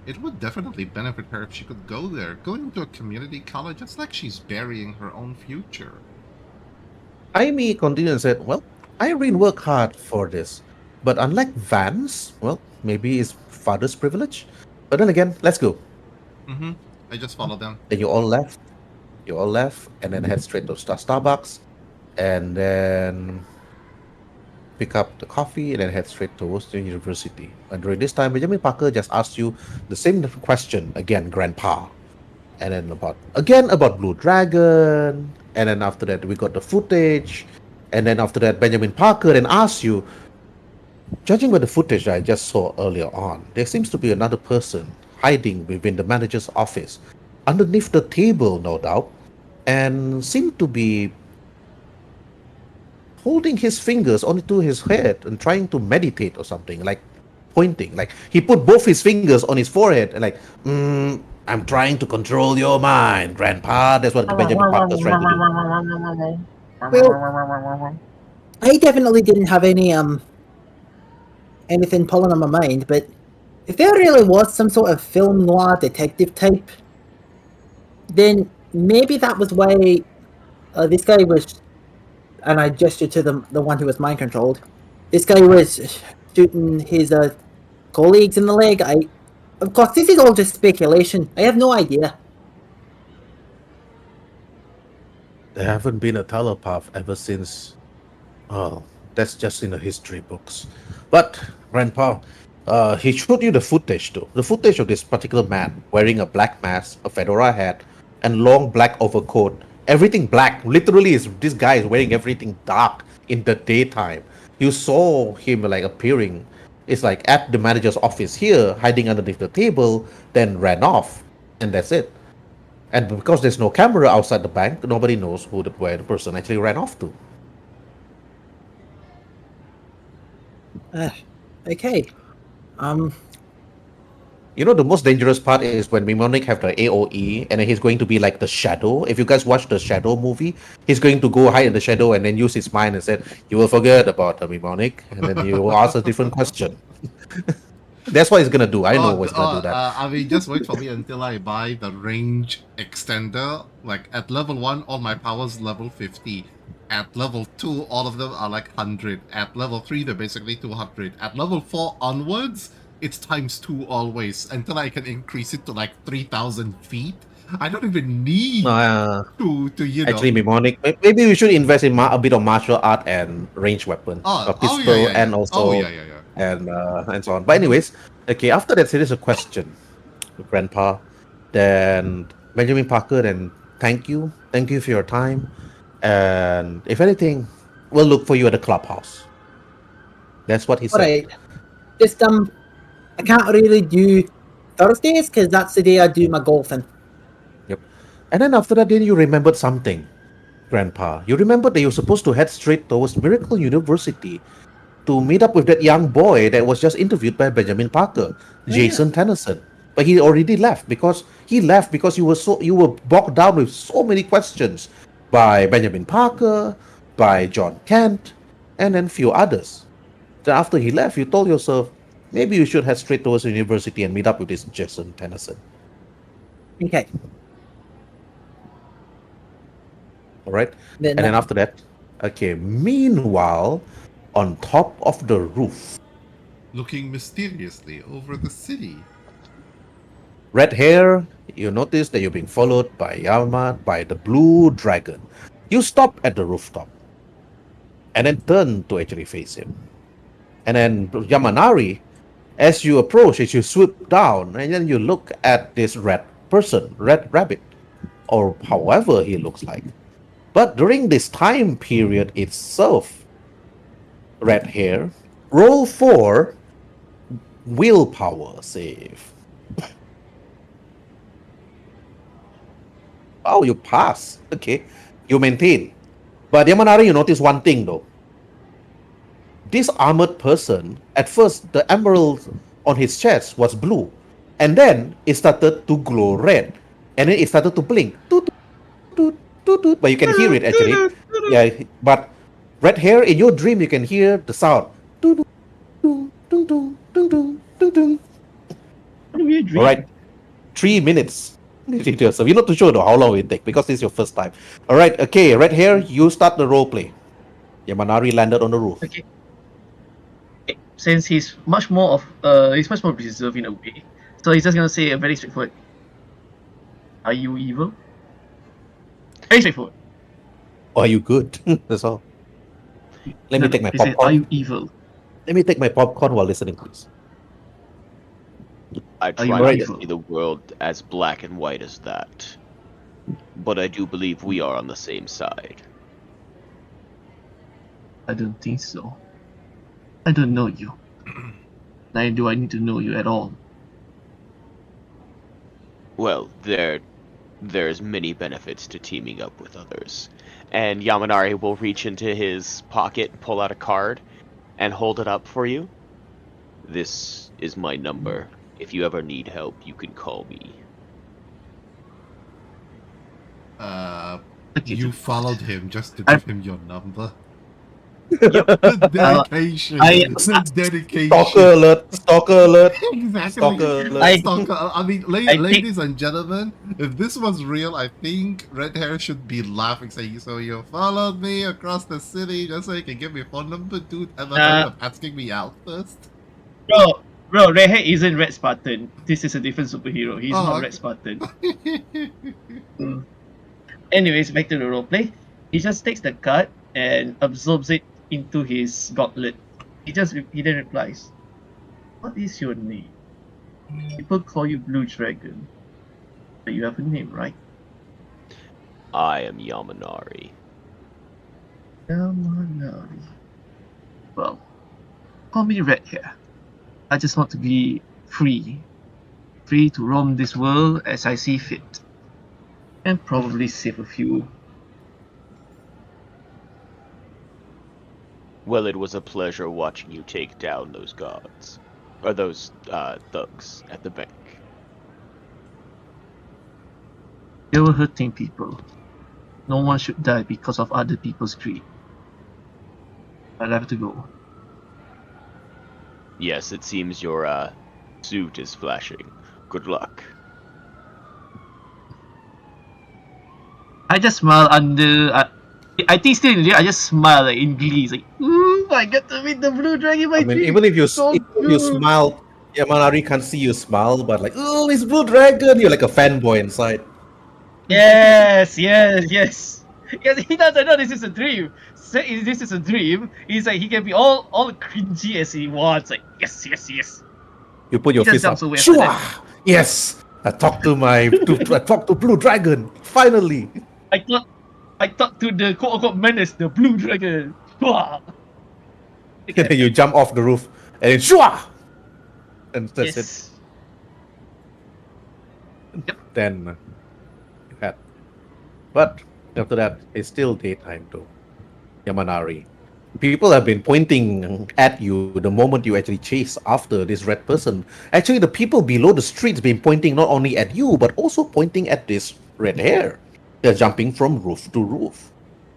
it would definitely benefit her if she could go there. Going to a community college, it's like she's burying her own future. Amy continued and said, "Well, Irene worked hard for this, but unlike Vance, well, maybe it's father's privilege. But then again, let's go." Mm-hmm. I just follow them. Then you all left. You all left, and then head straight to Starbucks, and then pick up the coffee, and then head straight towards the university. And during this time, Benjamin Parker just asked you the same question again, Grandpa. And then about Blue Dragon, and then after that we got the footage, and then after that Benjamin Parker then asked you, judging by the footage I just saw earlier on, there seems to be another person hiding within the manager's office, underneath the table, no doubt, and seemed to be holding his fingers onto his head and trying to meditate or something, like pointing. Like he put both his fingers on his forehead and like, "I'm trying to control your mind, Grandpa." That's what Benjamin Parker's trying to do. Well, I definitely didn't have anything pulling on my mind, but if there really was some sort of film noir detective type, then maybe that was why this guy was. And I gestured to the one who was mind controlled. This guy was shooting his colleagues in the leg. Of course, this is all just speculation. I have no idea. There haven't been a telepath ever since. Oh, that's just in the history books. But Grandpa, he showed you the footage too. The footage of this particular man wearing a black mask, a fedora hat, and long black overcoat. Everything black. Literally, is this guy is wearing everything dark in the daytime. You saw him like appearing. It's like at the manager's office here, hiding underneath the table, then ran off, and that's it. And because there's no camera outside the bank, nobody knows where the person actually ran off to. Okay. You know, the most dangerous part is when Mnemonic have the AOE, and then he's going to be like the Shadow. If you guys watch the Shadow movie, he's going to go hide in the shadow and then use his mind and said, "You will forget about the Mnemonic," and then you will ask a different question. That's what he's gonna do. I know what's gonna do that. I mean, just wait for me until I buy the range extender. Like at level 1, all my powers level 50. At level 2, all of them are like 100. At level 3, they're basically 200. At level 4 onwards, it's times 2 always until I can increase it to like 3,000 feet. I don't even need to Actually, Mnemonic, maybe we should invest in a bit of martial art and range weapon, a pistol, and also and so on. But anyways, okay. After that, there is a question, Grandpa. Then Benjamin Parker. Then thank you for your time. And if anything, we'll look for you at the clubhouse. That's what he said. Alright. Just I can't really do Thursdays, because that's the day I do my golfing. Yep. And then after that, then you remembered something, Grandpa. You remembered that you're supposed to head straight towards Miracle University to meet up with that young boy that was just interviewed by Benjamin Parker, Jason Tennyson. But he already left because you were bogged down with so many questions by Benjamin Parker, by John Kent, and then few others. Then after he left, you told yourself maybe you should head straight towards the university and meet up with this Jason Tennyson. Okay. All right. Then, And then after that, okay. Meanwhile, on top of the roof, Looking mysteriously over the city. Red Hair, you notice that you're being followed by by the blue dragon. You stop at the rooftop and then turn to actually face him. And then Yamanari, as you approach, as you swoop down, and then you look at this red rabbit, or however he looks like. But during this time period itself, Red Hair, roll for willpower save. Oh, you pass. Okay. You maintain. But Yamanari, you notice one thing though. This armored person, at first, the emerald on his chest was blue. And then it started to glow red. And then it started to blink. Toot, toot, toot, toot. But you can hear it actually. Yeah, but Red Hair, in your dream, you can hear the sound. Toot, toot, toot, toot, toot, toot, toot, toot. What a weird dream. All right. 3 minutes. So you're not too sure though how long it will take because this is your first time. All right, okay, Red Hair, you start the role play. Yamanari landed on the roof. Okay. Since he's much more reserved in a way, so he's just gonna say a very straightforward. Are you evil? Very straightforward. Or are you good? That's all. Let me take my He said, popcorn. are you evil? Let me take my popcorn while listening, please. I Are try you not evil? to see the world as black and white as that. But I do believe we are on the same side. I don't think so. I don't know you. Neither do I need to know you at all. Well, there's many benefits to teaming up with others. And Yamanari will reach into his pocket, pull out a card, and hold it up for you. This is my number. If you ever need help, you can call me. Okay, You followed him just to I- give him your number. The dedication. The dedication. Stalker alert! Stalker alert! Exactly. Stalker alert! Stalker. I mean, I think- ladies and gentlemen, if this was real, I think Red Hair should be laughing, saying, "So you followed me across the city just so you can give me phone number, dude, and then asking me out first." Bro, Red Hair isn't Red Spartan. This is a different superhero. He's Oh, not okay. Red Spartan. Anyways, back to the roleplay. He just takes the card and absorbs it into his gauntlet. He then replies, "What is your name? People call you Blue Dragon. But you have a name, right?" I am Yamanari. Yamanari. Well, call me Red Hair. I just want to be free. Free to roam this world as I see fit. And probably save a few. Well, it was a pleasure watching you take down those gods. Or those, thugs at the bank. They were hurting people. No one should die because of other people's greed. I'll have to go. Yes, it seems your, suit is flashing. Good luck. I just smile under. I think still in there, I just smile like in glee. It's like, ooh, I get to meet the blue dragon. I mean, even if you smile, Yamanari can't see you smile, but like, oh, it's Blue Dragon! You're like a fanboy inside. Yes. Yes, he doesn't know this is a dream. So if this is a dream, he's like, he can be all cringy as he wants. Like, yes. You put your He just fist up. jumps away after Shua! that. Yes! I talked to I talked to Blue Dragon! Finally! I talked to the quote-unquote menace, the blue dragon. Wah! And then you jump off the roof, and then shua! And that's it. Yes. Then you had. But after that, it's still daytime though. Yamanari. People have been pointing at you the moment you actually chase after this red person. Actually, the people below the streets been pointing not only at you, but also pointing at this red hair. They're jumping from roof to roof.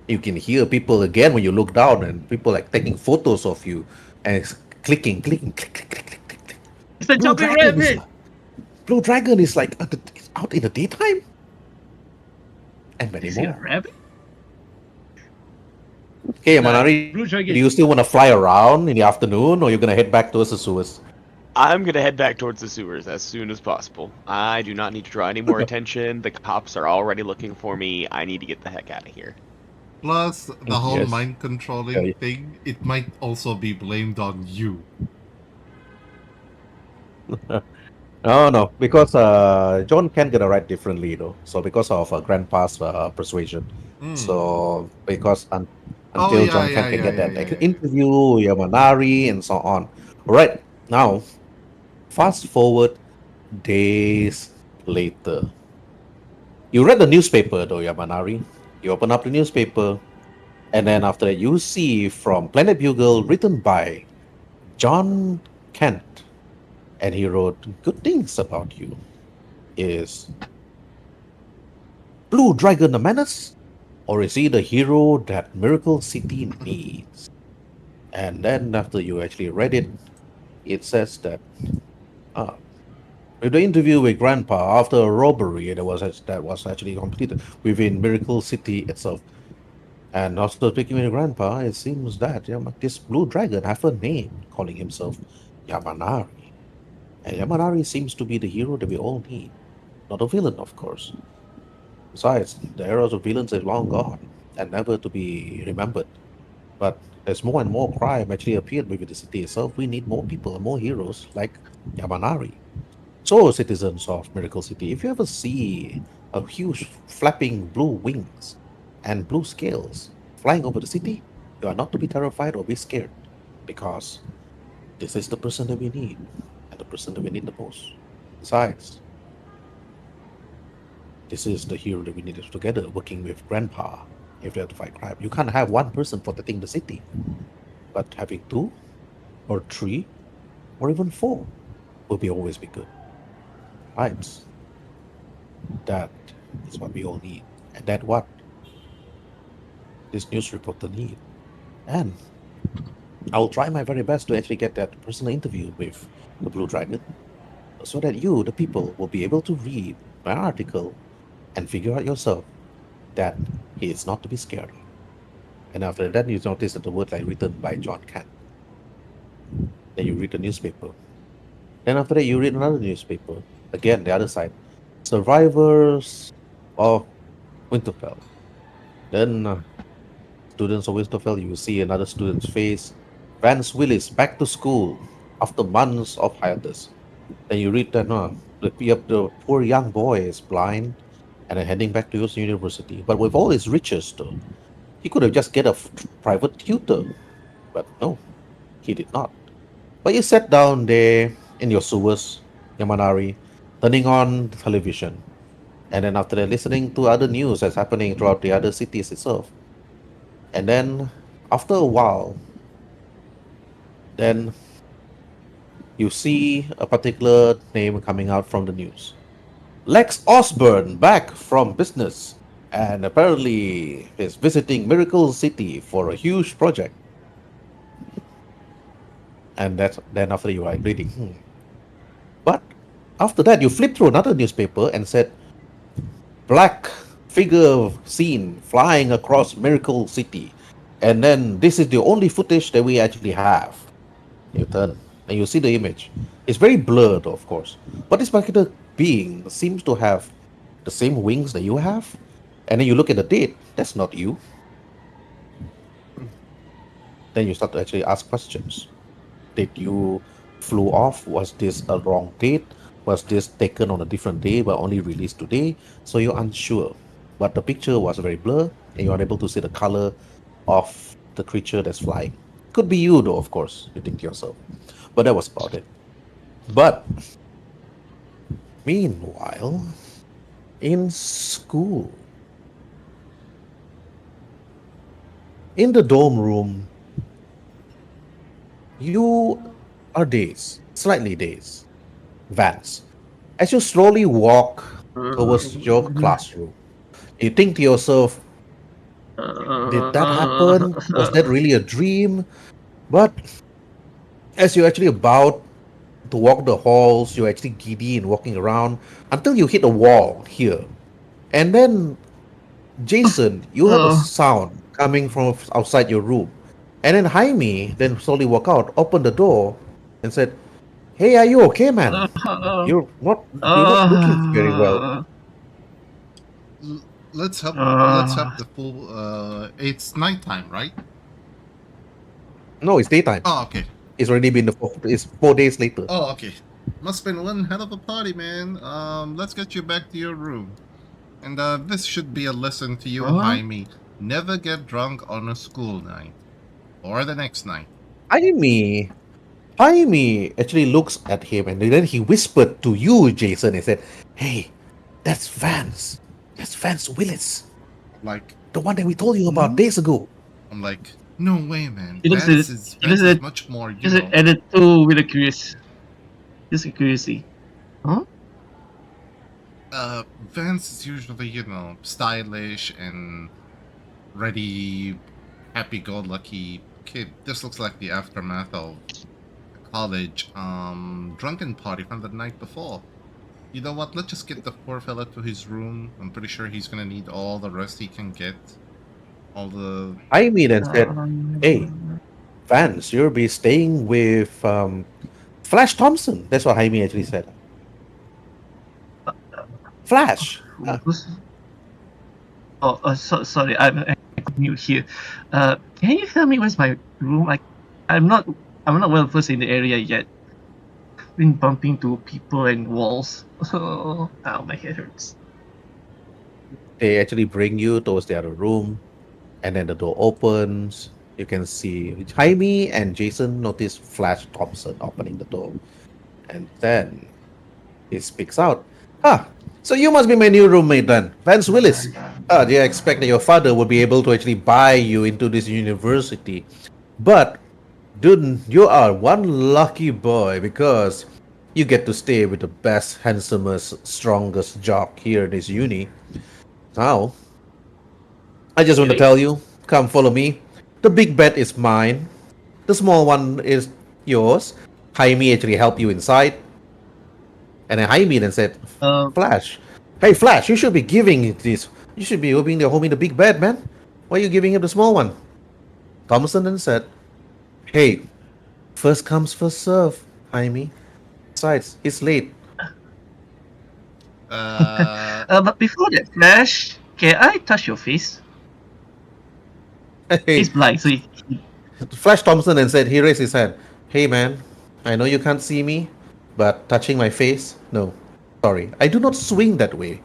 You can hear people again when you look down, and people like taking photos of you and it's clicking, clicking, click, click, click, click, click, click. It's a Blue jumping Dragon is rabbit. like, Blue Dragon is like it's out in the daytime, and many Is he a more. rabbit? Okay, Like Manari, Blue do you Dragon. still want to fly around in the afternoon, or you're gonna head back towards the sewers? I'm gonna head back towards the sewers as soon as possible. I do not need to draw any more attention. The cops are already looking for me. I need to get the heck out of here. Plus, the whole Yes. mind controlling thing, it might also be blamed on you. No, no, because John can get a right differently though. So because of Grandpa's persuasion, Hmm. so because Oh until yeah, John yeah, can yeah, get yeah, that yeah, yeah. interview, Yamanari, and so on. All right, now fast forward days later. You read the newspaper though, Yamanari. You open up the newspaper, and then after that, you see from Planet Bugle written by John Kent, and he wrote good things about you. Is Blue Dragon a menace? Or is he the hero that Miracle City needs? And then after you actually read it, it says that uh, with the interview with Grandpa after a robbery that was actually completed within Miracle City itself. And after speaking with Grandpa, it seems that this Blue Dragon have a name, calling himself Yamanari. And Yamanari seems to be the hero that we all need. Not a villain, of course. Besides, the eras of villains is long gone and never to be remembered. But as more and more crime actually appeared within the city itself, we need more people and more heroes like Yamanari. So, citizens of Miracle City, if you ever see a huge flapping blue wings and blue scales flying over the city, you are not to be terrified or be scared because this is the person that we need and the person that we need the most. Besides, this is the hero that we needed together working with Grandpa if we have to fight crime. You can't have one person protecting the city, but having two or three or even four will be always be good. Right? That is what we all need. And that what this news reporter need. And I will try my very best to actually get that personal interview with the Blue Dragon so that you, the people, will be able to read my article and figure out yourself that he is not to be scared of. And after that, you notice that the word like written by John Kent. Then you read the newspaper. Then after that, you read another newspaper. Again, the other side. Survivors of Winterfell. Then students of Winterfell, you will see another student's face. Vance Willis back to school after months of hiatus. Then you read that the poor young boy is blind and heading back to his university. But with all his riches, though, he could have just get a private tutor. But no, he did not. But you sat down there in your sewers, Yamanari, turning on television, and then after that, listening to other news that's happening throughout the other cities itself. And then, after a while, then you see a particular name coming out from the news. Lex Osborne back from business, and apparently is visiting Miracle City for a huge project. And that's then after you are reading. But after that, you flip through another newspaper and said, black figure seen flying across Miracle City. And then this is the only footage that we actually have. You turn and you see the image. It's very blurred, of course. But this particular being seems to have the same wings that you have. And then you look at the date, that's not you. Then you start to actually ask questions. Did you flew off? Was this a wrong date? Was this taken on a different day but only released today? So you're unsure. But the picture was very blurred and you're unable to see the color of the creature that's flying. Could be you though, of course, you think to yourself. But that was about it. But meanwhile, in school. In the dorm room, you are dazed, slightly dazed. Vance, as you slowly walk towards your classroom, you think to yourself, did that happen? Was that really a dream? But as you're actually about to walk the halls, you're actually giddy and walking around until you hit a wall here. And then, Jason, you heard a sound coming from outside your room. And then Jaime then slowly walked out, opened the door, and said, "Hey, are you okay, man? You're not you're not looking very well." L- let's have the full. It's nighttime, right? No, it's daytime. Oh, okay. It's already been it's 4 days later. Oh, okay. Must been one hell of a party, man. Let's get you back to your room. And this should be a lesson to you, Jaime. Never get drunk on a school night. Or the next night. Jaime actually looks at him and then he whispered to you, Jason, and said, "Hey, that's Vance. That's Vance Willis. Like, The one that we told you about days ago." I'm like, no way, man. He looks Vance at- is he looks Vance is at- much more, you Just know. added two with a just a curiosity. Vance is usually, stylish and ready, happy-go-lucky kid. This looks like the aftermath of a college drunken party from the night before. You know what? Let's just get the poor fella to his room. I'm pretty sure he's gonna need all the rest he can get. All the Jaime then said, "Hey, Vance, you'll be staying with Flash Thompson." That's what Jaime actually said. Flash. Sorry, I'm new here. Can you tell me where's my room? I'm not well versed in the area yet. Been bumping to people and walls. Ow, my head hurts. They actually bring you towards the other room, and then the door opens. You can see Jaime and Jason notice Flash Thompson opening the door. And then he speaks out. So you must be my new roommate then, Vance Willis. Do you expect that your father would be able to actually buy you into this university? But, dude, you are one lucky boy because you get to stay with the best, handsomest, strongest jock here in this uni. Now, I just want to Really? tell you, come follow me. The big bet is mine. The small one is yours. Jaime actually helped you inside. And then Jaime then said, Flash, hey Flash, you should be giving this. You should be hoping the homie the big bet, man. Why are you giving him the small one? Thompson then said, "Hey, first comes first serve, Jaime. Besides, it's late." But before that, Flash, can I touch your face? Hey, He's blind, so Flash Thompson then said, he raised his hand. "Hey man, I know you can't see me, but touching my face? No. Sorry, I do not swing that way."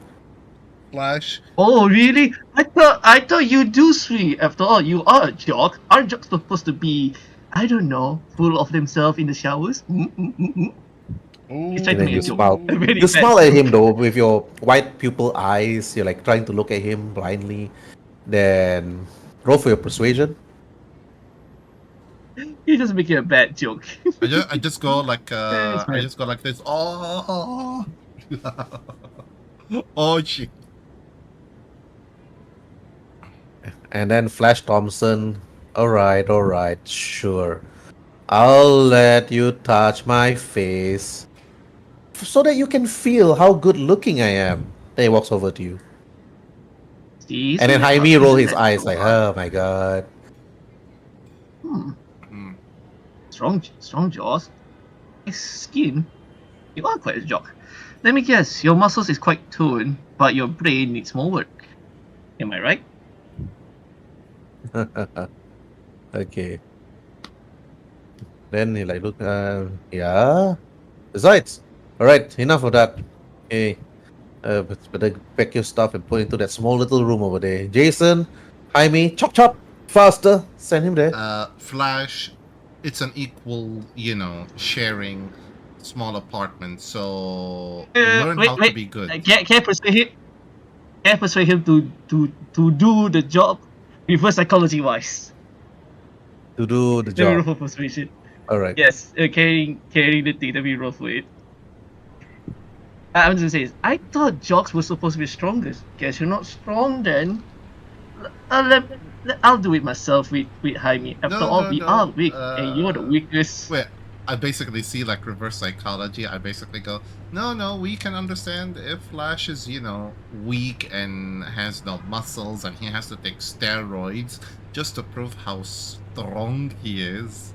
Flash. Oh really? I thought you do swing. After all, you are a jock. Are jocks supposed to be, I don't know, full of themselves in the showers? He's trying And to then make you a joke. smile. A very You bad smile at joke. him though with your white pupil eyes. You're like trying to look at him blindly. Then roll for your persuasion. He's just making a bad joke. I just go like It's I fine. just go like this. Oh, oh shit. And then Flash Thompson. All right, sure. I'll let you touch my face so that you can feel how good looking I am. Then he walks over to you. See, And then so Jaime you're roll not his that eyes like, hard. oh my god. Strong jaws. Nice skin. You are quite a jock. Let me guess, your muscles is quite toned, but your brain needs more work. Am I right? Okay. Then he like look, yeah. Besides, all right, enough of that. Hey, better pack your stuff and put it into that small little room over there. Jason, Jaime, chop chop, faster. Send him there. Flash. It's an equal, sharing small apartment. So learn how to be good. Can I persuade him? can persuade him to do the job reverse psychology wise. To do the Let me roll job. for persuasion. All right. Yes, carrying the thing. Let me roll for it. I'm just gonna say, I thought jocks were supposed to be strongest. Guess you're not strong then. I'll do it myself with Jaime. After all, we are weak, and you're the weakest. Wait, I basically see like reverse psychology. I basically go, no, we can understand if Flash is, weak and has no muscles and he has to take steroids just to prove how strong he is.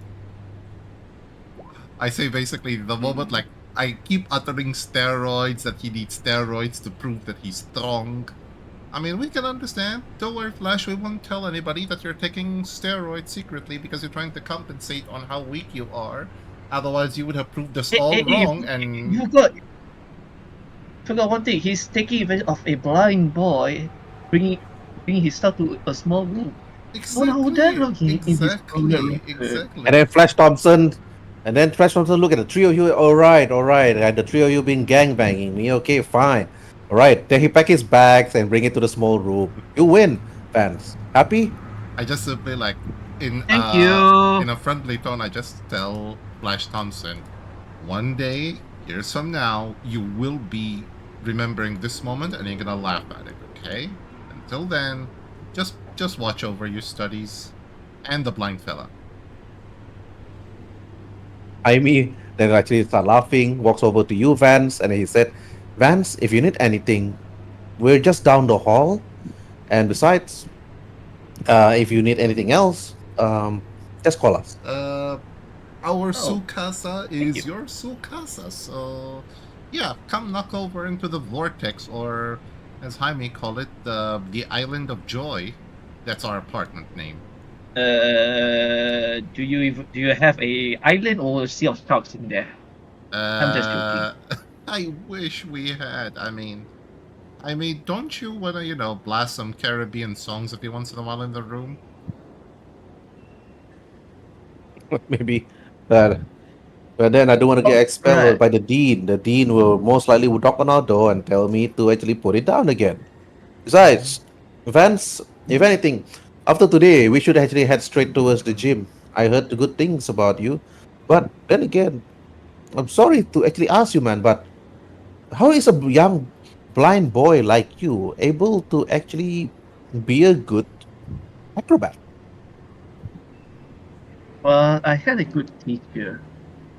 I say basically the moment like I keep uttering steroids, that he needs steroids to prove that he's strong. I mean, we can understand. Don't worry, Flash, we won't tell anybody that you're taking steroids secretly because you're trying to compensate on how weak you are. Otherwise, you would have proved us all wrong and... You forgot one thing. He's taking advantage of a blind boy, bringing his stuff to a small room. Exactly. And then Flash Thompson look at the three of you. All right. And the three of you been gangbanging me. Okay, fine. All right. Then he pack his bags and bring it to the small room. You win, fans. Happy? I just simply like in Thank you. in a friendly tone. I just tell Flash Thompson, one day, years from now, you will be remembering this moment and you're gonna laugh at it. Okay. Until then, just watch over your studies and the blind fella. Jaime then actually start laughing, walks over to you, Vance, and he said, Vance, if you need anything, we're just down the hall. And besides, if you need anything else, just call us. Our Sukasa is your Sukasa, so yeah, come knock over into the vortex, or as Jaime call it, the Island of Joy. That's our apartment name. Do you have a island or a sea of sharks in there? I'm just joking. I wish we had. I mean, don't you wanna, blast some Caribbean songs every once in a while in the room? Maybe. But then I don't want to get expelled by the dean. The dean will most likely knock on our door and tell me to actually put it down again. Besides, Vance, if anything, after today, we should actually head straight towards the gym. I heard the good things about you. But then again, I'm sorry to actually ask you, man, but how is a young blind boy like you able to actually be a good acrobat? Well, I had a good teacher.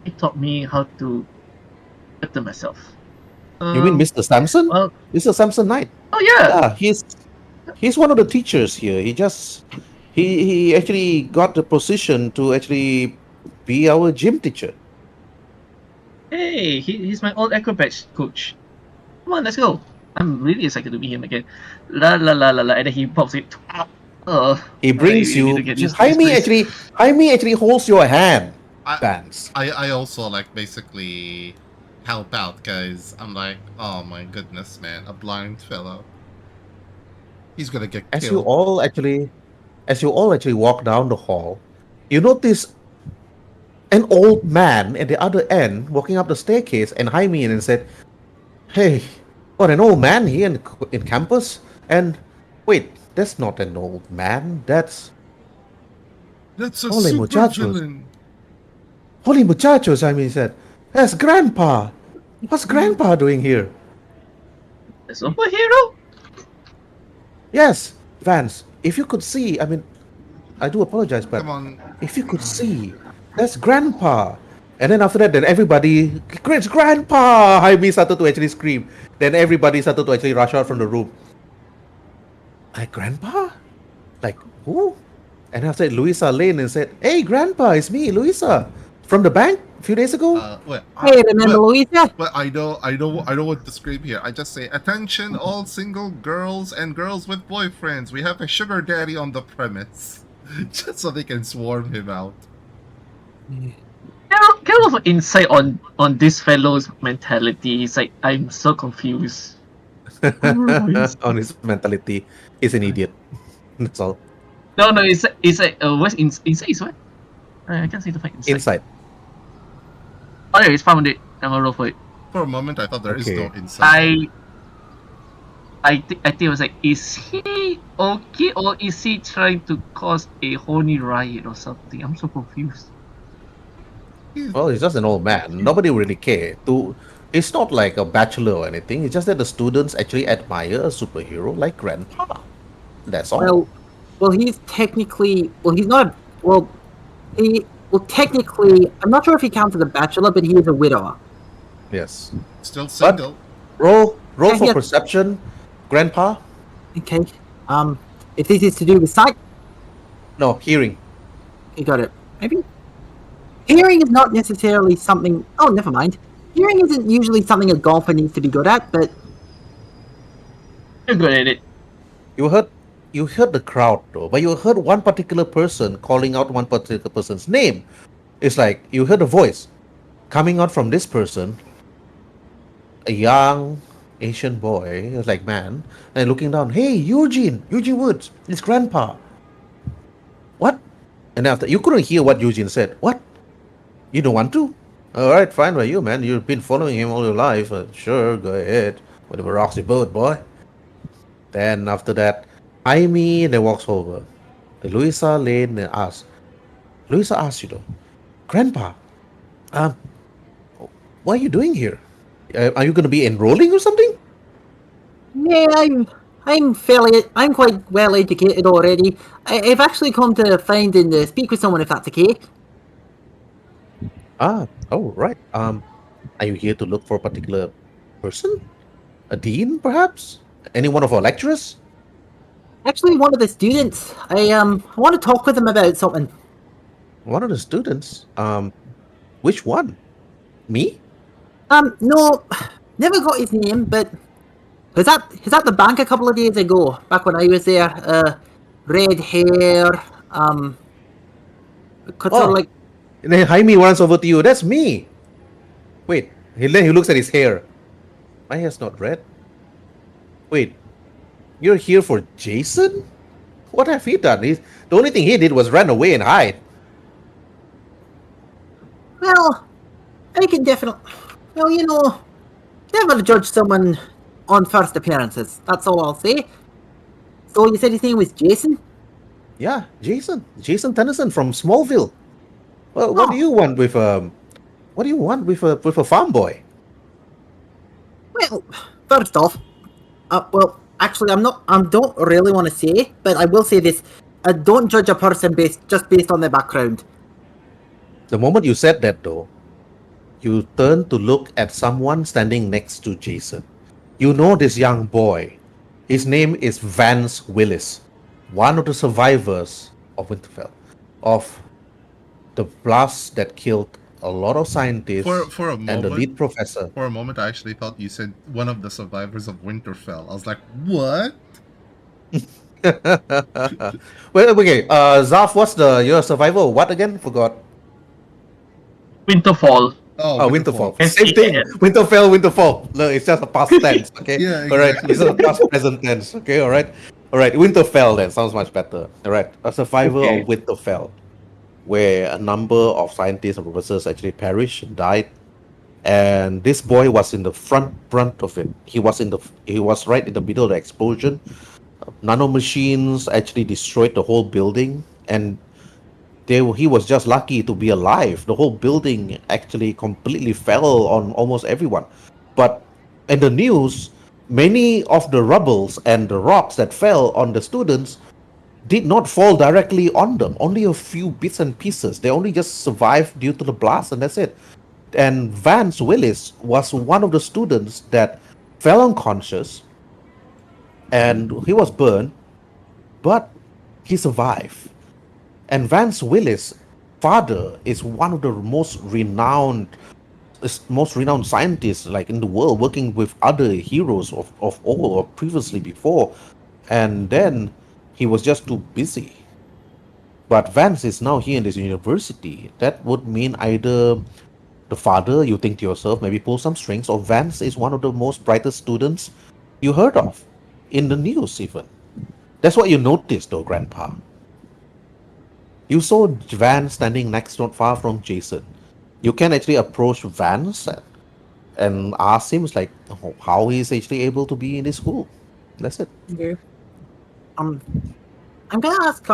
He taught me how to better myself. You mean Mr. Samson? Well, Mr. Samson Knight? oh yeah. Yeah, he's one of the teachers here. He actually got the position to actually be our gym teacher. Hey, he's my old acrobat coach. Come on, let's go. I'm really excited to meet him again. La la la la la, and then he pops it. He brings you. Jaime actually holds your hand. Vance. I also like basically help out because I'm like, oh my goodness, man, a blind fellow. He's gonna get killed. As you all actually walk down the hall, you notice an old man at the other end walking up the staircase, and Jaime and said, "Hey, what an old man here in campus?" And wait, that's not an old man. That's a Holy super muchachos. villain. Holy muchachos, Jaime said. That's Grandpa. What's Grandpa doing here? A superhero? Yes, Vance. If you could see, I do apologize, but Come on. if you could see, that's Grandpa. And then after that, then everybody, it's Grandpa! Jaime started to actually scream. Then everybody started to actually rush out from the room. Like, Grandpa? Like, who? And after that, Louisa Lane and said, "Hey, Grandpa, it's me, Louisa. From the bank a few days ago." Hey, remember Louisa? But I don't want to scream here. I just say, attention all single girls and girls with boyfriends. We have a sugar daddy on the premise. Just so they can swarm him out. Can I have insight on this fellow's mentality? He's like, I'm so confused. On his mentality, he's an idiot. That's all. No, it's like what's insight is what? I can't see the find insight. Insight. Oh, yeah, it's found it. I'm gonna roll for it. For a moment, I thought there is no insight. I think it was like, is he okay or is he trying to cause a horny riot or something? I'm so confused. Well, he's just an old man. Nobody really care. It's not like a bachelor or anything. It's just that the students actually admire a superhero like Grandpa. That's all. Well, he's technically, well, he's not, well, technically, I'm not sure if he counts as a bachelor, but he is a widower. Yes. Still single. Roll Yeah, for yeah. perception, Grandpa. Okay. If this is to do with sight, No, hearing. you got it. Maybe? Hearing is not necessarily something, oh, never mind. Hearing isn't usually something a golfer needs to be good at, but You're good at it. You heard the crowd though, but you heard one particular person calling out one particular person's name. It's like you heard a voice coming out from this person, a young Asian boy, it's like man, and looking down. Hey, Eugene Woods, it's Grandpa. What? And after you couldn't hear what Eugene said. What? You don't want to? All right, fine by you, man. You've been following him all your life. Sure, go ahead. Whatever rocks your boat, boy. Then after that, Amy then walks over. Louisa Lane asks. Louisa asks, Grandpa, um, what are you doing here? Are you going to be enrolling or something? yeah, I'm quite well educated already. I've actually come to find and speak with someone if that's okay. Oh, right. Are you here to look for a particular person? A dean, perhaps? Any one of our lecturers? Actually, one of the students. I want to talk with him about something. One of the students? Which one? Me? No, never got his name, but was at the bank a couple of days ago, back when I was there. Red hair, sort of like, And then Jaime runs over to you. That's me. Wait, then he looks at his hair. My hair's not red. Wait, you're here for Jason? What have he done? The only thing he did was run away and hide. well, I can definitely, well, never judge someone on first appearances. That's all I'll say. So you said his name was Jason? Yeah, Jason Tennyson from Smallville. Well, what do you want with a farm boy? Well, first off, well, actually, I don't really want to say, but I will say this: don't judge a person just based on their background. The moment you said that, though, you turned to look at someone standing next to Jason. You know this young boy. His name is Vance Willis, one of the survivors of Winterfell, of the blast that killed a lot of scientists For a and the moment, lead professor. For a moment, I actually thought you said one of the survivors of Winterfell. I was like, what? Well, okay, Zaf, you're a survivor? What again? Forgot. Winterfall. Oh, Winterfall. Yes, Same thing. yes. Winterfell. No, it's just a past tense. Okay. Yeah, All right. exactly. It's a past present tense. Okay. All right. All right. Winterfell then sounds much better. All right. A survivor Okay. of Winterfell, where a number of scientists and professors actually perished and died, and this boy was in the front of it. He was right in the middle of the explosion. Nanomachines actually destroyed the whole building, and he was just lucky to be alive. The whole building actually completely fell on almost everyone. But in the news, many of the rubbles and the rocks that fell on the students did not fall directly on them. Only a few bits and pieces. They only just survived due to the blast, and that's it. And Vance Willis was one of the students that fell unconscious, and he was burned, but he survived. And Vance Willis' father is one of the most renowned scientists like in the world, working with other heroes of old or previously before. And then he was just too busy. But Vance is now here in this university. That would mean either the father, you think to yourself, maybe pull some strings, or Vance is one of the most brightest students you heard of in the news even. That's what you noticed though, Grandpa. You saw Vance standing next, not far from Jason. You can actually approach Vance and ask him, like, how he's actually able to be in this school. That's it. Yeah. I'm gonna ask.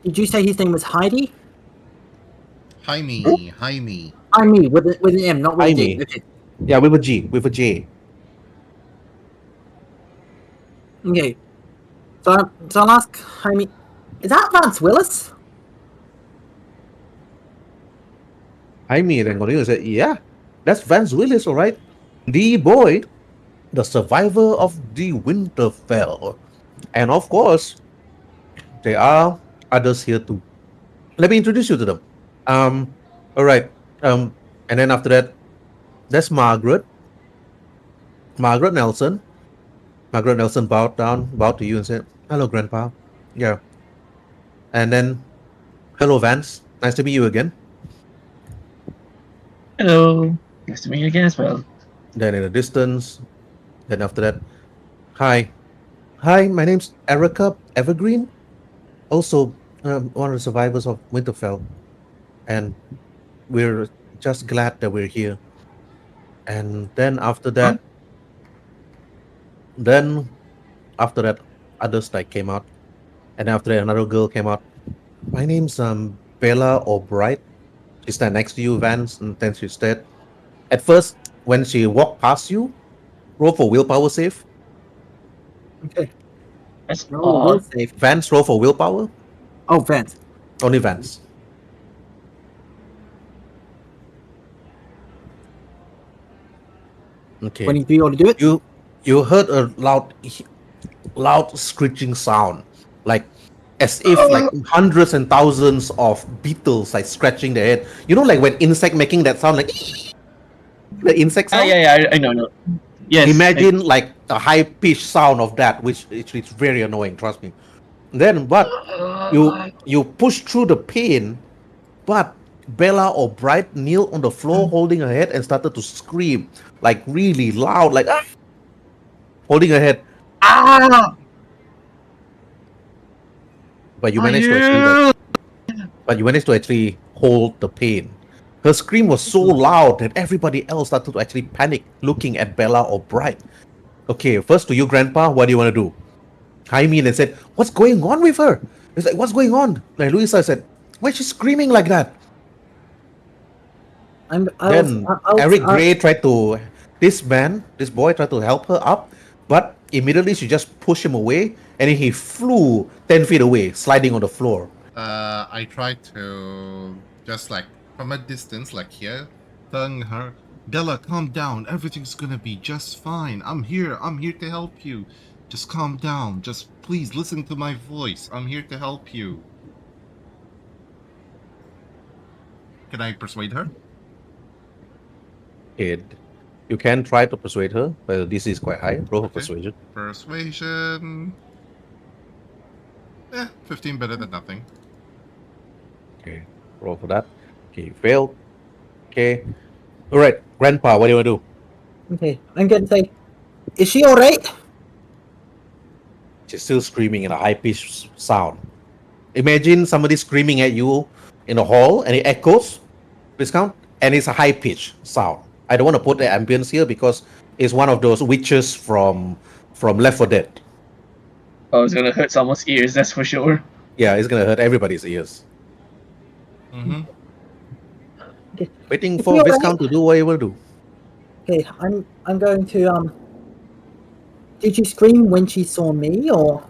Did you say his name was Heidi? Jaime, Jaime. I me with an M, not with a D. Jaime. Okay. Yeah, with a G, with a J. Okay. So I'll ask Jaime. Is that Vance Willis? Jaime then continues and said, yeah, that's Vance Willis, all right. The boy, the survivor of the Winterfell. And of course, there are others here too. Let me introduce you to them. All right. And then after that, that's Margaret. Margaret Nelson. Margaret Nelson bowed to you and said, hello, Grandpa. Yeah. And then, hello, Vance. Nice to meet you again. Hello. Nice to meet you again as well. Then in the distance, then after that, hi. Hi, my name's Erica Evergreen. Also, one of the survivors of Winterfell. And we're just glad that we're here. And then after that, then after that, others like came out. And after that, another girl came out. My name's Bella O'Bright. She stand next to you, Vance, and then she said, at first, when she walked past you, roll for willpower save. Okay. That's Roll will odd. save. Vance, roll for willpower. Oh, Vance. Only Vance. Okay. 23 ought to do it. You heard a loud screeching sound, like as if like hundreds and thousands of beetles like scratching their head. You know, like when insect making that sound, like the insect sound. Yeah, I know. Yes. Imagine like a high pitched sound of that, which it's very annoying. Trust me. Then, but you push through the pain, but Bella O'Bright knelt on the floor holding her head and started to scream like really loud, like ah! Holding her head. Ah! But you managed to actually hold the pain. Her scream was so loud that everybody else started to actually panic, looking at Bella O'Bright. Okay, first to you, Grandpa, what do you want to do? Jaime and said, "What's going on with her?" It's like, "What's going on?" Like Luisa said, "Why is she screaming like that?" Then Eric Gray tried to. This boy tried to help her up, but immediately she just pushed him away, and then he flew 10 feet away, sliding on the floor. I tried to just like from a distance, like here, telling her, Bella, calm down. Everything's gonna be just fine. I'm here to help you. Just calm down. Just please listen to my voice. I'm here to help you. Can I persuade her? Kid, you can try to persuade her, but this is quite high. Roll for Okay. persuasion. Persuasion. 15 better than nothing. Okay, roll for that. Okay, you failed. Okay. All right, Grandpa, what do you want to do? Okay, I'm going to say, is she alright? She's still screaming in a high-pitched sound. Imagine somebody screaming at you in the hall, and it echoes. Please count, and it's a high-pitched sound. I don't want to put the ambience here because it's one of those witches from Left 4 Dead. Oh, it's gonna hurt someone's ears, that's for sure. Yeah, it's gonna hurt everybody's ears. Mm-hmm. Waiting Is for she Viscount to do what you will do. Okay, I'm going to did she scream when she saw me or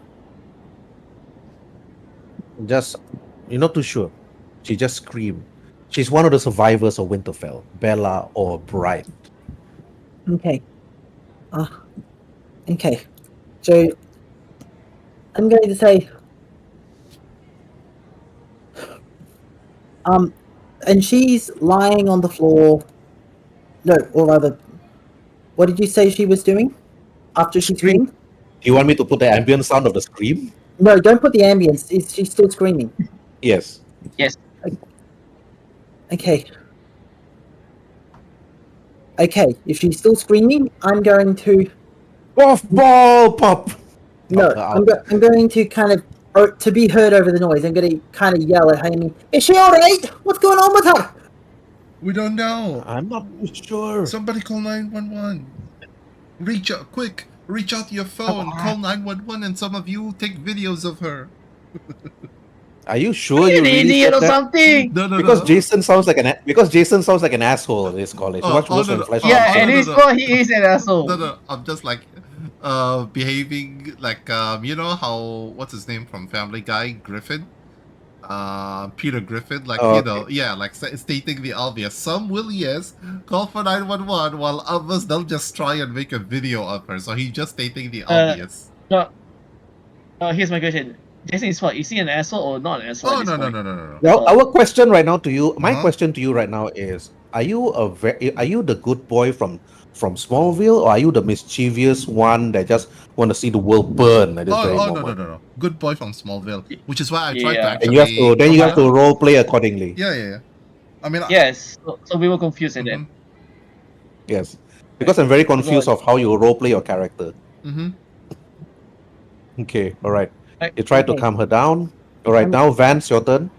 Just, you're not too sure. She just screamed. She's one of the survivors of Winterfell, Bella O'Bright. okay. Okay. So I'm going to say and she's lying on the floor. No, or rather, what did you say she was doing after she Scream. screamed? Do you want me to put the ambient sound of the scream? No, don't put the ambience. Is she still screaming? Yes. Yes. Okay. Okay, if she's still screaming, I'm going to Off ball pop. no. Knock her out. I'm going to kind of to be heard over the noise. I'm going to kind of yell at Amy. Is she alright? What's going on with her? We don't know. I'm not too sure. Somebody call 911. Reach out, quick. Reach out your phone, call 911, and some of you take videos of her. Are you sure Are you you an really idiot said or that? something? No, Because Jason sounds like an asshole in this college. Much worse no, than no. Flash Yeah, Thompson. and no, his no. score, he is an asshole. No. I'm just like, behaving like, you know how, what's his name from Family Guy, Griffin? Peter Griffin, like, Oh, you okay. know, yeah, like stating the obvious. Some will, yes, call for 911, while others, they'll just try and make a video of her. So he's just stating the obvious. No, here's my question. Jason is what? Is he an asshole or not an asshole at Oh, this no. point? Well, our question right now to you, my Uh-huh. question to you right now is: Are you are you the good boy from Smallville, or are you the mischievous one that just want to see the world burn at this very moment? No. Good boy from Smallville, which is why I tried to Yeah. And you have to actually, then you have to yeah, role play accordingly. yeah. I mean, Yes. So we were confused at that. mhm, Yes, because I'm very Go confused on. of how you role play your character. mhm. Okay, all right. Right. You try to Okay. calm her down. All right, Um, now Vance, your turn.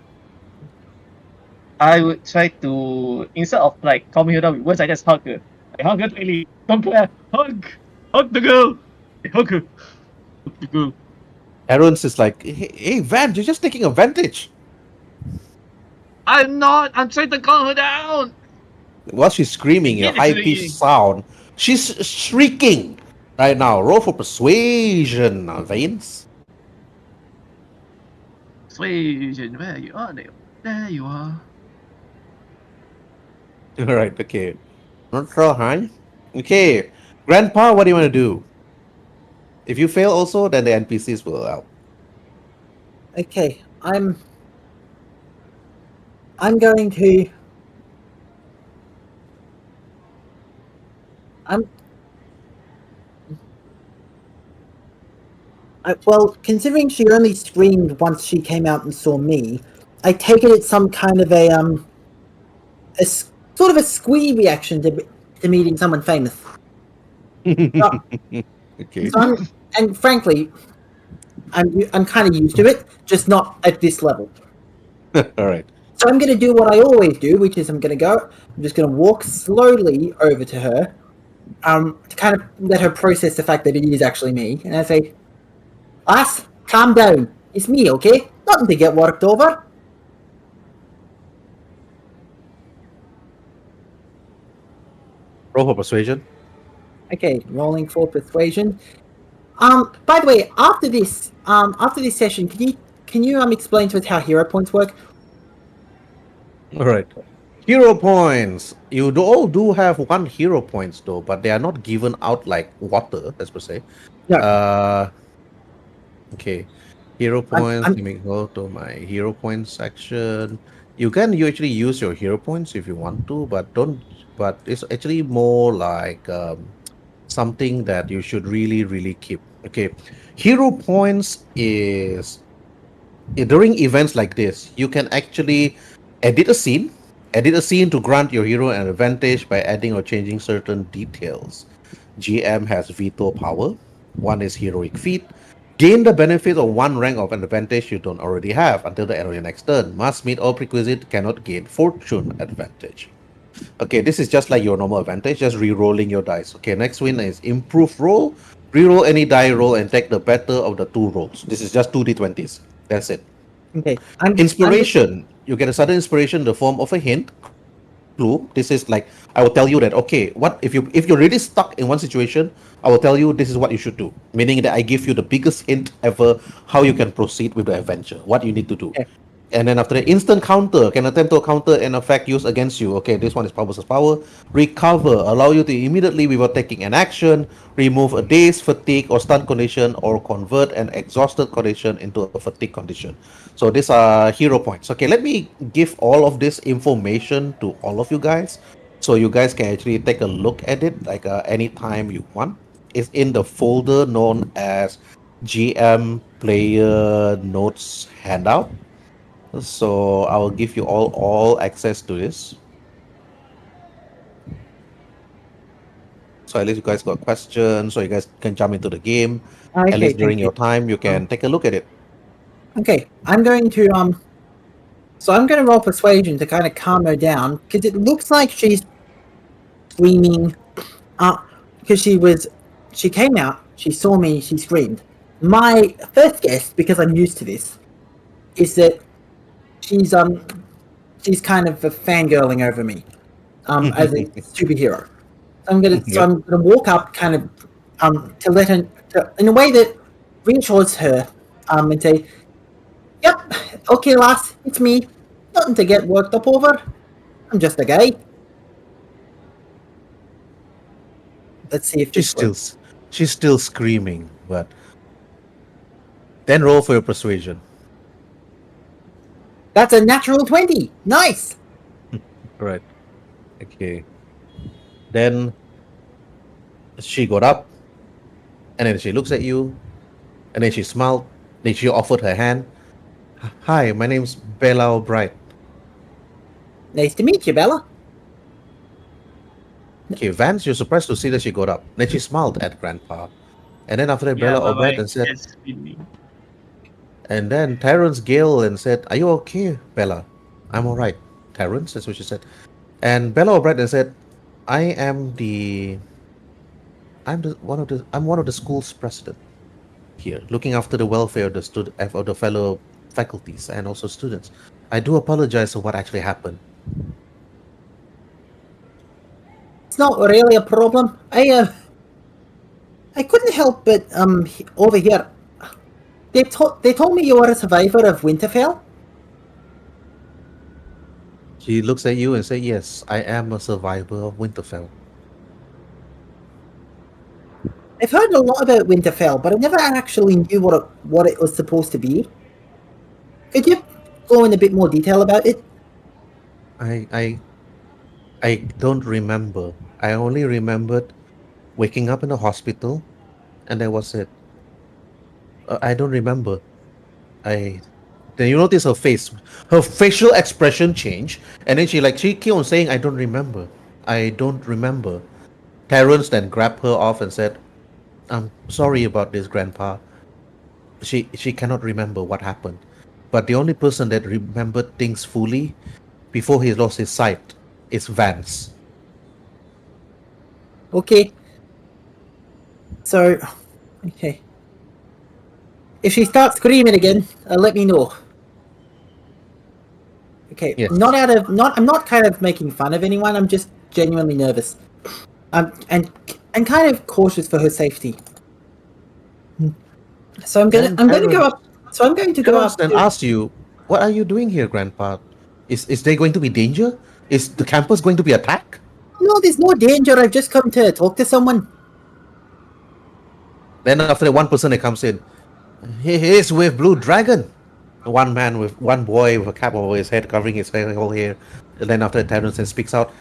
I would try to, instead of like calming her down with words, I just hug her. I hug her tightly. Don't care. Hug. Hug the girl. I hug her. Hug the girl. Aaron's is like, hey, Vance, you're just taking advantage. I'm not. I'm trying to calm her down. While she's screaming a high pitched Immediately. sound, she's shrieking right now. Roll for persuasion, Vance. Persuasion, where you are? There you are. All right, okay. Not so high. Okay, Grandpa, what do you want to do? If you fail, also, then the NPCs will help. okay, I'm going to. Well, considering she only screamed once she came out and saw me, I take it it's some kind of sort of a squee reaction to meeting someone famous. Okay. So and frankly, I'm kind of used to it, just not at this level. All right. So I'm going to do what I always do, which is I'm just going to walk slowly over to her, to kind of let her process the fact that it is actually me, and I say, "Lass, calm down. It's me, okay? Nothing to get worked over." Roll for persuasion. Okay, rolling for persuasion. By the way, after this session, can you explain to us how hero points work? All right. Hero points. You all do have 1 hero points though, but they are not given out like water, as per se. No. Okay. Hero points. Let me go to my hero points section. You actually use your hero points if you want to, but don't. But it's actually more like something that you should really keep. Okay. Hero points is during events like this, you can actually edit a scene. Edit a scene to grant your hero an advantage by adding or changing certain details. GM has veto power. 1 is heroic feat. Gain the benefit of 1 rank of an advantage you don't already have until the end of your next turn. Must meet all prerequisites, cannot gain fortune advantage. Okay, this is just like your normal advantage, just re-rolling your dice. Okay, next one is improve roll. Reroll any die roll and take the better of the 2 rolls. This is just 2d20s. That's it. Okay. Inspiration. You get a sudden inspiration in the form of a hint, clue. This is like, I will tell you that, okay, what if you're really stuck in one situation, I will tell you this is what you should do. Meaning that I give you the biggest hint ever how you can proceed with the adventure, what you need to do. Okay. And then after that, instant counter can attempt to counter an effect used against you. Okay, this one is power versus power. Recover, allow you to immediately without taking an action, remove a dazed, fatigue, or stunned condition, or convert an exhausted condition into a fatigue condition. So these are hero points. Okay, let me give all of this information to all of you guys, so you guys can actually take a look at it like anytime you want. It's in the folder known as GM Player Notes Handout. So I will give you all access to this. So at least you guys got questions, so you guys can jump into the game. Okay, At least during thank your you. time, you can take a look at it. Okay, I'm going to So I'm going to roll persuasion to kind of calm her down, because it looks like she's screaming, because she came out she saw me, she screamed. My first guess, because I'm used to this, is that she's kind of fangirling over me as a superhero. So I'm gonna walk up, kind of to let her in a way that reassures her, and say, "Yep, okay, lass, it's me. Nothing to get worked up over. I'm just a guy." Let's see if She's this still works. she's still screaming, but then roll for your persuasion. That's a natural 20. Nice. Right. Okay. Then she got up, and then she looks at you, and then she smiled. Then she offered her hand. Hi, my name's Bella O'Brien. Nice to meet you, Bella. Okay, Vance, you're surprised to see that she got up. Then she smiled at Grandpa. And then after that, Yeah, Bella bye O'Brien bye. and said, It's feeling. and then Terrence Gale and said, Are you okay, Bella? I'm alright. Terrence, that's what she said. And Bella O'Brien said, I am the I'm one of the school's president here, looking after the welfare of the fellow faculties and also students. I do apologize for what actually happened. It's not really a problem. I couldn't help but over here. They told me you were a survivor of Winterfell. She looks at you and says, Yes, I am a survivor of Winterfell. I've heard a lot about Winterfell, but I never actually knew what it was supposed to be. Could you go in a bit more detail about it? I I I don't remember. I only remembered waking up in the hospital, and that was it. I don't remember. I then you notice her facial expression change, and then she keep on saying, "I don't remember. I don't remember." Terrence then grabbed her off and said, "I'm sorry about this, Grandpa. She cannot remember what happened, but the only person that remembered things fully before he lost his sight is Vance." Okay. So, okay. If she starts screaming again, let me know. Okay. Yes. I'm not kind of making fun of anyone. I'm just genuinely nervous. And kind of cautious for her safety. So I'm Then gonna go up. So I'm going to go Terrence up then to. asks you, "What are you doing here, Grandpa? Is there going to be danger? Is the campus going to be attacked?" No, there's no danger. I've just come to talk to someone. Then after that, one person that comes in, he is with Blue Dragon. One boy with a cap over his head, covering his whole hair. And then after that, Terrence then speaks out,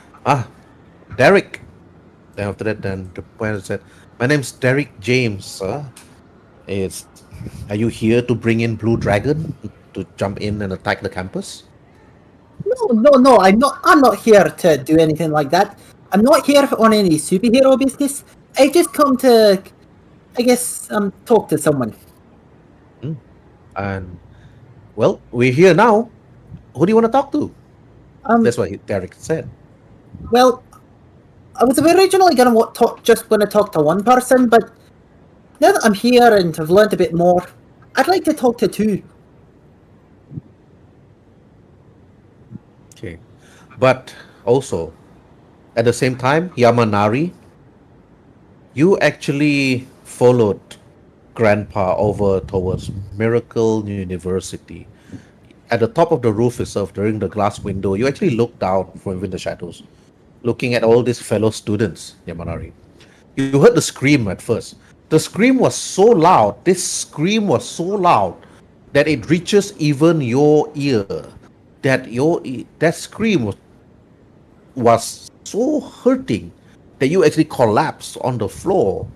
Derek. Then after that, then the boy said, "My name's Derek James, sir. It's Are you here to bring in Blue Dragon to jump in and attack the campus?" No. I'm not here to do anything like that. I'm not here on any superhero business. I just come to, I guess, talk to someone. And well, we're here now. Who do you want to talk to? Um, That's what Derek said. well, I was originally just gonna talk to one person, but now that I'm here and have learned a bit more, I'd like to talk to two. Okay. But also, at the same time, Yamanari, you actually followed Grandpa over towards Miracle University. At the top of the roof itself, during the glass window, you actually look down from within the shadows, looking at all these fellow students, Yamanari. You heard the scream at first. The scream was so loud, this scream was so loud that it reaches even your ear. That scream was so hurting that you actually collapsed on the floor.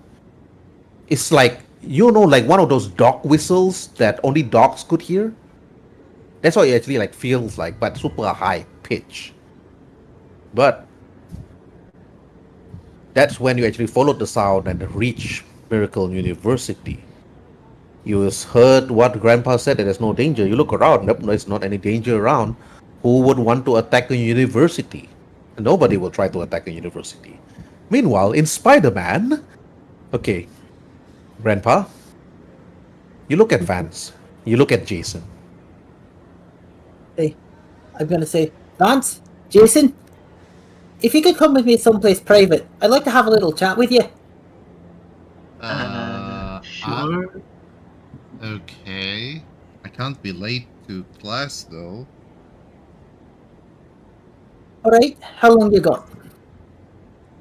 It's like, like one of those dog whistles that only dogs could hear. That's what it actually like feels like, but super high pitch. But that's when you actually followed the sound and reached Miracle University. You heard what Grandpa said that there's no danger. You look around, nope, there's not any danger around. Who would want to attack a university? Nobody will try to attack a university. Meanwhile, in Spider-Man, okay, Grandpa, you look at Vance. You look at Jason. Hey, I'm gonna say, Vance, Jason, if you could come with me someplace private, I'd like to have a little chat with you. Sure. Okay. I can't be late to class though. All right, how long you got?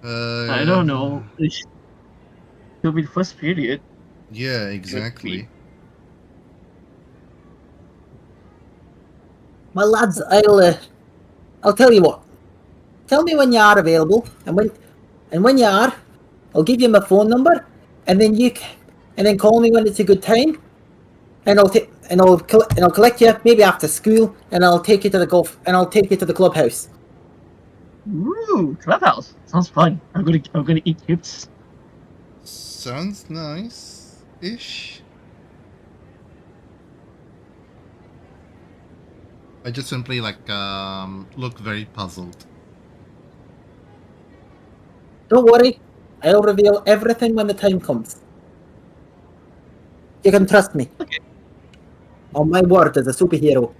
I don't know. It should be the first period. Yeah, Could be. exactly. Well, lads, I'll tell you what. Tell me when you are available, and when you are, I'll give you my phone number, and then call me when it's a good time, and I'll collect you maybe after school, and I'll take you to the clubhouse. Ooh, clubhouse. Sounds fun. I'm gonna eat chips. Sounds nice-ish. I just simply look very puzzled. Don't worry, I'll reveal everything when the time comes. You can trust me. Okay. On my word as a superhero.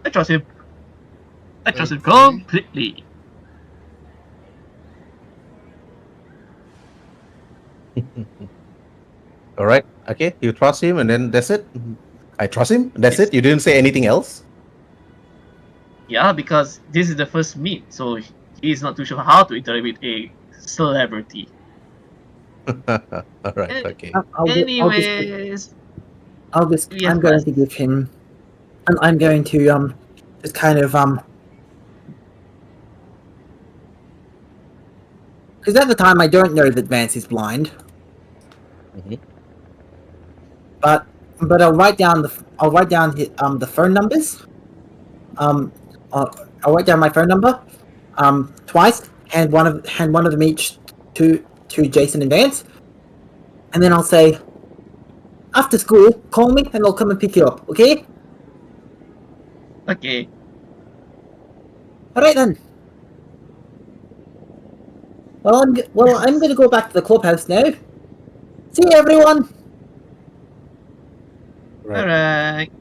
I trust him. I trust him Okay. completely. All right. Okay. You trust him, and then that's it. I trust him. That's Yes. it. You didn't say anything else. Yeah, because this is the first meet, so he's not too sure how to interact with a celebrity. All right. An- Okay. Anyways, yes, I'm going to give him, and I'm going to just kind of because at the time I don't know that Vance is blind, Mhm. but I'll write down the phone numbers. I'll write down my phone number twice, hand one of them each to Jason and Vance, and then I'll say, after school, call me and I'll come and pick you up. Okay? okay. All right then. Well, I'm going to go back to the clubhouse now. See you, everyone. Right. Alright.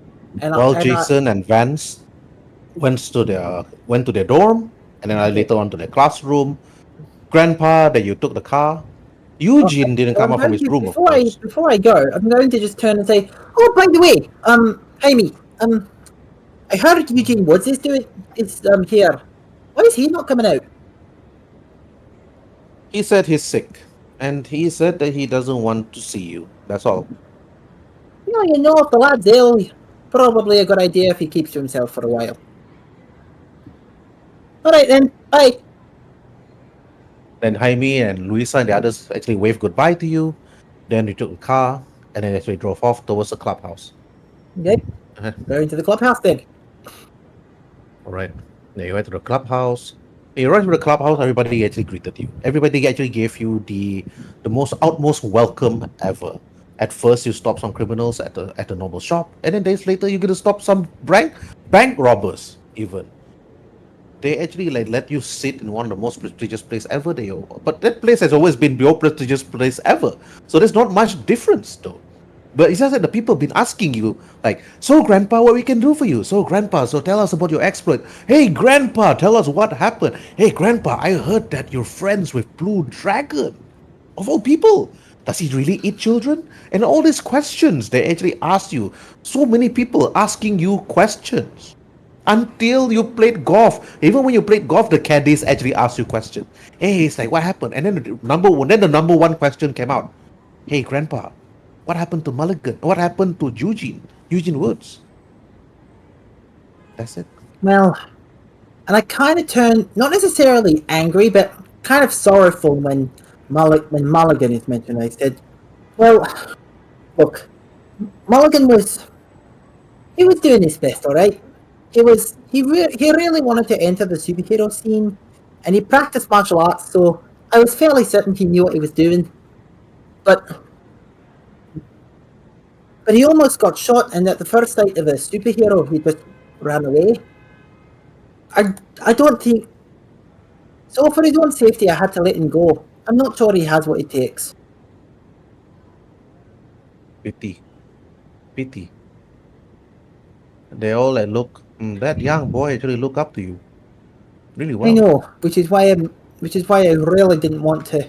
And Well, Jason and Vance went to their dorm, and then later on to their classroom. Grandpa, that you took the car. Eugene didn't come out from his room, of course. before I go, I'm going to just turn and say, oh, by the way, Amy, I heard Eugene Woods is here. Why is he not coming out? He said he's sick, and he said that he doesn't want to see you. That's all. Well, if the lad's ill, probably a good idea if he keeps to himself for a while. All right then, bye. Then Jaime and Luisa and the others actually waved goodbye to you. Then you took the car, and then actually drove off towards the clubhouse. Okay, Uh-huh. going to the clubhouse then. All right. Then you went to the clubhouse. When you arrived to the clubhouse, everybody actually greeted you. Everybody actually gave you the most utmost welcome ever. At first, you stopped some criminals at the normal shop, and then days later, you're gonna stop some bank robbers. Even they actually let you sit in one of the most prestigious place ever. But that place has always been your prestigious place ever. So there's not much difference though. But it's just that the people have been asking you, like, so Grandpa, what we can do for you? So Grandpa, so tell us about your exploit. Hey Grandpa, tell us what happened. Hey Grandpa, I heard that you're friends with Blue Dragon. Of all people, does he really eat children? And all these questions they actually asked you. So many people asking you questions. Until you played golf. Even when you played golf, the caddies actually asked you questions. Hey, it's like, what happened? And then the number one question came out. Hey Grandpa, what happened to Mulligan? What happened to Eugene Woods? That's it. Well, and I kind of turned not necessarily angry, but kind of sorrowful when Mulligan is mentioned. I said, "Well, look, Mulligan was doing his best, all right. He really wanted to enter the superhero scene, and he practiced martial arts, so I was fairly certain he knew what he was doing. But he almost got shot, and at the first sight of a superhero, he just ran away. I don't think so. For his own safety, I had to let him go. I'm not sure he has what it takes. Pity. Pity. They all like look. That young boy actually look up to you really I well. know, which is why I really didn't want to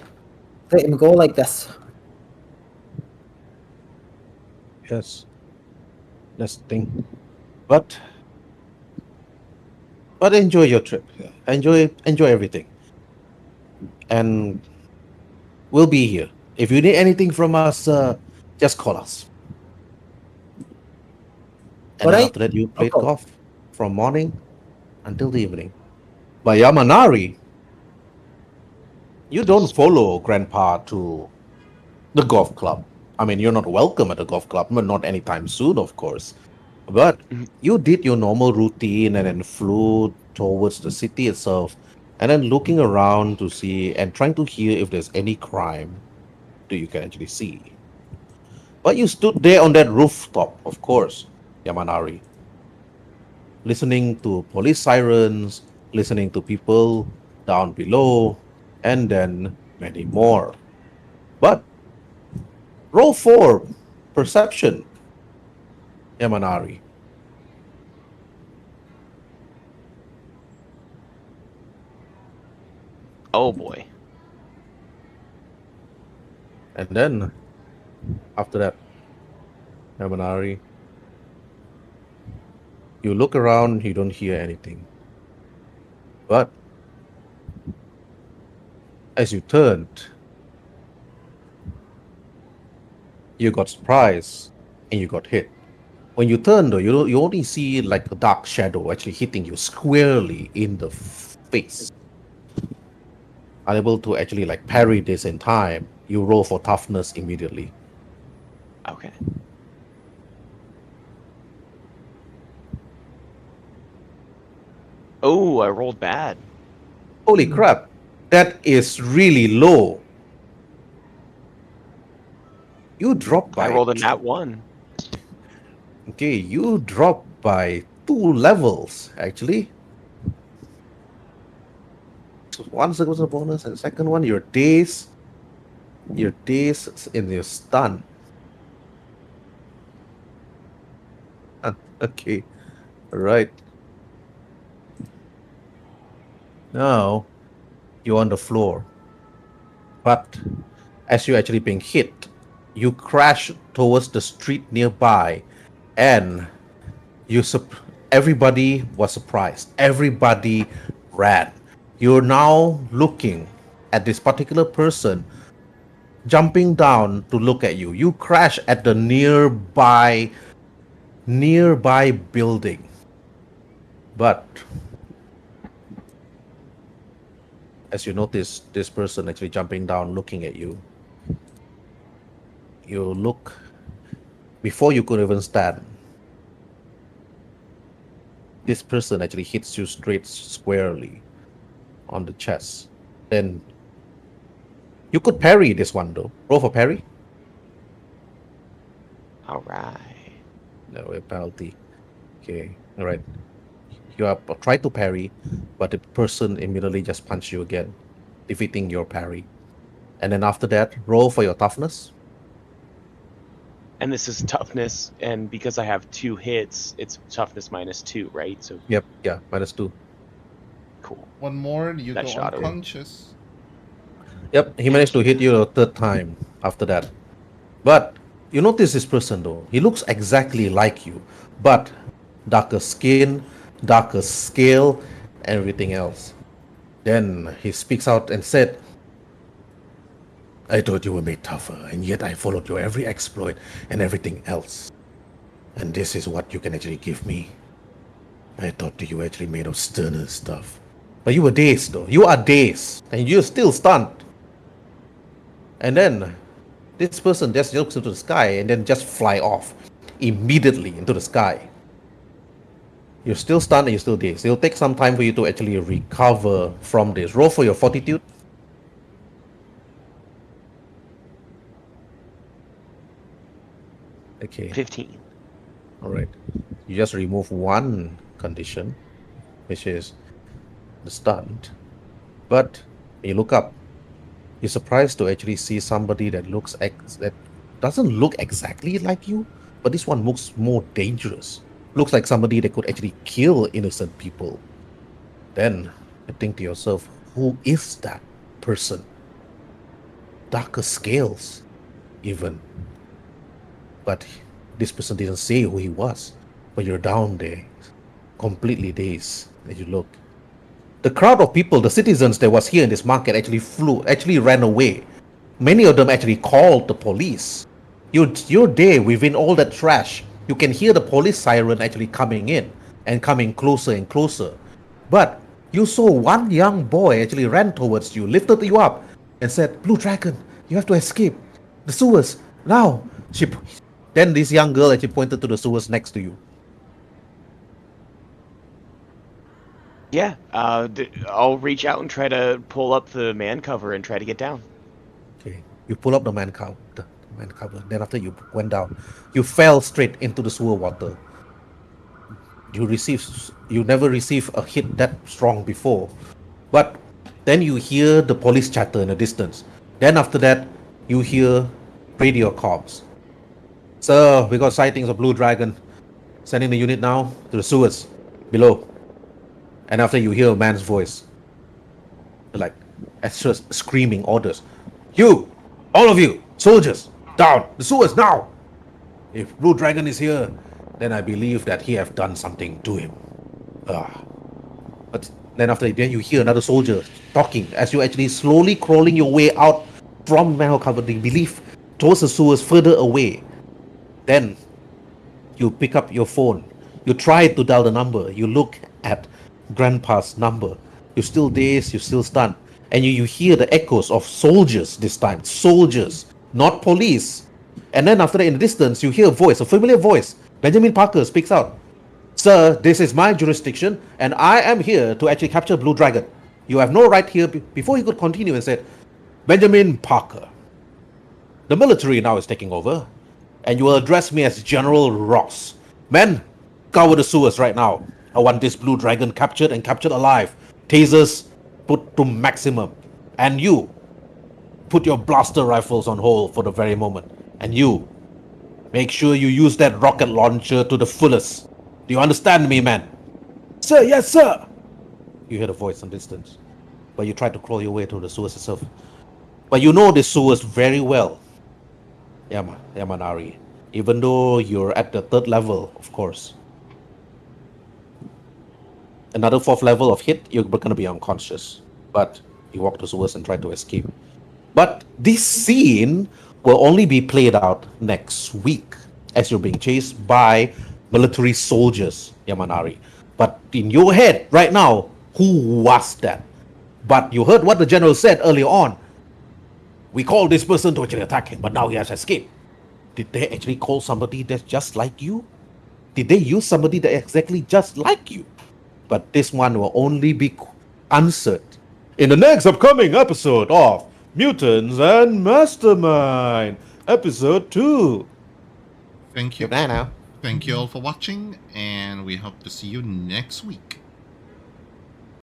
let him go like this. Yes, that's the thing. But enjoy your trip. Enjoy everything, and we'll be here. If you need anything from us, just call us. And then Alright? after that, you I'll played call. golf from morning until the evening. But Yamanari, you don't follow Grandpa to the golf club. I mean, you're not welcome at the golf club, but not anytime soon, of course. But Mhm. you did your normal routine and then flew towards the city itself, and then looking around to see and trying to hear if there's any crime that you can actually see. But you stood there on that rooftop, of course, Yamanari, listening to police sirens, listening to people down below, and then many more. But roll for perception, Yamanari. Oh boy. And then after that, Yamanari, you look around, you don't hear anything. But as you turned, you got surprised and you got hit. When you turn, though, you only see like a dark shadow actually hitting you squarely in the face. Unable to actually like parry this in time, you roll for toughness immediately. Okay. Oh, I rolled bad. Holy crap, that is really low. You drop I by rolled a nat 1. okay, you drop by 2 levels actually. So one was a bonus, and second one, your days in your stun. Okay, right. Now you're on the floor, but as you're actually being hit, you crash towards the street nearby, and you everybody was surprised. Everybody ran. You're now looking at this particular person jumping down to look at you. You crash at the nearby building. But as you notice this person actually jumping down looking at you, you look before you could even stand. This person actually hits you straight squarely on the chest. Then you could parry this one though. Roll for parry. All right. No, a penalty. Okay, all right. You have tried to parry, but the person immediately just punched you again, defeating your parry. And then after that, roll for your toughness. And this is toughness, and because I have 2 hits, it's toughness -2, right? So Yep, yeah, -2. cool. One more, you That go shot it. unconscious. Yep, he managed to hit you a third time after that. But you notice this person though. He looks exactly like you, but darker skin, darker scale, and everything else. Then he speaks out and said, I thought you were made tougher, and yet I followed your every exploit and everything else. And this is what you can actually give me. I thought that you were actually made of sterner stuff. But you were dazed though. You are dazed, and you're still stunned. And then this person just looks into the sky and then just fly off immediately into the sky. You're still stunned and you're still dazed. It'll take some time for you to actually recover from this. Roll for your fortitude. Okay, 15. all right. You just remove one condition, which is the stunned. But you look up, You're surprised to actually see somebody that that doesn't look exactly like you, but this one looks more dangerous. Looks like somebody that could actually kill innocent people. Then you think to yourself, who is that person? Darker scales, even. But this person didn't say who he was. But you're down there, completely dazed as you look. The crowd of people, the citizens that was here in this market actually ran away. Many of them actually called the police. You're there within all that trash. You can hear the police siren actually coming in and coming closer and closer. But you saw one young boy actually ran towards you, lifted you up, and said, "Blue Dragon, you have to escape. The sewers, now." Then this young girl actually pointed to the sewers next to you. Yeah, I'll reach out and try to pull up the man cover and try to get down. Okay, you pull up the man cover. Then after you went down, you fell straight into the sewer water. You never received a hit that strong before, but then you hear the police chatter in the distance. Then after that, you hear radio comms. "Sir, we got sightings of Blue Dragon. Sending the unit now to the sewers below." And after you hear a man's voice, like extra screaming orders. "You, all of you, soldiers, down the sewers now. If Blue Dragon is here, then I believe that he have done something to him." But then after that, you hear another soldier talking as you actually slowly crawling your way out from manhole cover, the belief towards the sewers further away. Then you pick up your phone. You try to dial the number. You look at Grandpa's number. You're still dazed. You're still stunned. And you hear the echoes of soldiers this time. Soldiers, not police. And then after that, in the distance, you hear a voice, a familiar voice. Benjamin Parker speaks out. "Sir, this is my jurisdiction, and I am here to actually capture Blue Dragon. You have no right here." Before he could continue, and said, "Benjamin Parker, the military now is taking over, and you will address me as General Ross. Men, cover the sewers right now. I want this Blue Dragon captured and captured alive. Tasers put to maximum. And you, put your blaster rifles on hold for the very moment. And you, make sure you use that rocket launcher to the fullest. Do you understand me, man?" "Sir, yes, sir." You hear the voice in distance, but you try to crawl your way to the sewers itself. But you know the sewers very well, Yamanari, even though you're at the 3rd level, of course. Another 4th level of hit, you're gonna be unconscious. But you walk to sewers and try to escape. But this scene will only be played out next week as you're being chased by military soldiers, Yamanari. But in your head right now, who was that? But you heard what the general said earlier on. We called this person to actually attack him, but now he has escaped. Did they actually call somebody that's just like you? Did they use somebody that exactly just like you? But this one will only be answered in the next upcoming episode of Mutants and Mastermind, episode 2. Thank you. Good night now. Thank you all for watching, and we hope to see you next week.